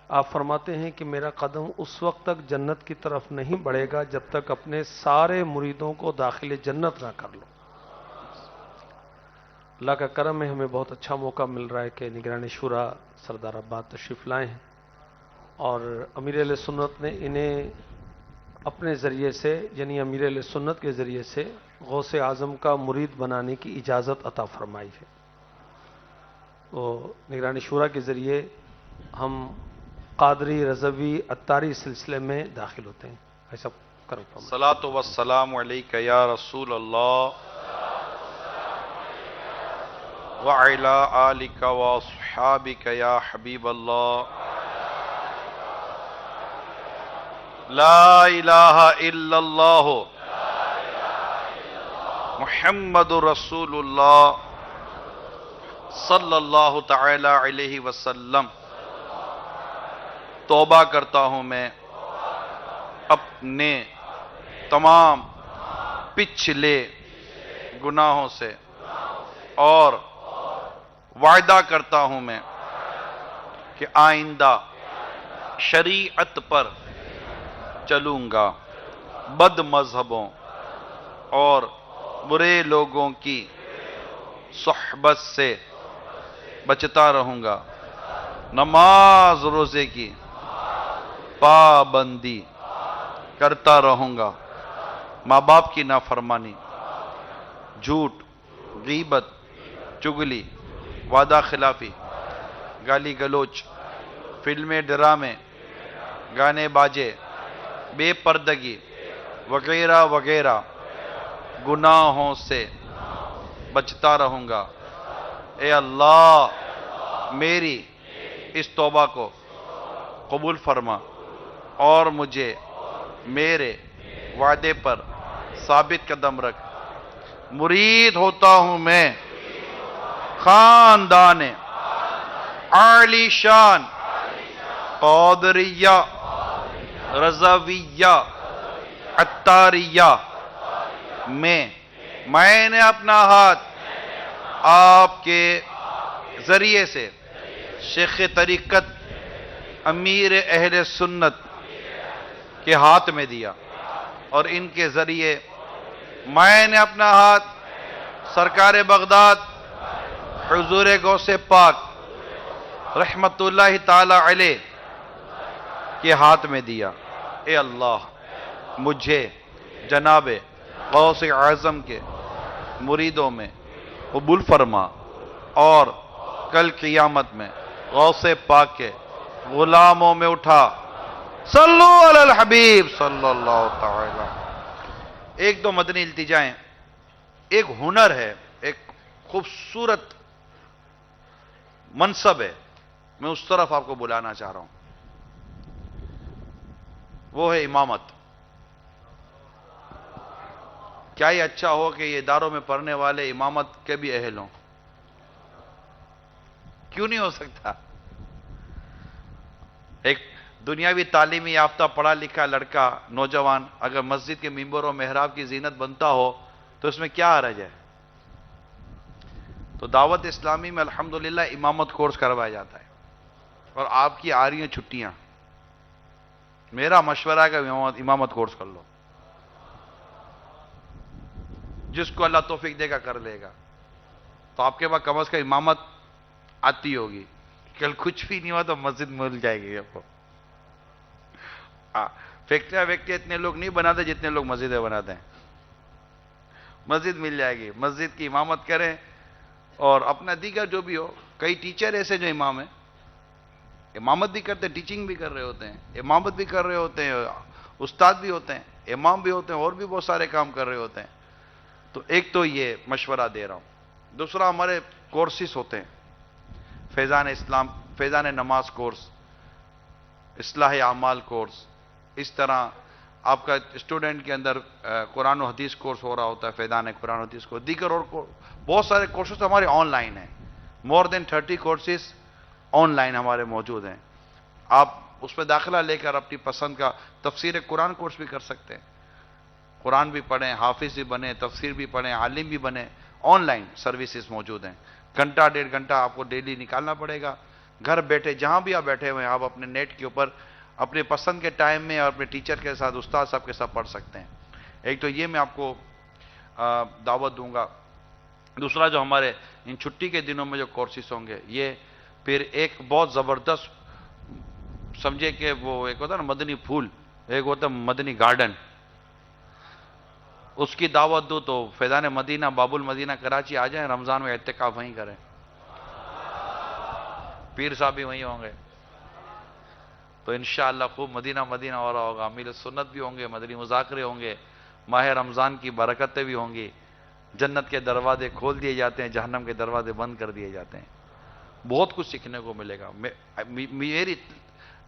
آپ فرماتے ہیں کہ میرا قدم اس وقت تک جنت کی طرف نہیں بڑھے گا جب تک اپنے سارے مریدوں کو داخل جنت نہ کر لو. اللہ کا کرم ہے, ہمیں بہت اچھا موقع مل رہا ہے کہ نگران شورا سردار عباد تشریف لائے ہیں اور امیر اہل سنت نے انہیں اپنے ذریعے سے, یعنی امیر اہل سنت کے ذریعے سے غوث اعظم کا مرید بنانے کی اجازت عطا فرمائی ہے. تو نگران شورا کے ذریعے ہم قادری, رضوی, عطاری سلسلے میں داخل ہوتے ہیں. ایسا کرو. الصلاۃ والسلام علیک یا رسول اللہ وعلی آلک واصحابک یا حبیب اللہ. لا الہ الا اللہ محمد رسول اللہ صلی اللہ تعالی علیہ وسلم. توبہ کرتا ہوں میں اپنے تمام پچھلے گناہوں سے اور وعدہ کرتا ہوں میں کہ آئندہ شریعت پر چلوں گا, بد مذہبوں اور برے لوگوں کی صحبت سے بچتا رہوں گا, نماز روزے کی پابندی کرتا رہوں گا, ماں باپ کی نافرمانی, جھوٹ, غیبت, چگلی, وعدہ خلافی, گالی گلوچ, فلمیں, ڈرامے, گانے باجے, بے پردگی وغیرہ وغیرہ گناہوں سے بچتا رہوں گا. اے اللہ میری اس توبہ کو قبول فرما اور مجھے میرے وعدے پر ثابت قدم رکھ. مرید ہوتا ہوں میں خاندان عالی شان قادریہ, رضویہ, عطاریہ میں نے اپنا ہاتھ آپ کے ذریعے سے شیخ طریقت امیر اہل سنت کے ہاتھ میں دیا اور ان کے ذریعے میں نے اپنا ہاتھ سرکار بغداد حضور غوث پاک رحمت اللہ تعالی علیہ کے ہاتھ میں دیا. اے اللہ مجھے جناب غوث اعظم کے مریدوں میں قبول فرما اور کل قیامت میں غوث پاک کے غلاموں میں اٹھا. صلو علی الحبیب صلی اللہ تعالی. ایک دو مدنی التجائیں. ایک ہنر ہے, ایک خوبصورت منصب ہے, میں اس طرف آپ کو بلانا چاہ رہا ہوں, وہ ہے امامت. کیا یہ اچھا ہو کہ یہ اداروں میں پڑھنے والے امامت کے بھی اہل ہوں؟ کیوں نہیں ہو سکتا؟ ایک دنیاوی تعلیمی یافتہ پڑھا لکھا لڑکا نوجوان اگر مسجد کے ممبر و محراب کی زینت بنتا ہو تو اس میں کیا حرج ہے؟ تو دعوت اسلامی میں الحمدللہ امامت کورس کروایا جاتا ہے، اور آپ کی آ رہی ہیں چھٹیاں، میرا مشورہ ہے کہ امامت کورس کر لو، جس کو اللہ توفیق دے گا کر لے گا، تو آپ کے پاس کم از کم امامت آتی ہوگی، کل کچھ بھی نہیں ہوا تو مسجد مل جائے گی آپ کو۔ فیکٹریاں اتنے لوگ نہیں بناتے جتنے لوگ مسجدیں بناتے ہیں، مسجد مل جائے گی، مسجد کی امامت کریں، اور اپنا دیگر جو بھی ہو، کئی ٹیچر ایسے جو امام ہیں، امامت بھی کرتے ہیں، ٹیچنگ بھی کر رہے ہوتے ہیں، امامت بھی کر رہے ہوتے ہیں، استاد بھی ہوتے ہیں، امام بھی ہوتے ہیں، اور بھی بہت سارے کام کر رہے ہوتے ہیں۔ تو ایک تو یہ مشورہ دے رہا ہوں۔ دوسرا، ہمارے کورسز ہوتے ہیں، فیضان اسلام، فیضان نماز کورس، اصلاح اعمال کورس، اس طرح آپ کا اسٹوڈنٹ کے اندر قرآن و حدیث کورس ہو رہا ہوتا ہے، فیضان قرآن و حدیث کو، دیگر اور بہت سارے کورسز ہمارے آن لائن ہیں، مور دین 30 کورسز آن لائن ہمارے موجود ہیں۔ آپ اس پہ داخلہ لے کر اپنی پسند کا تفسیر قرآن کورس بھی کر سکتے ہیں، قرآن بھی پڑھیں، حافظ بھی بنیں، تفسیر بھی پڑھیں، عالم بھی بنیں، آن لائن سروسز موجود ہیں۔ گھنٹہ 1.5 گھنٹہ آپ کو ڈیلی نکالنا پڑے گا، گھر بیٹھے جہاں بھی آپ بیٹھے ہوئے ہیں آپ اپنے نیٹ کے اوپر اپنے پسند کے ٹائم میں اور اپنے ٹیچر کے ساتھ، استاد صاحب کے ساتھ پڑھ سکتے ہیں۔ ایک تو یہ میں آپ کو دعوت دوں گا۔ دوسرا، جو ہمارے ان چھٹی کے دنوں میں جو کورسز ہوں گے، یہ پھر ایک بہت زبردست، سمجھے کہ وہ ایک ہوتا ہے نا مدنی پھول، ایک ہوتا ہے مدنی گارڈن، اس کی دعوت دوں تو فیضان مدینہ باب المدینہ کراچی آ جائیں، رمضان میں اعتکاف وہیں کریں، پیر صاحب بھی وہیں ہوں گے، تو انشاءاللہ خوب مدینہ مدینہ ہو رہا ہوگا، امیر سنت بھی ہوں گے، مدنی مذاکرے ہوں گے، ماہ رمضان کی برکتیں بھی ہوں گی، جنت کے دروازے کھول دیے جاتے ہیں، جہنم کے دروازے بند کر دیے جاتے ہیں، بہت کچھ سیکھنے کو ملے گا۔ میری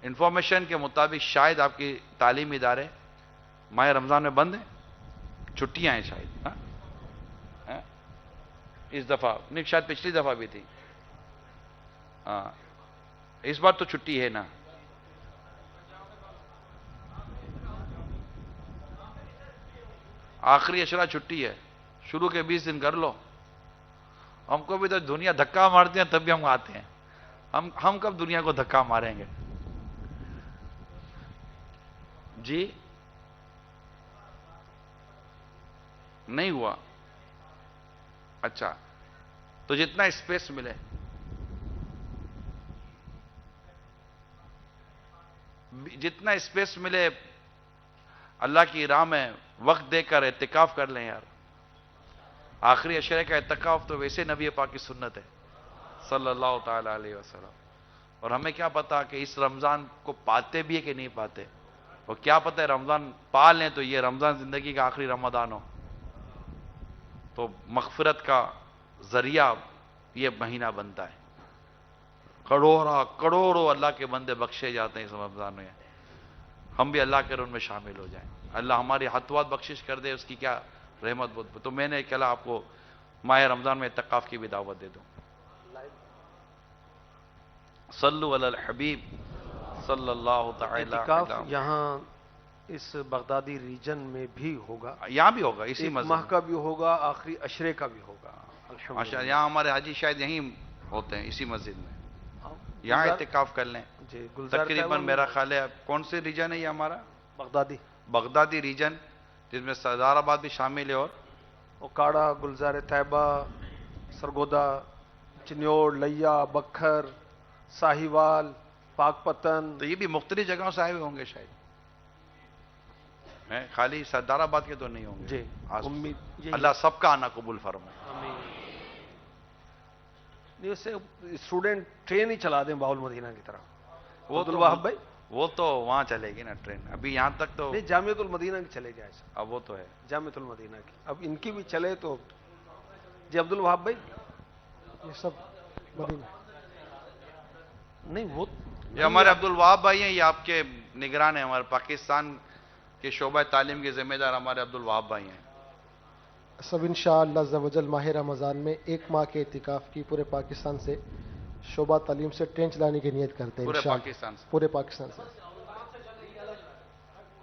انفارمیشن کے مطابق شاید آپ کی تعلیمی ادارے ماہ رمضان میں بند ہیں، چھٹیاں ہیں شاید، ہاں؟ اس دفعہ نہیں، شاید پچھلی دفعہ بھی تھی، ہاں اس بار تو چھٹی ہے نا۔ آخری اشرا چھٹی ہے، شروع کے 20 دن کر لو، ہم کو بھی تو دنیا دھکا مارتے ہیں تب بھی ہم آتے ہیں، ہم کب دنیا کو دھکا ماریں گے؟ جی نہیں ہوا، اچھا تو جتنا اسپیس ملے، جتنا اسپیس ملے اللہ کی راہ میں وقت دے کر اعتکاف کر لیں یار۔ آخری عشرے کا اعتکاف تو ویسے نبی پاک کی سنت ہے صلی اللہ تعالی علیہ وسلم، اور ہمیں کیا پتا کہ اس رمضان کو پاتے بھی ہے کہ نہیں پاتے، اور کیا پتہ ہے رمضان پا لیں تو یہ رمضان زندگی کا آخری رمضان ہو، تو مغفرت کا ذریعہ یہ مہینہ بنتا ہے، کروڑوں اللہ کے بندے بخشے جاتے ہیں اس رمضان میں، ہم بھی اللہ کے رن میں شامل ہو جائیں، اللہ ہماری ہتھوات بخشش کر دے، اس کی کیا رحمت بہت۔ تو میں نے کہا آپ کو ماہ رمضان میں اعتکاف کی بھی دعوت دے دوں۔ صلو علی الحبیب صلی اللہ تعالی اعتکاف علیہ۔ یہاں اس بغدادی ریجن میں بھی ہوگا، یہاں بھی ہوگا، اسی ایک مسجد ماہ میں۔ کا بھی ہوگا، آخری عشرے کا بھی ہوگا ماشاء الحمدللہ۔ یہاں ہمارے حاجی شاید یہیں ہوتے ہیں، اسی مسجد میں، یہاں گلزار- اعتکاف کر لیں۔ جی گلزار تقریباً طیبہ میں میرا خیال ہے کون سے ریجن ہے یہ ہمارا؟ بغدادی، بغدادی ریجن، جس میں سردار آباد بھی شامل ہے، اور اوکاڑا، گلزار طیبہ، سرگودا، چنیوڑ، لیا، بکھر، ساہیوال، پاک پتن، تو یہ بھی مختلف جگہوں سے آئے ہوئے ہوں گے شاید، خالی سردار آباد کے تو نہیں ہوں گے۔ جی امید یہی اللہ سب کا آنا قبول فرمائے۔ نہیں، اس سے اسٹوڈنٹ ٹرین ہی چلا دیں باول مدینہ کی طرح۔ وہ عبد تو الوہاب بھائی، وہ تو وہاں چلے گی نا ٹرین، ابھی یہاں تک تو نہیں جامعۃ المدینہ کی چلے جائے سر، اب وہ تو ہے۔ جامعۃ المدینہ کی، اب ان کی بھی چلے تو جی عبد الوہاب بھائی، یہ سب مدینہ نہیں وہ یہ ہمارے عبد الوہاب بھائی ہیں، یہ آپ کے نگران ہیں، ہمارے پاکستان کے شعبہ تعلیم کے ذمہ دار ہمارے عبد الوہاب بھائی ہیں۔ سب انشاءاللہ عز و جل ماہ رمضان میں 1 ماہ کے اعتکاف کی پورے پاکستان سے شعبہ تعلیم سے ٹرین چلانے کی نیت کرتے ہیں پورے انشاءاللہ۔ پاکستان سے۔ پورے پاکستان سے